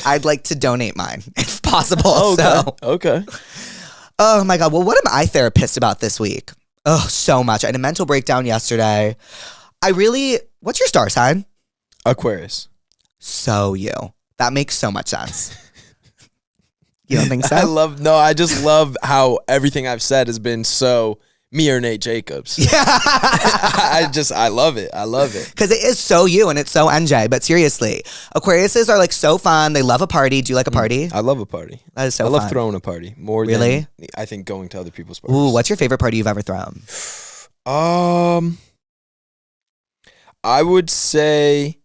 I'd like to donate mine if possible. Oh, So. okay. Oh my God. Well, what am I therapist about this week? Oh, so much. I had a mental breakdown yesterday. What's your star sign? Aquarius. So you. That makes so much sense. You don't think so? I just love how everything I've said has been so me or Nate Jacobs. Yeah. I love it. I love it. Because it is so you and it's so NJ. But seriously, Aquariuses are like so fun. They love a party. Do you like a party? I love a party. That is so I love fun. throwing a party more Really? than I think going to other people's parties. Ooh, what's your favorite party you've ever thrown? I would say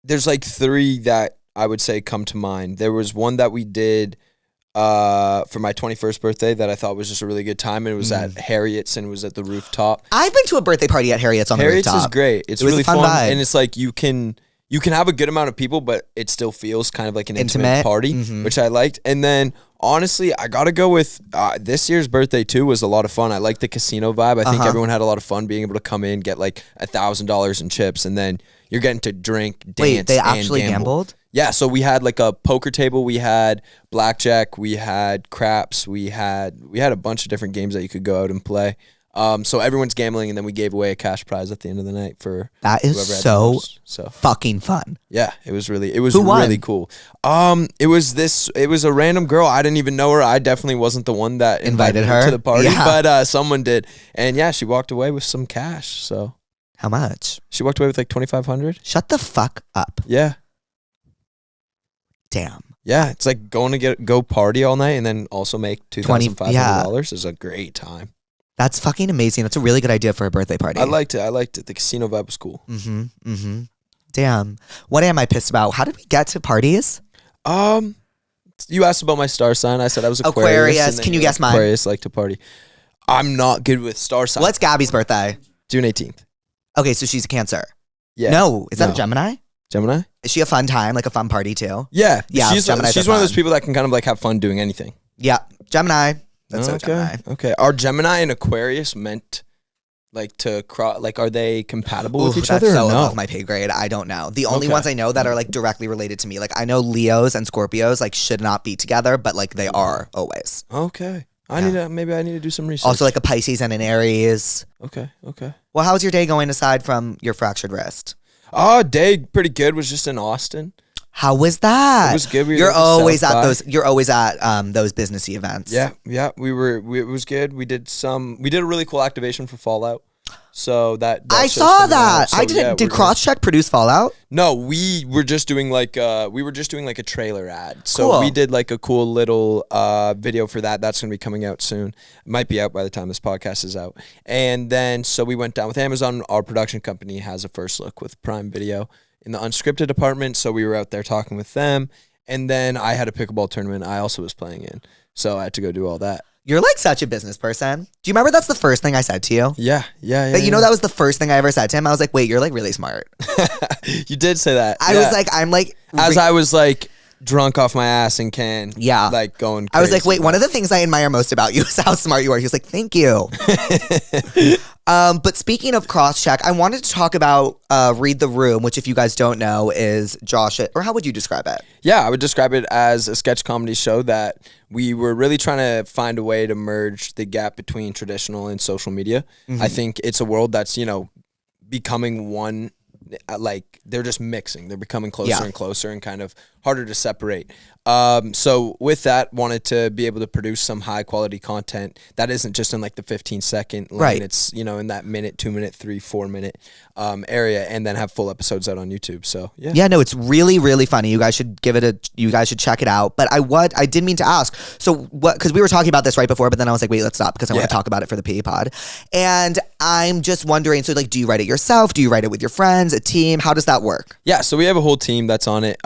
there's like 3 that I would say come to mind. There was one that we did for my 21st birthday that I thought was just a really good time, and it was at Harriet's and it was at the rooftop. I've been to a birthday party at Harriet's on Harriet's the rooftop. is great. It's It was really a fun vibe. and it's like you can have a good amount of people, but it still feels kind of like an intimate party, which I liked. And then honestly, I gotta go with this year's birthday too was a lot of fun. I like the casino vibe. I think everyone had a lot of fun being able to come in, get like $1,000 in chips, and then you're getting to drink, dance, Wait, they and actually gamble. gambled? Yeah, so we had like a poker table, we had blackjack, we had craps, we had a bunch of different games that you could go out and play. So everyone's gambling, and then we gave away a cash prize at the end of the night for That is whoever had the so most. So fucking fun. yeah, it was really Who won? really cool. It was a random girl. I didn't even know her. I definitely wasn't the one that invited her to the party, Yeah. but someone did. And yeah, she walked away with some cash. So How much? she walked away with like $2,500. Shut the fuck up. Yeah. Damn. Yeah, it's like going to go party all night and then also make $2,500 is a great time. That's fucking amazing. That's a really good idea for a birthday party. I liked it. The casino vibe was cool. Damn. What am I pissed about? How did we get to parties? You asked about my star sign. I said I was Aquarius. Aquarius. and then Can you you're guess mine? Aquarius like to party. I'm not good with star signs. What's Gabby's birthday? June 18th. Okay, so she's a Cancer. Yeah. No, is that No. a Gemini? Gemini? Is she a fun time, like a fun party too? Yeah. Yeah, She's Geminis are one of those fun. people that can kind of like have fun doing anything. Yeah, Gemini. That's so okay. Gemini. Okay. Are Gemini and Aquarius meant like to cross? Like, are they compatible with each that's other? so or no? above my pay grade. I don't know. The only Okay. ones I know that are like directly related to me, like I know Leos and Scorpios like should not be together, but like they are always. Okay. I need to do some research. Also like a Pisces and an Aries. Okay. Well, how's your day going aside from your fractured wrist? Day pretty good. Was just in Austin. How was that? It was good. We were You're at the always South at by. those. You're always at those businessy events. Yeah. It was good. We did a really cool activation for Fallout. So that I show's saw coming that. out. So, I didn't. yeah, did we're gonna- CrossCheck produce Fallout? No, we were just doing like a trailer ad. So Cool. we did like a cool little video for that. That's gonna be coming out soon. It might be out by the time this podcast is out. And then so we went down with Amazon. Our production company has a first look with Prime Video in the unscripted department. So we were out there talking with them. And then I had a pickleball tournament I also was playing in. So I had to go do all that. You're like such a business person. Do you remember that's the first thing I said to you? Yeah. That you know that was the first thing I ever said to him. I was like, wait, you're like really smart. You did say that. I Yeah. was like, I'm like I was like drunk off my ass and can Yeah. like going crazy. I was like, wait, one of the things I admire most about you is how smart you are. He was like, thank you. But speaking of cross-check, I wanted to talk about Read the Room, which if you guys don't know is Josh, or how would you describe it? Yeah, I would describe it as a sketch comedy show that we were really trying to find a way to merge the gap between traditional and social media. I think it's a world that's, becoming one, like they're just mixing. They're becoming closer and closer and kind of harder to separate. So with that, wanted to be able to produce some high quality content that isn't just in like the 15-second lane. Right. It's, in that minute, 2 minute, 3-4 minute area, and then have full episodes out on YouTube. So yeah. Yeah, no, it's really, really funny. You guys should you guys should check it out. But I did mean to ask, so what, because we were talking about this right before, but then I was like, wait, let's stop because I want to talk about it for the PE pod. And I'm just wondering, so like, do you write it yourself? Do you write it with your friends, a team? How does that work? Yeah, so we have a whole team that's on it.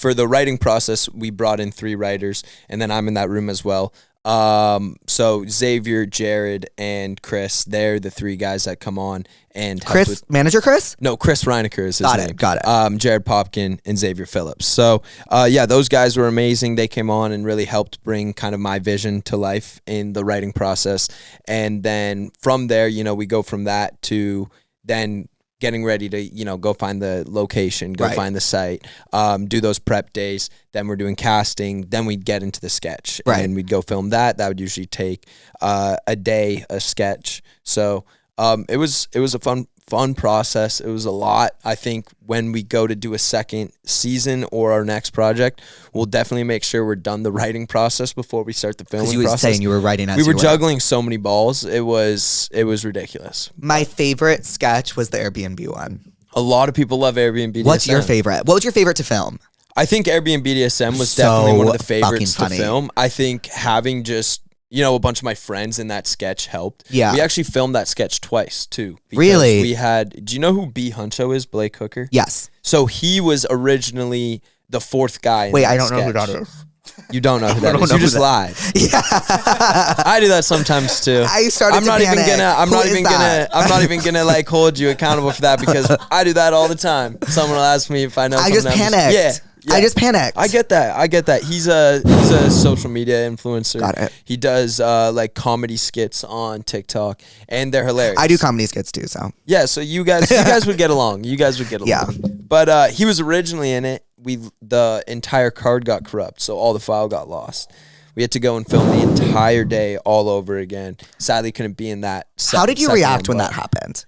For the writing process, we brought in 3 writers, and then I'm in that room as well. So Xavier, Jared, and Chris, they're the 3 guys that come on and help Chris, with, manager Chris? No, Chris Reinecker is his name. Got it. Jared Popkin and Xavier Phillips. So, those guys were amazing. They came on and really helped bring kind of my vision to life in the writing process. And then from there, we go from that to then getting ready to, go find the location, go find the site, do those prep days. Then we're doing casting. Then we'd get into the sketch. Right. And we'd go film that. That would usually take a day, a sketch. So it was a fun process. It was a lot. I think when we go to do a second season or our next project, we'll definitely make sure we're done the writing process before we start the filming Because you were process. saying you were writing as We you were went. juggling so many balls. It was ridiculous. My favorite sketch was the Airbnb one. A lot of people love Airbnb DSM. What's your favorite? What was your favorite to film? I think Airbnb DSM was So definitely one of the favorites to fucking funny. film. I think having just a bunch of my friends in that sketch helped. Yeah. We actually filmed that sketch twice too. Because Really? We had. Do you know who B Huncho is? Blake Hooker. Yes. So he was originally the 4th guy. In Wait, that I don't know who sketch. that is. You don't know who that don't is. know You who just that- lied. Yeah. I do that sometimes too. I started to panic. I'm Who not is even that? gonna like hold you accountable for that because I do that all the time. Someone will ask me if I know. I just something. panicked. Yeah. I just panicked. I get that. He's a social media influencer. Got it. He does like comedy skits on TikTok, and they're hilarious. I do comedy skits too, so. Yeah, so you guys would get along. You guys would get along. Yeah. But he was originally in it. The entire card got corrupt, so all the file got lost. We had to go and film the entire day all over again. Sadly, couldn't be in that. How did you second react when one, that happened?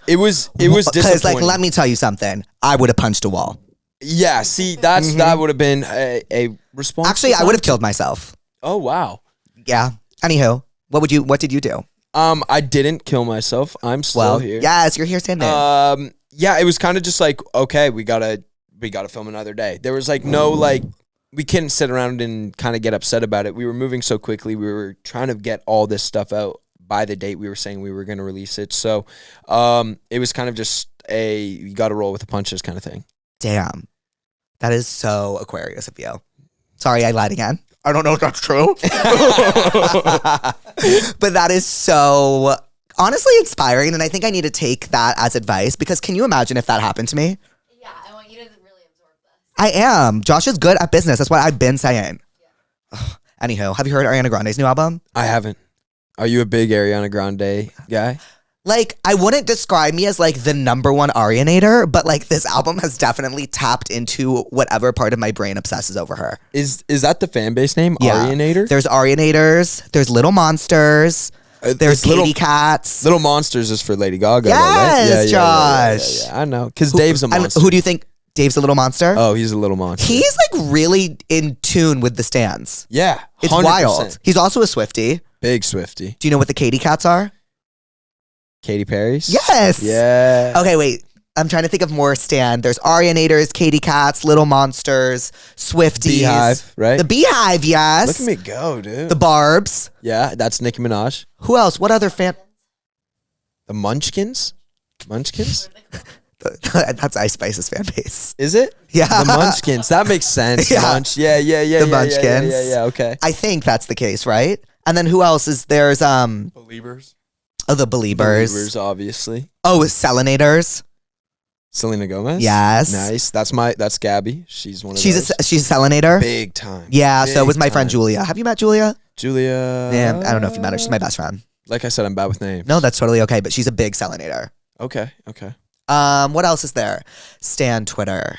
It was disappointing. Because, like, let me tell you something. I would have punched a wall. Yeah, see, that would have been a response. Actually, I would have killed myself. Oh wow. Yeah. Anywho, what did you do? I didn't kill myself. I'm still here. Yes, you're here standing. Yeah, it was kind of just like, okay, we gotta film another day. There was like no like, we couldn't sit around and kind of get upset about it. We were moving so quickly. We were trying to get all this stuff out by the date we were saying we were going to release it. So, it was kind of just you got to roll with the punches kind of thing. Damn. That is so Aquarius of you. Sorry, I lied again. I don't know if that's true. But that is so honestly inspiring. And I think I need to take that as advice because can you imagine if that happened to me? Yeah, I want you to really absorb this. I am. Josh is good at business. That's what I've been saying. Ugh. Anywho, have you heard Ariana Grande's new album? I haven't. Are you a big Ariana Grande guy? Like, I wouldn't describe me as like the number one Arianator, but like this album has definitely tapped into whatever part of my brain obsesses over her. Is that the fan base name? Yeah. Arianator? There's Arianators. There's Little Monsters. There's it's Little- Katy Cats. Little Monsters is for Lady Gaga. Yes, though, right? Josh. Yeah, I know. Because Dave's a And monster. who do you think Dave's a little monster? Oh, he's a little monster. He's like really in tune with the stands. Yeah. It's 100%. wild. He's also a Swiftie. Big Swiftie. Do you know what the Katy Cats are? Katy Perry's? Yes. Yeah. Okay, wait. I'm trying to think of more stand. There's Arianators, Katy Cats, Little Monsters, Swifties. Beehive, right? The Beehive, yes. Look at me go, dude. The Barbs. Yeah, that's Nicki Minaj. Who else? What other fan? The Munchkins? Munchkins? That's Ice Spice's fan base. Is it? Yeah. The Munchkins. That makes sense. Yeah. Munch. Yeah. The Yeah, Munchkins. Yeah, okay. I think that's the case, right? And then who else is there's Believers. oh the Believers. Believers, obviously. Oh, Selenators. Selena Gomez. Yes. Nice. That's Gabby. She's one of She's those. she's a Selenator. Big time. Yeah, so Big was my friend time. Julia. Have you met Julia? Julia. Yeah, I don't know if you met her. She's my best friend. Like I said, I'm bad with names. No, that's totally okay. But she's a big Selinator. Okay. What else is there? Stan Twitter.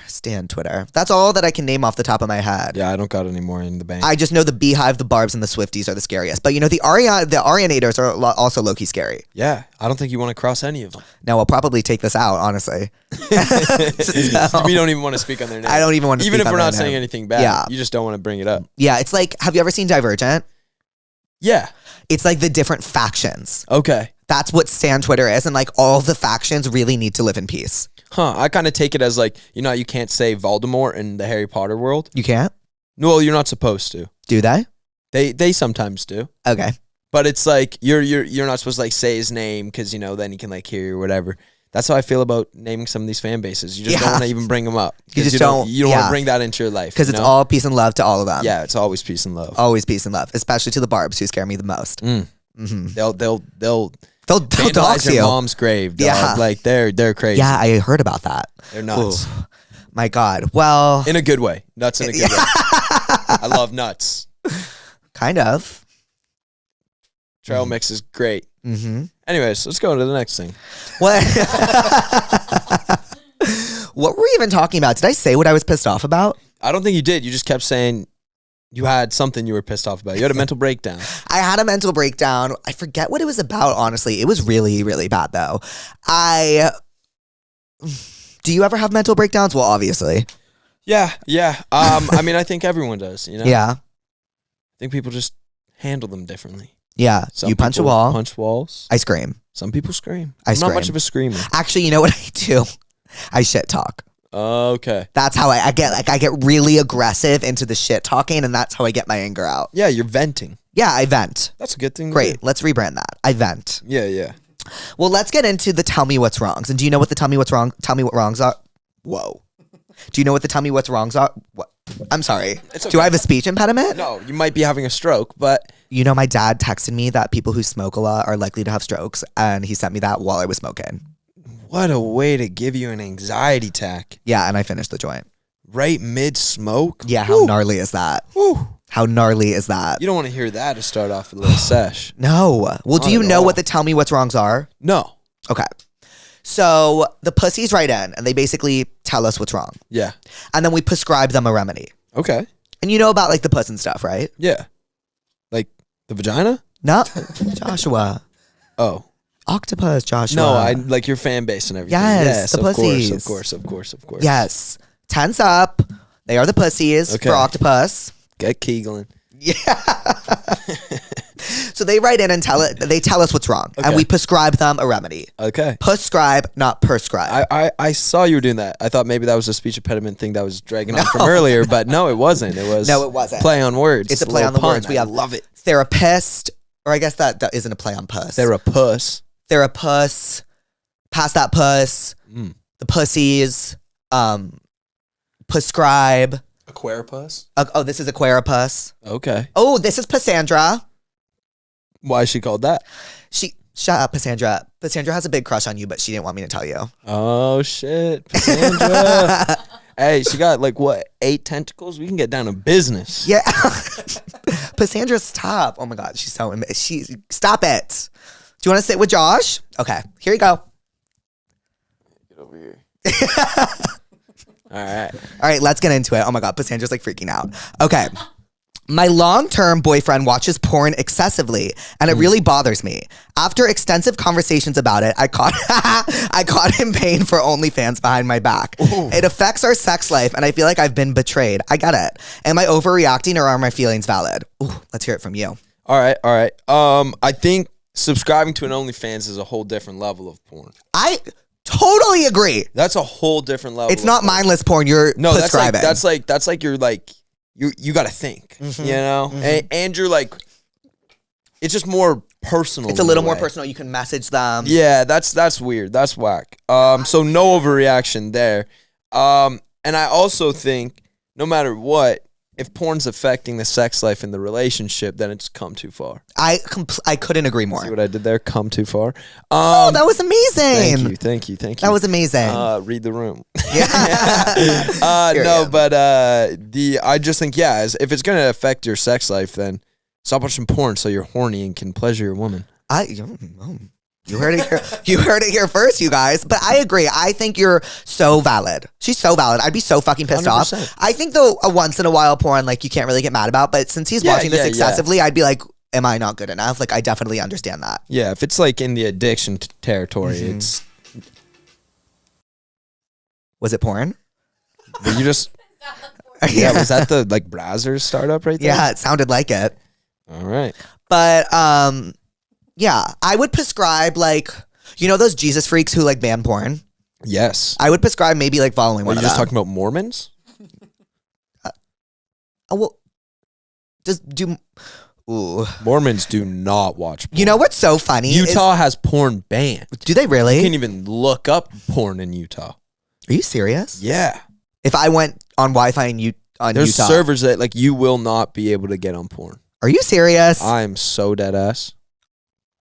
That's all that I can name off the top of my head. Yeah, I don't got any more in the bank. I just know the Beehive, the Barbs, and the Swifties are the scariest. But you know, the Arianators are also low-key scary. Yeah, I don't think you want to cross any of them. No, I'll probably take this out, honestly. We don't even want to speak on their name. I don't even want to Even speak if on we're their not name. saying anything bad. Yeah. You just don't want to bring it up. Yeah, it's like, have you ever seen Divergent? Yeah. It's like the different factions. Okay. That's what Stan Twitter is, and like all the factions really need to live in peace. Huh. I kind of take it as like, you know, you can't say Voldemort in the Harry Potter world. You can't? No, well, you're not supposed to. Do they? They sometimes do. Okay. But it's like you're not supposed to like say his name because, you know, then he can like hear you or whatever. That's how I feel about naming some of these fan bases. You just don't want to even bring them up. You just don't want yeah. to bring that into your life. Because it's all peace and love to all of them. Yeah, it's always peace and love. Always peace and love, especially to the Barbs who scare me the most. Mm-hmm. They'll They'll vandalize dox your you. mom's grave, dog. Yeah. Like they're crazy. Yeah, I heard about that. They're nuts. Ooh. My God. Well, In a good way. Nuts in a good way. I love nuts. kind of. Trail mix is great. Mm-hmm. Anyways, let's go to the next thing. What? What were we even talking about? Did I say what I was pissed off about? I don't think you did. You just kept saying you had something you were pissed off about. You had a mental breakdown. I had a mental breakdown. I forget what it was about, honestly. It was really, really bad, though. Do you ever have mental breakdowns? Well, obviously. Yeah. I mean, I think everyone does, you know? Yeah. I think people just handle them differently. Yeah. Some You punch a people wall. Punch walls. I scream. Some people scream. I I'm scream. not much of a screamer. Actually, you know what I do? I shit talk. Okay. That's how I get really aggressive into the shit talking, and that's how I get my anger out. Yeah, you're venting. Yeah, I vent. That's a good thing. to Great. do. Let's rebrand that. I vent. Yeah. Well, let's get into the tell me what's wrongs. And do you know what the tell me what wrongs are? Whoa. Do you know what the tell me what's wrongs are? What? I'm sorry. It's okay. Do I have a speech impediment? No, you might be having a stroke, but You know, my dad texted me that people who smoke a lot are likely to have strokes, and he sent me that while I was smoking. what a way to give you an anxiety attack. Yeah, and I finished the joint. Right mid-smoke? Yeah, how gnarly is that? Whew. How gnarly is that? You don't want to hear that to start off a little sesh. No. Well, do Not you at know all. what the tell me what's wrongs are? No. Okay. So the pussies write in, and they basically tell us what's wrong. Yeah. And then we prescribe them a remedy. Okay. And you know about like the puss and stuff, right? Yeah. Like the vagina? No, Joshua. Oh. Octopus, Joshua. No, I like your fan base and everything. Yes, the of pussies. Of course. Yes. Tense up. They are the pussies Okay. for octopus. Get Keegling. So they write in and they tell us what's wrong. And Okay. we prescribe them a remedy. Okay. Prescribe, not prescribe. I saw you were doing that. I thought maybe that was a speech impediment thing that was dragging on from earlier, but no, it wasn't. It was No, it wasn't. Play on words. It's a play on the little words. pun. We I have love it. Therapist, or I guess that isn't a play on puss. Therapuss. Therapus, pass that puss, the pussies, prescribe. Aquaripus. Oh, this is Aquaripus. Okay. Oh, this is Passandra. Why is she called that? Shut up, Passandra. Passandra has a big crush on you, but she didn't want me to tell you. Oh shit, Cassandra. Hey, she got like what, 8 tentacles? We can get down to business. Yeah. Passandra, stop. Oh my God, she's so, stop it. Do you want to sit with Josh? Okay, here you go. Get over here. All right. All right, let's get into it. Oh my God, Passandra's like freaking out. Okay. My long-term boyfriend watches porn excessively, and it really bothers me. After extensive conversations about it, I caught him paying for OnlyFans behind my back. Ooh. It affects our sex life, and I feel like I've been betrayed. I get it. Am I overreacting, or are my feelings valid? Ooh, let's hear it from you. All right. I think subscribing to an OnlyFans is a whole different level of porn. I totally agree. That's a whole different level. It's not mindless porn. You're prescribing. That's like you're like you got to think, you know, and you're like, it's just more personal. It's a little more personal. You can message them. Yeah, that's weird. That's whack. So no overreaction there. And I also think no matter what, if porn's affecting the sex life in the relationship, then it's come too far. I couldn't agree more. See what I did there? Come too far. Oh, that was amazing. Thank you. That was amazing. Read the room. Yeah. No, but I just think, if it's gonna affect your sex life, then stop watching porn so you're horny and can pleasure your woman. You heard it here. You heard it here first, you guys. But I agree. I think you're so valid. She's so valid. I'd be so fucking pissed 100%. off. I think though a once in a while porn, like you can't really get mad about. But since he's watching this excessively, I'd be like, am I not good enough? Like I definitely understand that. Yeah, if it's like in the addiction territory, it's. Was it porn? But you just. Yeah, was that the like Brazzers startup right there? Yeah, it sounded like it. All right. But yeah, I would prescribe like, you know those Jesus freaks who like ban porn? Yes. I would prescribe maybe like following one Are of you just them. talking about Mormons? Oh, well, just do. Ooh. Mormons do not watch porn. You know what's so funny? Utah has porn banned. Do they really? You can't even look up porn in Utah. Are you serious? Yeah. If I went on Wi-Fi in There's Utah, servers that like you will not be able to get on porn. are you serious? I'm so dead ass.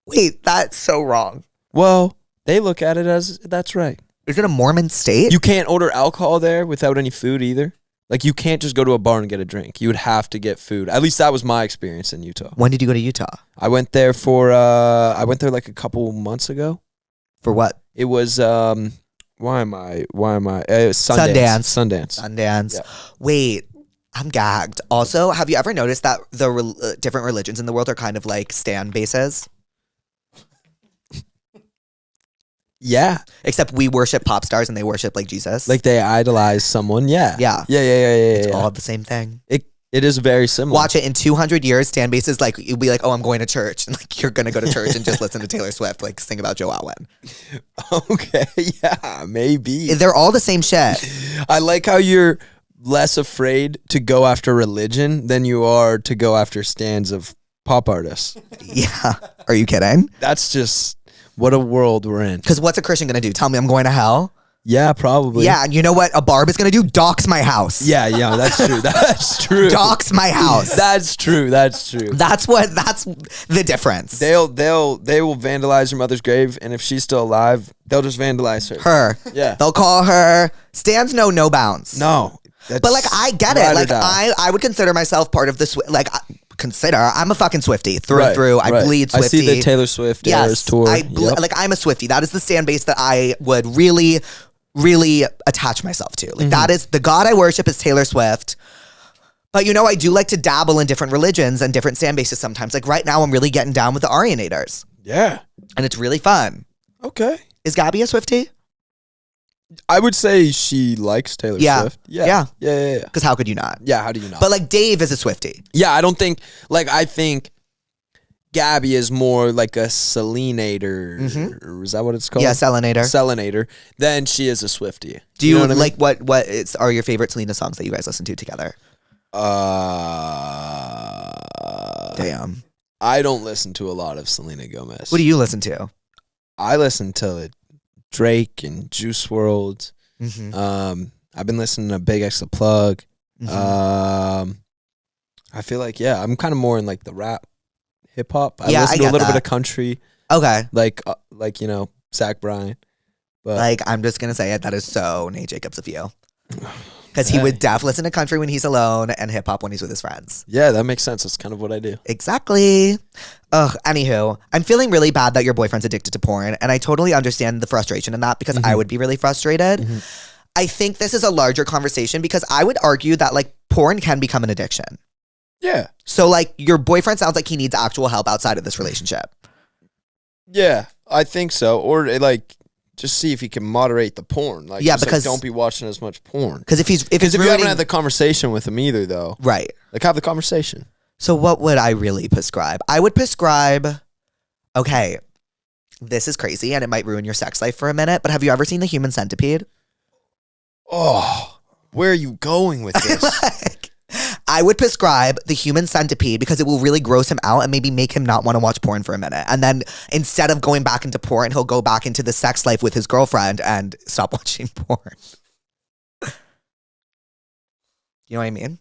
Wait, that's so wrong. Well, they look at it as that's right. Is it a Mormon state? You can't order alcohol there without any food either. Like you can't just go to a bar and get a drink. You would have to get food. At least that was my experience in Utah. When did you go to Utah? I went there like a couple months ago. For what? It was why am I? It was Sundance. Sundance. Yeah. Wait, I'm gagged. Also, have you ever noticed that the different religions in the world are kind of like stand bases? Yeah. Except we worship pop stars and they worship like Jesus. Like they idolize someone. Yeah. Yeah. Yeah. It's all the same thing. It is very similar. Watch it in 200 years. Stand bases like you'll be like, oh, I'm going to church, and like you're gonna go to church and just listen to Taylor Swift, like sing about Joe Alwyn. Okay. Yeah. Maybe. They're all the same shit. I like how you're less afraid to go after religion than you are to go after stands of pop artists. Yeah. Are you kidding? That's just what a world we're in. Because what's a Christian gonna do? Tell me I'm going to hell? Yeah, probably. Yeah, and you know what a Barb is gonna do? Dox my house. Yeah, that's true. That's true. Dox my house. That's true. That's That's the difference. They will vandalize your mother's grave, and if she's still alive, they'll just vandalize her. Her. Yeah. They'll call her stands no bounds. No. But like I get it. Like I would consider myself part of the I'm a fucking Swiftie through and through. I bleed Swiftie. I see the Taylor Swift Eras tour. Like I'm a Swiftie. That is the stand base that I would really attach myself to. Like that is the God I worship is Taylor Swift. But you know, I do like to dabble in different religions and different stand bases sometimes. Like right now I'm really getting down with the Arianators. Yeah. And it's really fun. Okay. Is Gabby a Swiftie? I would say she likes Taylor Swift. Yeah. Because how could you not? Yeah, how do you not? But like Dave is a Swiftie. Yeah, I think Gabby is more like a Selinator. Is that what it's called? Yeah, Selinator. Selinator. Then she is a Swiftie. Do you know what I like mean? what are your favorite Selena songs that you guys listen to together? Damn. I don't listen to a lot of Selena Gomez. What do you listen to? I listen to Drake and Juice WRLD. I've been listening to Big X The Plug. I feel like I'm kind of more in like the rap, hip hop. I listen to a little bit of country. Okay, like Zach Bryan. But like I'm just gonna say it. That is so Nate Jacobs of you. Because he would listen to country when he's alone and hip hop when he's with his friends. Yeah, that makes sense. That's kind of what I do. Exactly. Ugh, anywho, I'm feeling really bad that your boyfriend's addicted to porn. And I totally understand the frustration in that because I would be really frustrated. I think this is a larger conversation because I would argue that like porn can become an addiction. Yeah. So like your boyfriend sounds like he needs actual help outside of this relationship. Yeah, I think so. Or like just see if he can moderate the porn. Like, because don't be watching as much porn. Because if you haven't had the conversation with him either, though, right? Like have the conversation. So what would I really prescribe? I would prescribe. Okay, this is crazy, and it might ruin your sex life for a minute. But have you ever seen The Human Centipede? Oh, where are you going with this? I would prescribe The Human Centipede because it will really gross him out and maybe make him not want to watch porn for a minute. And then instead of going back into porn, he'll go back into the sex life with his girlfriend and stop watching porn. You know what I mean?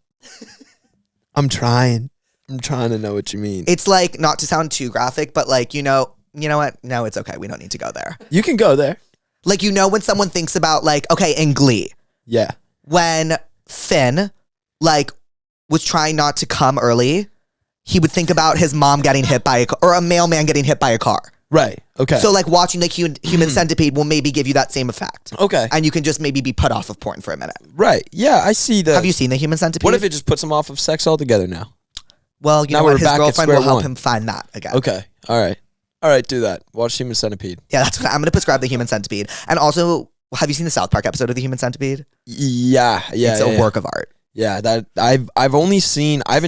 I'm trying to know what you mean. It's like, not to sound too graphic, but like, you know what? No, it's okay. We don't need to go there. You can go there. Like, when someone thinks about like, okay, in Glee. Yeah. When Finn, like, was trying not to come early, he would think about his mom getting hit by or a mailman getting hit by a car. Right. Okay. So like watching like Human Centipede will maybe give you that same effect. Okay. And you can just maybe be put off of porn for a minute. Right. Yeah, I see that. Have you seen the Human Centipede? What if it just puts him off of sex altogether now? Well, you Now know we're what? His back at girlfriend square will help one. him find that again. Okay. All right. Do that. Watch Human Centipede. Yeah, that's what I'm going to prescribe the Human Centipede. And also, have you seen the South Park episode of the Human Centipede? Yeah. It's a work of art. Yeah, that I haven't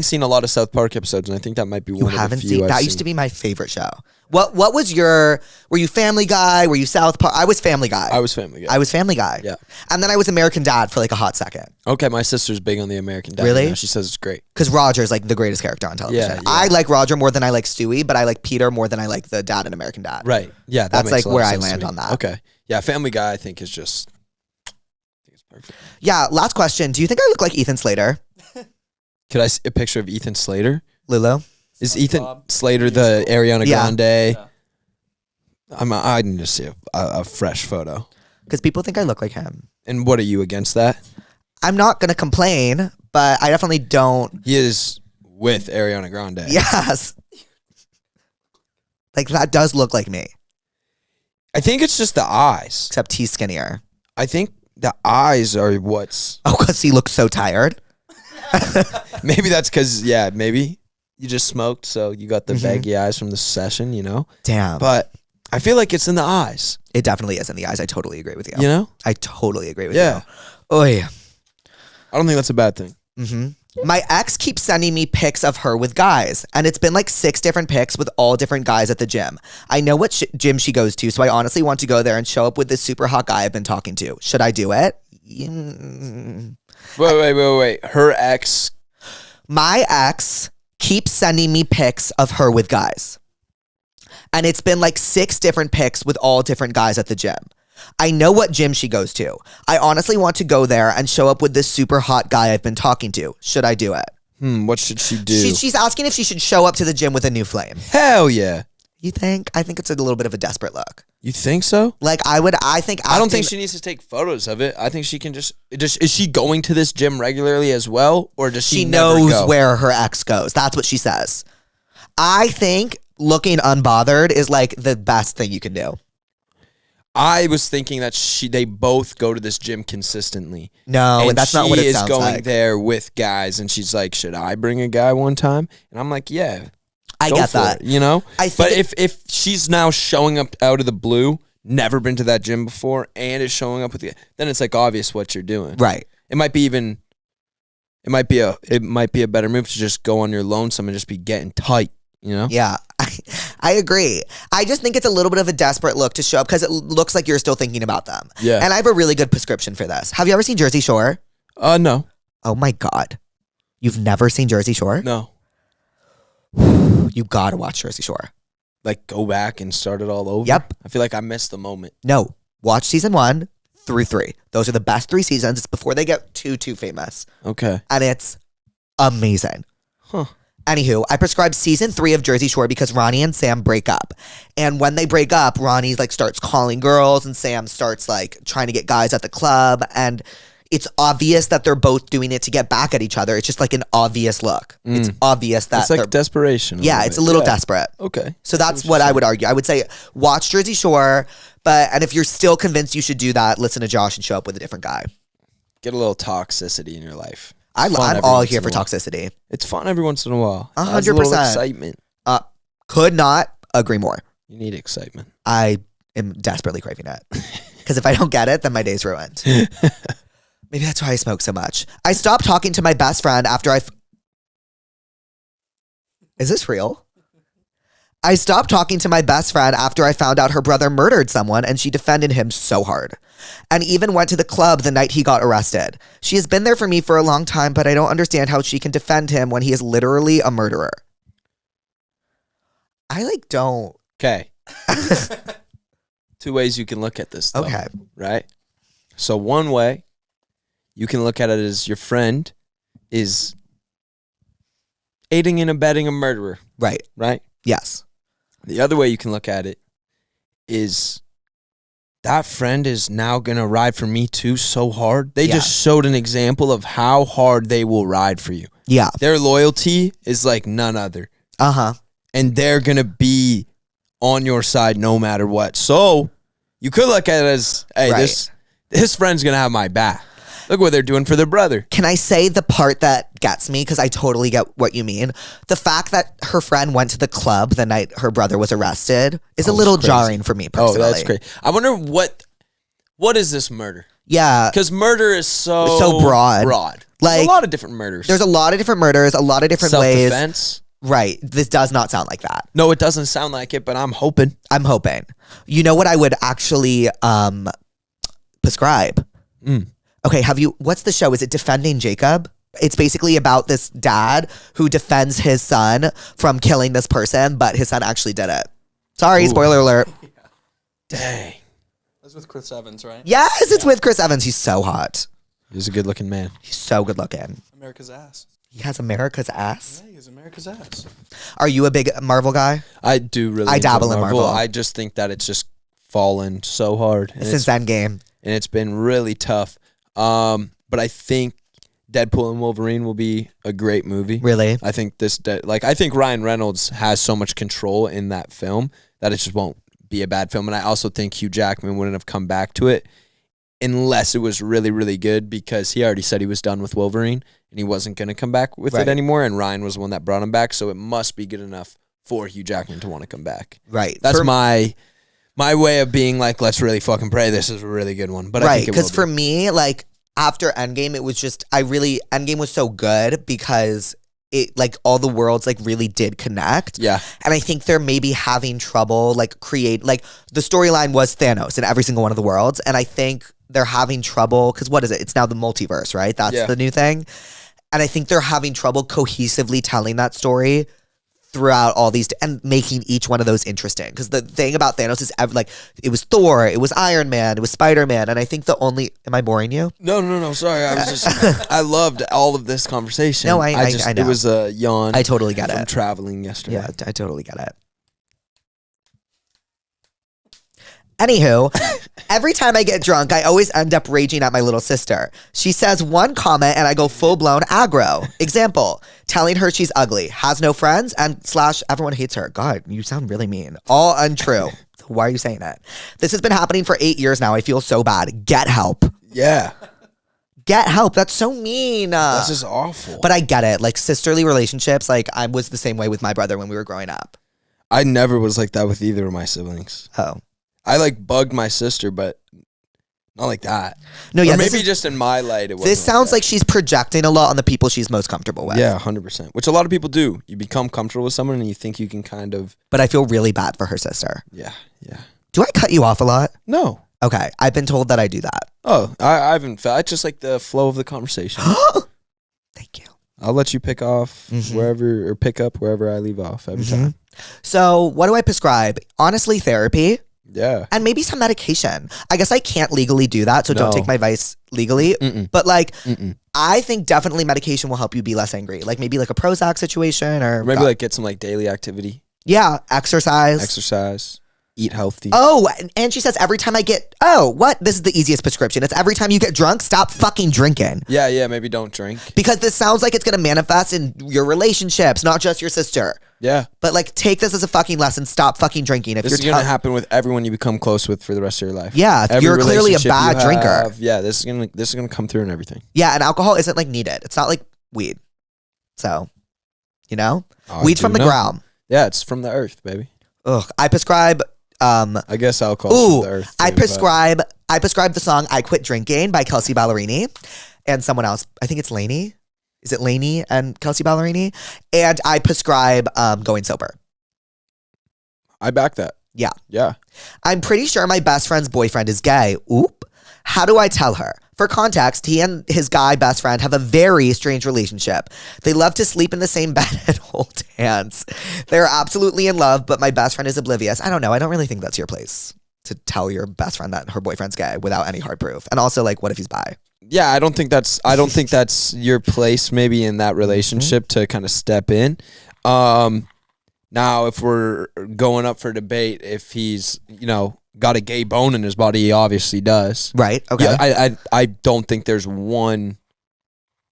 seen a lot of South Park episodes, and I think that might be You one of the haven't few seen I've that? seen. Used to be my favorite show. What was were you Family Guy? Were you South Park? I was Family Guy. I was Family Guy. I was Family Guy. Yeah. And then I was American Dad for like a hot second. Okay, my sister's big on the American Dad. Really? Now. She says it's great. Because Roger's like the greatest character on television. Yeah. I like Roger more than I like Stewie, but I like Peter more than I like the dad in American Dad. Right. Yeah, That's makes like a lot where of I sense to land me. on that. Okay. Yeah, Family Guy I think is just it's perfect. Yeah, last question. Do you think I look like Ethan Slater? Could I see a picture of Ethan Slater? Lulu? Is Ethan Slater the Ariana Yeah. Grande? I need to see a fresh photo. Because people think I look like him. And what are you against that? I'm not going to complain, but I definitely don't. He is with Ariana Grande. Yes. Like that does look like me, I think it's just the eyes. except he's skinnier. I think the eyes are what's... Oh, because he looks so tired. Maybe that's because, maybe you just smoked, so you got the baggy eyes from the session, you know? Damn. But I feel like it's in the eyes, It definitely is in the eyes. I totally agree with you. you know? I totally agree with Yeah. you. Oh, yeah. I don't think that's a bad thing. My ex keeps sending me pics of her with guys, and it's been like 6 different pics with all different guys at the gym. I know what gym she goes to, so I honestly want to go there and show up with this super hot guy I've been talking to. Should I do it? Wait. Her ex... My ex keeps sending me pics of her with guys. And it's been like 6 different pics with all different guys at the gym. I know what gym she goes to. I honestly want to go there and show up with this super hot guy I've been talking to. Should I do it? What should she do? She's asking if she should show up to the gym with a new flame. Hell yeah. You think? I think it's a little bit of a desperate look. You think so? Like I don't think she needs to take photos of it. I think she can just is she going to this gym regularly as well? Or does she never knows go? where her ex goes. That's what she says. I think looking unbothered is like the best thing you can do. I was thinking that they both go to this gym consistently. No, and that's not what it sounds She is going like. there with guys, and she's like, "Should I bring a guy one time?" And I'm like, "Yeah, I go get for that. it," you know. I think But if she's now showing up out of the blue, never been to that gym before, and is showing up with you, then it's like obvious what you're doing. Right. It might be a better move to just go on your lonesome and just be getting tight. You know? Yeah, I agree. I just think it's a little bit of a desperate look to show up because it looks like you're still thinking about them. Yeah. And I have a really good prescription for this. Have you ever seen Jersey Shore? No. Oh my God. You've never seen Jersey Shore? No. You gotta watch Jersey Shore. Like go back and start it all over? Yep. I feel like I missed the moment. No, watch season 1 through 3. Those are the best 3 seasons. It's before they get too famous. Okay. And it's amazing. Huh. Anywho, I prescribed season 3 of Jersey Shore because Ronnie and Sam break up. And when they break up, Ronnie like starts calling girls and Sam starts like trying to get guys at the club. And it's obvious that they're both doing it to get back at each other. It's just like an obvious look. It's obvious that It's like they're desperation. yeah, it's a little desperate. Okay. So that's what I would argue. I would say watch Jersey Shore, and if you're still convinced you should do that, listen to Josh and show up with a different guy. Get a little toxicity in your life. I'm all here for toxicity. It's fun every once in a while. 100%. Adds a little excitement. Could not agree more. You need excitement. I am desperately craving it. Because if I don't get it, then my day's ruined. Maybe that's why I smoke so much. I stopped talking to my best friend after Is this real? I stopped talking to my best friend after I found out her brother murdered someone and she defended him so hard. And even went to the club the night he got arrested. She has been there for me for a long time, but I don't understand how she can defend him when he is literally a murderer. I don't. Okay. 2 ways you can look at this, though, Okay. right? So one way you can look at it as your friend is aiding and abetting a murderer, Right. right? Yes. The other way you can look at it is that friend is now going to ride for me too so hard. They Yeah. just showed an example of how hard they will ride for you. Yeah. Their loyalty is like none other. and they're gonna be on your side no matter what. So you could look at it as, hey, this friend's gonna have my back. Look what they're doing for their brother. Can I say the part that gets me? Because I totally get what you mean. The fact that her friend went to the club the night her brother was arrested is a little jarring for me personally. Oh, that's great. I wonder what is this murder? Yeah. Because murder is so broad. Like, Like, a lot of different murders. There's a lot of different murders, a lot of different ways. Self-defense. Right. This does not sound like that. No, it doesn't sound like it, but I'm hoping. You know what I would actually prescribe? Okay, what's the show? Is it Defending Jacob? It's basically about this dad who defends his son from killing this person, but his son actually did it. Sorry, spoiler alert. Dang. That's with Chris Evans, right? Yes, it's with Chris Evans. He's so hot. He's a good looking man. He's so good looking. America's ass. He has America's ass. Yeah, he has America's ass. Are you a big Marvel guy? I do really. I dabble enjoy in Marvel. I just think that it's just fallen so hard. And Since Endgame. And it's been really tough. But I think Deadpool and Wolverine will be a great movie. Really? I think I think Ryan Reynolds has so much control in that film that it just won't be a bad film. And I also think Hugh Jackman wouldn't have come back to it unless it was really, really good, because he already said he was done with Wolverine and he wasn't going to come back with it anymore. And Ryan was the one that brought him back. So it must be good enough for Hugh Jackman to want to come back. Right. That's my way of being like, let's really fucking pray this is a really good one. But I think it will because for me, like, after Endgame, it was just, Endgame was so good because it, like, all the worlds, like, really did connect. Yeah. And I think they're maybe having trouble, like, the storyline was Thanos in every single one of the worlds. And I think they're having trouble, because what is it? It's now the multiverse, right? That's the new thing. And I think they're having trouble cohesively telling that story throughout all these and making each one of those interesting, because the thing about Thanos is like, it was Thor, it was Iron Man, it was Spider-Man, and I think am I boring you? No, sorry, I was just I loved all of this conversation. No, I know. It was a yawn. I totally get from it. Traveling yesterday. Yeah, I totally get it. Anywho, every time I get drunk, I always end up raging at my little sister. She says one comment and I go full-blown aggro. Example, telling her she's ugly, has no friends, and / everyone hates her. God, you sound really mean. All untrue. Why are you saying that? This has been happening for 8 years now. I feel so bad. Get help. Yeah. Get help. That's so mean. That's just awful. But I get it. Like, sisterly relationships, like, I was the same way with my brother when we were growing up. I never was like that with either of my siblings. Oh. I like bugged my sister, but not like that. No, yeah, or maybe just in my light, it wasn't. This sounds like she's projecting a lot on the people she's most comfortable with. Yeah, 100%. Which a lot of people do. You become comfortable with someone and you think you can kind of. But I feel really bad for her sister. Yeah. Do I cut you off a lot? No. Okay, I've been told that I do that. Oh, I haven't felt. It's just like the flow of the conversation. Thank you. I'll let you pick off wherever, or pick up wherever I leave off every time. So what do I prescribe? Honestly, therapy. Yeah. And maybe some medication. I guess I can't legally do that, so don't No. take my advice legally. But like, Mm-mm. I think definitely medication will help you be less angry. Like maybe like a Prozac situation, or Maybe like get some like daily activity, exercise. eat healthy. Oh, and she says every time I get, this is the easiest prescription. It's every time you get drunk, stop fucking drinking. Yeah, maybe don't drink. Because this sounds like it's going to manifest in your relationships, not just your sister. Yeah. But like, take this as a fucking lesson. Stop fucking drinking. If This you're is going to happen with everyone you become close with for the rest of your life. Yeah, Every you're clearly a relationship bad you drinker. have, yeah, this is gonna come through and everything. Yeah, and alcohol isn't like needed. It's not like weed. So, you know? Oh, Weed's I do from the know. ground. Yeah, it's from the earth, baby. Ugh. I prescribe I guess alcohol's from the earth. I too, prescribe the song I Quit Drinking by Kelsey Ballerini and someone else. I think it's Lainey. Is it Lainey and Kelsey Ballerini? And I prescribe Going Sober. I back that. Yeah. I'm pretty sure my best friend's boyfriend is gay. Oop. How do I tell her? For context, he and his guy best friend have a very strange relationship. They love to sleep in the same bed and hold hands. They're absolutely in love, but my best friend is oblivious. I don't know. I don't really think that's your place to tell your best friend that her boyfriend's gay without any hard proof. And also, like, what if he's bi? Yeah, I don't think that's your place maybe in that relationship to kind of step in. Now, if we're going up for debate, if he's, got a gay bone in his body, he obviously does. Right. Okay. Yeah, I don't think there's one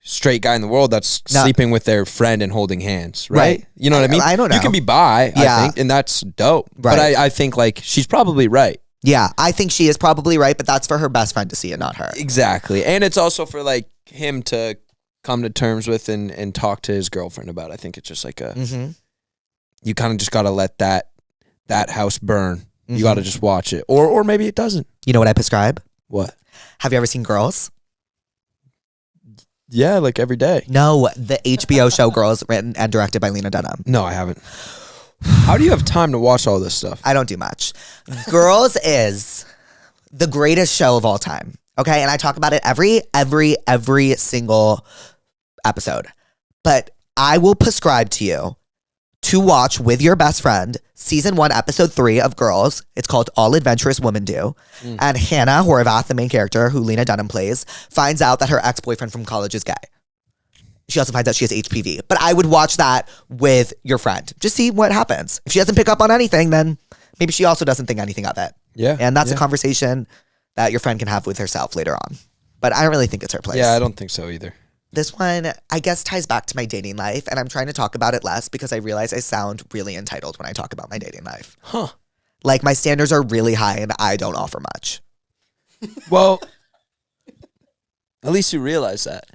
straight guy in the world that's sleeping with their friend and holding hands, right? You know what I mean? I don't know. You can be bi, I think, and that's dope. Right. But I think like she's probably right. Yeah, I think she is probably right, but that's for her best friend to see it, not her. Exactly. And it's also for like him to come to terms with and talk to his girlfriend about. I think it's just like you kind of just got to let that house burn. You got to just watch it. Or maybe it doesn't. You know what I prescribe? What? Have you ever seen Girls? Yeah, like every day. No, the HBO show Girls, written and directed by Lena Dunham. No, I haven't. How do you have time to watch all this stuff? I don't do much. Girls is the greatest show of all time. Okay, and I talk about it every single episode. But I will prescribe to you to watch with your best friend season 1, episode 3 of Girls. It's called All Adventurous Women Do. And Hannah Horvath, the main character who Lena Dunham plays, finds out that her ex-boyfriend from college is gay. She also finds out she has HPV. But I would watch that with your friend. Just see what happens. If she doesn't pick up on anything, then maybe she also doesn't think anything of it. Yeah. And that's a conversation that your friend can have with herself later on. But I don't really think it's her place. Yeah, I don't think so either. This one, I guess, ties back to my dating life, and I'm trying to talk about it less because I realize I sound really entitled when I talk about my dating life. Huh. Like, my standards are really high, and I don't offer much. Well, at least you realize that.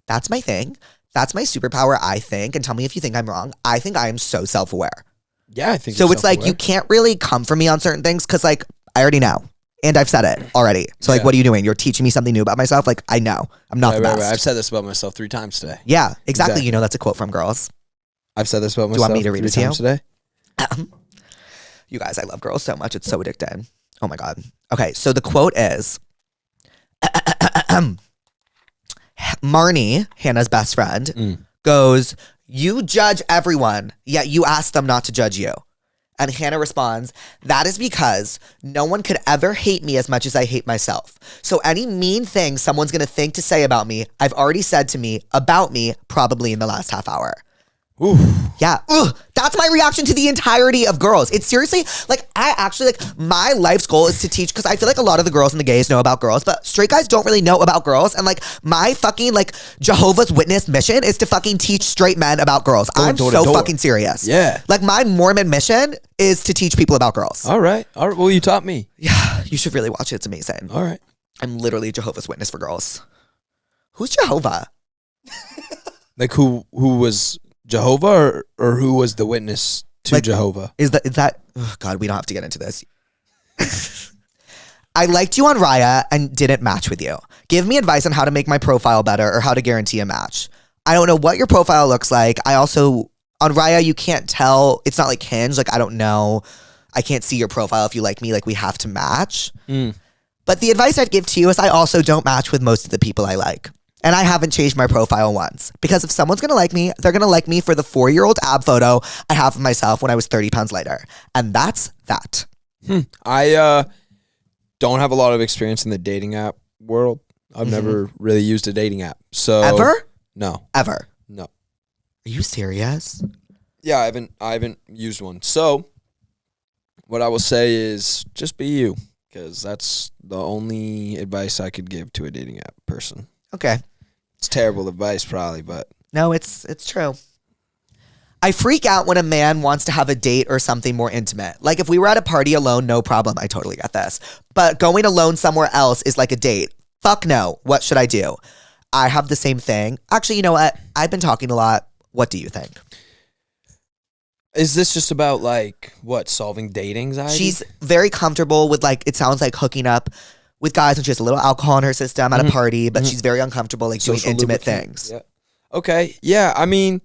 That's my thing. That's my superpower, I think, and tell me if you think I'm wrong. I think I am so self-aware. Yeah, I think So you're it's like, you can't really come for me on certain things because, like, I already know. And I've said it already. So, like, what are you doing? You're teaching me something new about myself? Like, I know. I'm not the best. I've said this about myself 3 times today. Yeah, exactly. You know, that's a quote from Girls. I've said this about myself. Do you want me to read it to you? Today? You guys, I love Girls so much. It's so addicting. Oh, my God. Okay, so the quote is, Marnie, Hannah's best friend, goes, "You judge everyone, yet you ask them not to judge you." And Hannah responds, "That is because no one could ever hate me as much as I hate myself. So any mean thing someone's going to think to say about me, I've already said to me, about me, probably in the last half hour." Ooh. Yeah. Ugh. That's my reaction to the entirety of Girls. It's seriously, like, I actually, like, my life's goal is to teach, because I feel like a lot of the girls and the gays know about girls, but straight guys don't really know about girls. And, like, my fucking, like, Jehovah's Witness mission is to fucking teach straight men about girls. I'm so fucking serious. Yeah. Like, my Mormon mission is to teach people about girls. All right. Well, you taught me. Yeah. You should really watch it. It's amazing. All right. I'm literally a Jehovah's Witness for girls. Who's Jehovah? Like, who was Jehovah or who was the witness to Like, Jehovah? Is that oh God, we don't have to get into this. I liked you on Raya and didn't match with you. Give me advice on how to make my profile better or how to guarantee a match. I don't know what your profile looks like. I also, on Raya, you can't tell. It's not like Hinge. Like, I don't know. I can't see your profile if you like me. Like, we have to match. But the advice I'd give to you is I also don't match with most of the people I like. And I haven't changed my profile once. Because if someone's going to like me, they're going to like me for the 4-year-old ab photo I have of myself when I was 30 pounds lighter. And that's that. I don't have a lot of experience in the dating app world. I've never really used a dating app. So Ever? No. Ever? No. Are you serious? Yeah, I haven't used one. So what I will say is just be you, because that's the only advice I could give to a dating app person. Okay. It's terrible advice probably, but No, it's true. I freak out when a man wants to have a date or something more intimate. Like, if we were at a party alone, no problem. I totally get this. But going alone somewhere else is like a date. Fuck no. What should I do? I have the same thing. Actually, you know what? I've been talking a lot. What do you think? is this just about like what, solving date anxiety? She's very comfortable with, like, it sounds like hooking up with guys when she has a little alcohol in her system at a party, but she's very uncomfortable, like, doing intimate things. Yeah. Okay. Yeah. I mean,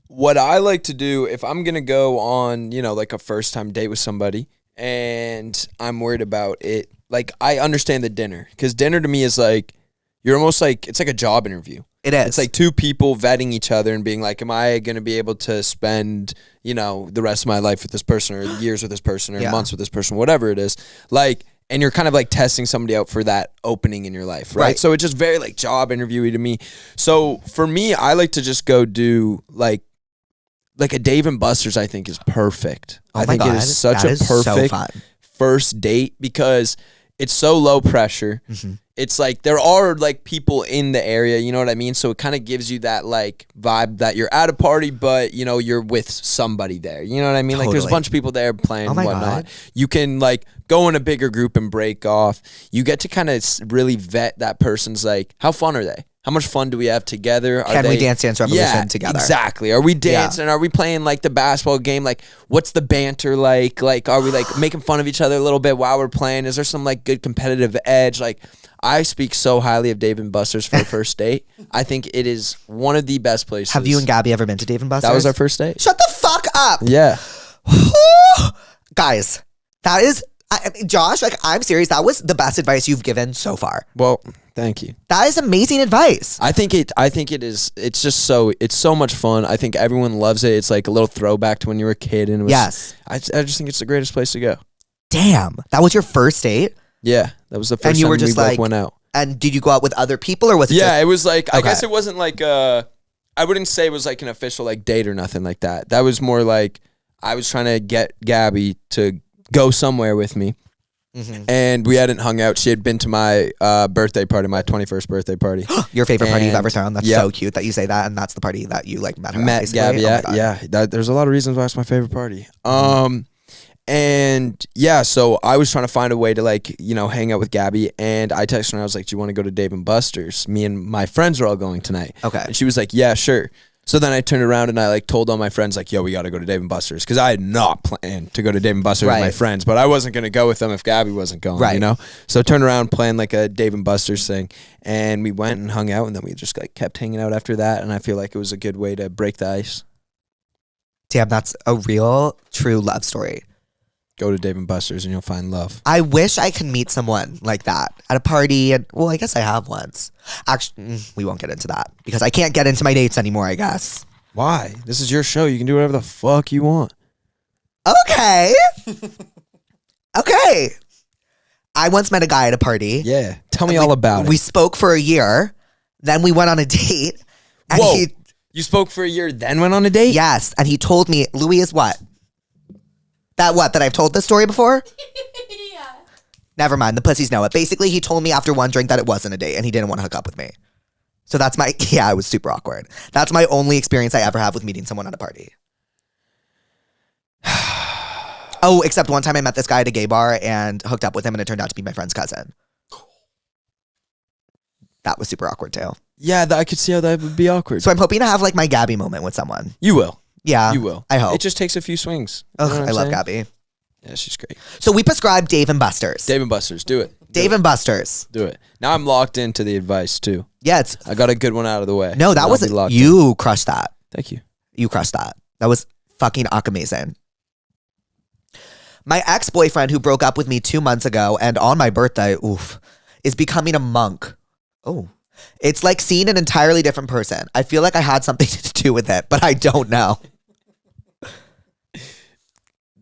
what I like to do if I'm going to go on, you know, like a first time date with somebody and I'm worried about it, like, I understand the dinner, because dinner to me is like, you're almost like, it's like a job interview. It is. It's like two people vetting each other and being like, am I going to be able to spend, you know, the rest of my life with this person, or years with this person, or months with this person, whatever it is. Like, and you're kind of like testing somebody out for that opening in your life, right? So it's just very like job interviewy to me. So for me, I like to just go do like a Dave and Buster's, I think is perfect. Oh I think it is such a perfect first date, because it's so low pressure. It's like there are like people in the area, you know what I mean? So it kind of gives you that like vibe that you're at a party, but you know, you're with somebody there. You know what I mean? Like there's a bunch of people there playing and whatnot. God. You can like go in a bigger group and break off. You get to kind of really vet that person's like, how fun are they? How much fun do we have together? Can we Dance Revolution together? Exactly. Are we dancing? Are we playing like the basketball game? Like, what's the banter like? Like, are we like making fun of each other a little bit while we're playing? Is there some like good competitive edge? Like, I speak so highly of Dave & Buster's for a first date. I think it is one of the best places. Have you and Gabby ever been to Dave & Buster's? That was our first date. Shut the fuck up. Yeah. Guys, that is, Josh, like, I'm serious. That was the best advice you've given so far. Well, thank you. That is amazing advice. I think it is. It's just it's so much fun. I think everyone loves it. It's like a little throwback to when you were a kid. And it was, yes. I just think it's the greatest place to go. Damn. That was your first date? Yeah. That was the first and you time were just we both like, went out. And did you go out with other people or was it it was like, okay. I guess it wasn't like, I wouldn't say it was like an official like date or nothing like that. That was more like I was trying to get Gabby to go somewhere with me. And we hadn't hung out. She had been to my birthday party, my 21st birthday party. Your favorite party you've ever thrown? That's so cute that you say that. And that's the party that you like met her at, Gabby, yeah. There's a lot of reasons why it's my favorite party. And yeah, so I was trying to find a way to like, you know, hang out with Gabby, and I texted her and I was like, do you want to go to Dave & Buster's? Me and my friends are all going tonight. Okay. And she was like, yeah, sure. So then I turned around and I like told all my friends like, yo, we got to go to Dave & Buster's, because I had not planned to go to Dave & Buster's with my friends, but I wasn't going to go with them if Gabby wasn't going, you know? So I turned around playing like a Dave & Buster's thing, and we went and hung out, and then we just like kept hanging out after that, and I feel like it was a good way to break the ice. Damn, that's a real, true love story. Go to Dave & Buster's and you'll find love. I wish I could meet someone like that at a party. And well, I guess I have once. Actually, we won't get into that because I can't get into my dates anymore, I guess. Why? This is your show. You can do whatever the fuck you want. Okay. Okay. I once met a guy at a party. Yeah. Tell me all about it. We spoke for a year. Then we went on a date. And Whoa. You spoke for a year, then went on a date? Yes. And he told me, Louis is what? That I've told this story before? Yeah. Never mind. The pussies know it. Basically, he told me after one drink that it wasn't a date and he didn't want to hook up with me. So that's it was super awkward. That's my only experience I ever have with meeting someone at a party. Oh, except one time I met this guy at a gay bar and hooked up with him and it turned out to be my friend's cousin. That was super awkward too. Yeah, I could see how that would be awkward. So I'm hoping to have like my Gabby moment with someone. You will. Yeah. You will. I hope. It just takes a few swings. Ugh, I love Gabby. Yeah, she's great. So we prescribed Dave & Buster's. Dave & Buster's, do it. Dave & Buster's. Do it. Now I'm locked into the advice too. Yeah, I got a good one out of the way. No, that was you crushed that. Thank you. You crushed that. That was fucking amazing. My ex-boyfriend who broke up with me 2 months ago and on my birthday, is becoming a monk. Oh. It's like seeing an entirely different person. I feel like I had something to do with it, but I don't know.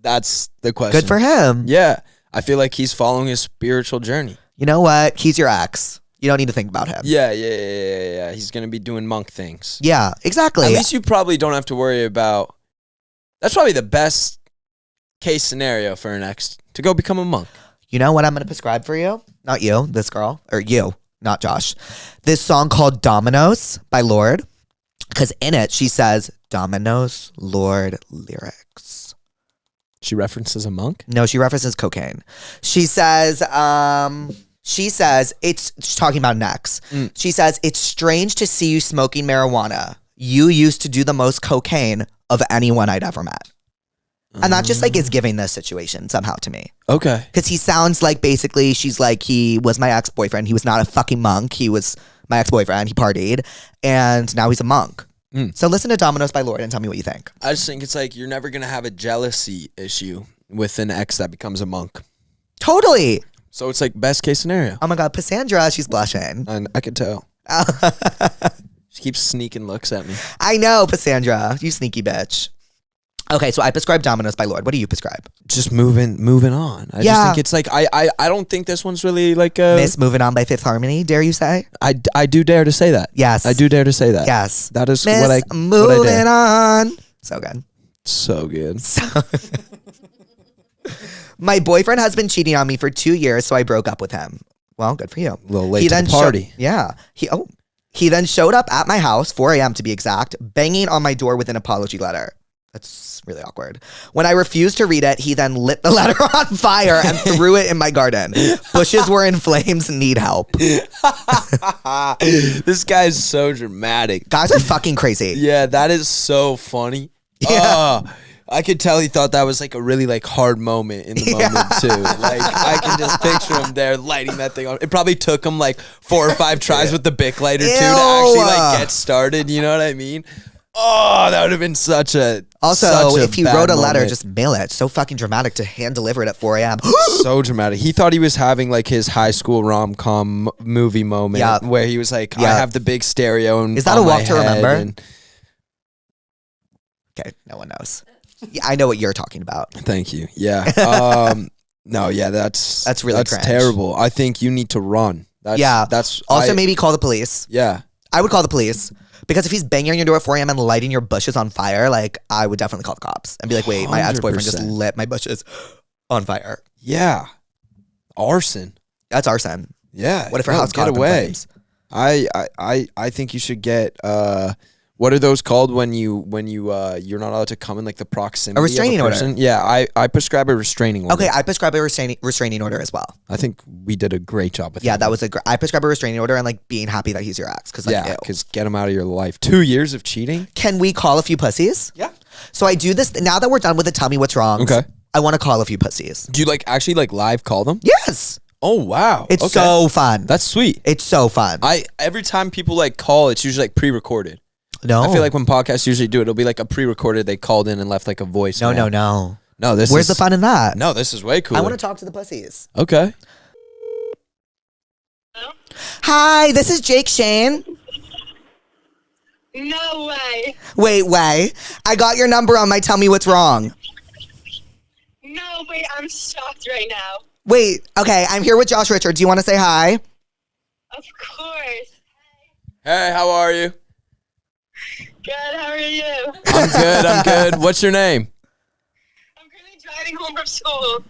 That's the question. Good for him. Yeah. I feel like he's following his spiritual journey. You know what? He's your ex. You don't need to think about him. Yeah. He's going to be doing monk things. Yeah, exactly. At least you probably don't have to worry about... That's probably the best case scenario for an ex, to go become a monk. You know what I'm going to prescribe for you? Not you, this girl. Or you, not Josh. This song called Dominoes by Lorde. Because in it, she says, Dominoes, Lorde, lyrics. She references a monk? No, she references cocaine. She says, she's talking about Nex. She says, it's strange to see you smoking marijuana. You used to do the most cocaine of anyone I'd ever met. And that just like is giving this situation somehow to me. Okay. Because he sounds like basically she's like, he was my ex-boyfriend. He was not a fucking monk. He was my ex-boyfriend. He partied. And now he's a monk. So listen to Dominoes by Lorde and tell me what you think. I just think it's like you're never going to have a jealousy issue with an ex that becomes a monk. Totally. So it's like best case scenario. Oh my God, Cassandra, she's blushing. And I could tell. She keeps sneaking looks at me. I know, Cassandra, you sneaky bitch. Okay, so I prescribe Dominoes by Lorde. What do you prescribe? Just moving on. I just think it's like I don't think this one's really like a Miss Moving On by Fifth Harmony, dare you say? I do dare to say that. Yes. I do dare to say that. Yes. That is Miss what I Moving dare. On. So good. So good. My boyfriend has been cheating on me for 2 years, so I broke up with him. Well, good for you. A little late to the party. He then showed up at my house, 4 a.m. to be exact, banging on my door with an apology letter. That's really awkward. When I refused to read it, he then lit the letter on fire and threw it in my garden. Bushes were in flames, need help. This guy's so dramatic. Guys are fucking crazy. Yeah, that is so funny. Yeah. I could tell he thought that was like a really like hard moment in the moment too. Like I can just picture him there lighting that thing on. It probably took him like 4 or 5 tries with the Bic lighter too to actually like get started. You know what I mean? Oh, that would have been such a if he wrote a letter, moment. just mail it. It's so fucking dramatic to hand deliver it at 4 a.m. So dramatic. He thought he was having like his high school rom-com movie moment where he was like, I have the big stereo. And is that a walk to remember? And okay, no one knows. Yeah, I know what you're talking about. Thank you. Yeah. No, yeah, that's really cringe. terrible. I think you need to run. That's also maybe call the police. Yeah. I would call the police. Because if he's banging on your door at 4 a.m. and lighting your bushes on fire, like, I would definitely call the cops and be like, wait, my ex-boyfriend just 100%. lit my bushes on fire. Yeah. Arson. That's arson. Yeah. What if her house get caught up in away? flames? I think you should get what are those called when you you're not allowed to come in like the proximity A restraining of a order. person? Yeah, I prescribe a restraining order. Okay, I prescribe a restraining order as well. I think we did a great job with Yeah, that. that was I prescribe a restraining order and like being happy that he's your ex. Cause like, yeah, ew. because get him out of your life. 2 years of cheating? Can we call a few pussies? Yeah. So I do this now that we're done with the tell me what's wrong. Okay. I want to call a few pussies. Do you like actually like live call them? Yes. Oh wow. It's Okay. so fun. That's sweet. It's so fun. Every time people like call, it's usually like pre-recorded. No. I feel like when podcasts usually do it, it'll be like a pre-recorded. They called in and left like a voice. No. No, Where's the fun in that? No, this is way cooler. I want to talk to the pussies. Okay. Hi, this is Jake Shane. No way. Wait. I got your number on my tell me what's wrong. No, wait, I'm shocked right now. Wait, okay, I'm here with Josh Richard. Do you want to say hi? Of course. Hey, how are you? Good, how are you? I'm good. What's your name? I'm currently driving home from school.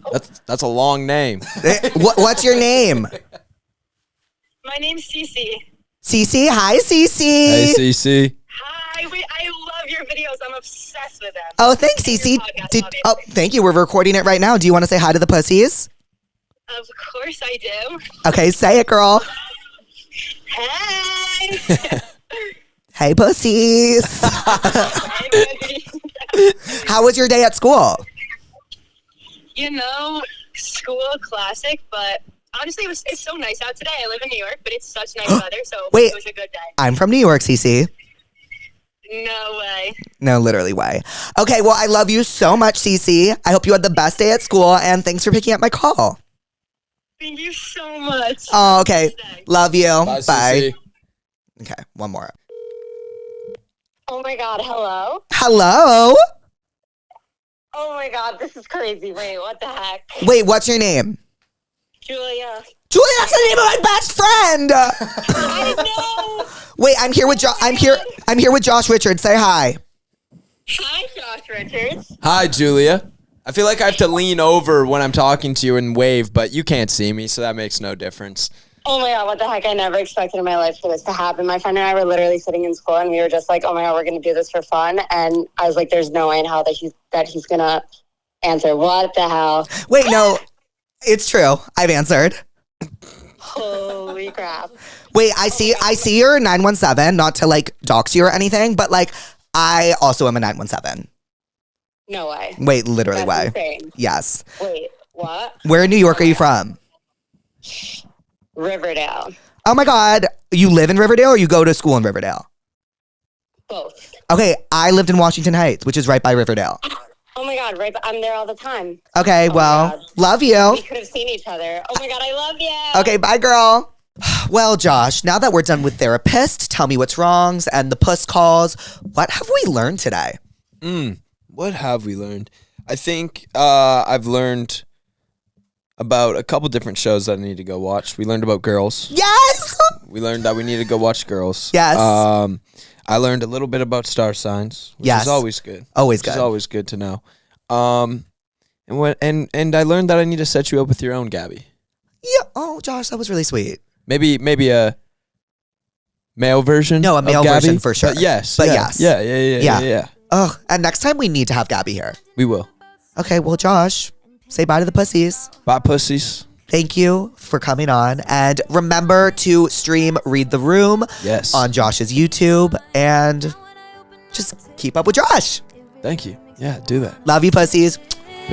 That's a long name. What's your name? My name's Cece. Cece? Hi, Cece. Hey, CC. Hi, wait, I love your videos. I'm obsessed with them. Oh, thanks, And Cece. your podcast, obviously. Thank you. We're recording it right now. Do you want to say hi to the pussies? Of course I do. Okay, say it, girl. Hey! Hey, pussies. Hey, baby. How was your day at school? You know, school classic, but honestly, it's so nice out today. I live in New York, but it's such nice weather, so Wait. it was a good day. I'm from New York, Cece. No way. No, literally, way. Okay, well, I love you so much, Cece. I hope you had the best day at school, and thanks for picking up my call. Thank you so much. Oh, okay. Love you. Bye, Bye. CC. Okay, one more. Oh my God, hello? Hello? Oh my God, this is crazy. Wait, what the heck? Wait, what's your name? Julia. Julie, that's the name of my best friend. I know. Wait, I'm here with I'm here with Josh Richard. Say hi. Hi, Josh Richards. Hi, Julia. I feel like I have to lean over when I'm talking to you and wave, but you can't see me, so that makes no difference. Oh my God, what the heck? I never expected in my life for this to happen. My friend and I were literally sitting in school and we were just like, oh my God, we're going to do this for fun. And I was like, there's no way in hell that he's going to answer. What the hell? Wait, no, it's true. I've answered. Holy crap. Wait, I see your 917, not to like dox you or anything, but like I also am a 917. No way. Wait, literally That's way. insane. Yes. Wait, what? Where in New York are you from? Riverdale. Oh my God. You live in Riverdale or you go to school in Riverdale? Both. Okay, I lived in Washington Heights, which is right by Riverdale. Oh my God, right. I'm there all the time. Okay, Oh my well, God. love you. We could have seen each other. Oh my God, I love you. Okay, bye, girl. Well, Josh, now that we're done with Therapuss, tell me what's wrongs and the puss calls, what have we learned today? What have we learned? I think I've learned about a couple different shows that I need to go watch. We learned about Girls. Yes! We learned that we need to go watch Girls. Yes. I learned a little bit about star signs, which Yes. is always good. Always Which is good. always good to know. And I learned that I need to set you up with your own Gabby. Yeah. Oh, Josh, that was really sweet. Maybe a male version. No, a of male Gabby, version for sure. But yes. But yeah, yes. Yeah. Oh, and next time we need to have Gabby here. We will. Okay, well, Josh, say bye to the pussies. Bye, pussies. Thank you for coming on. And remember to stream Read the Room Yes. on Josh's YouTube. And just keep up with Josh. Thank you. Yeah, do that. Love you, pussies. Peace.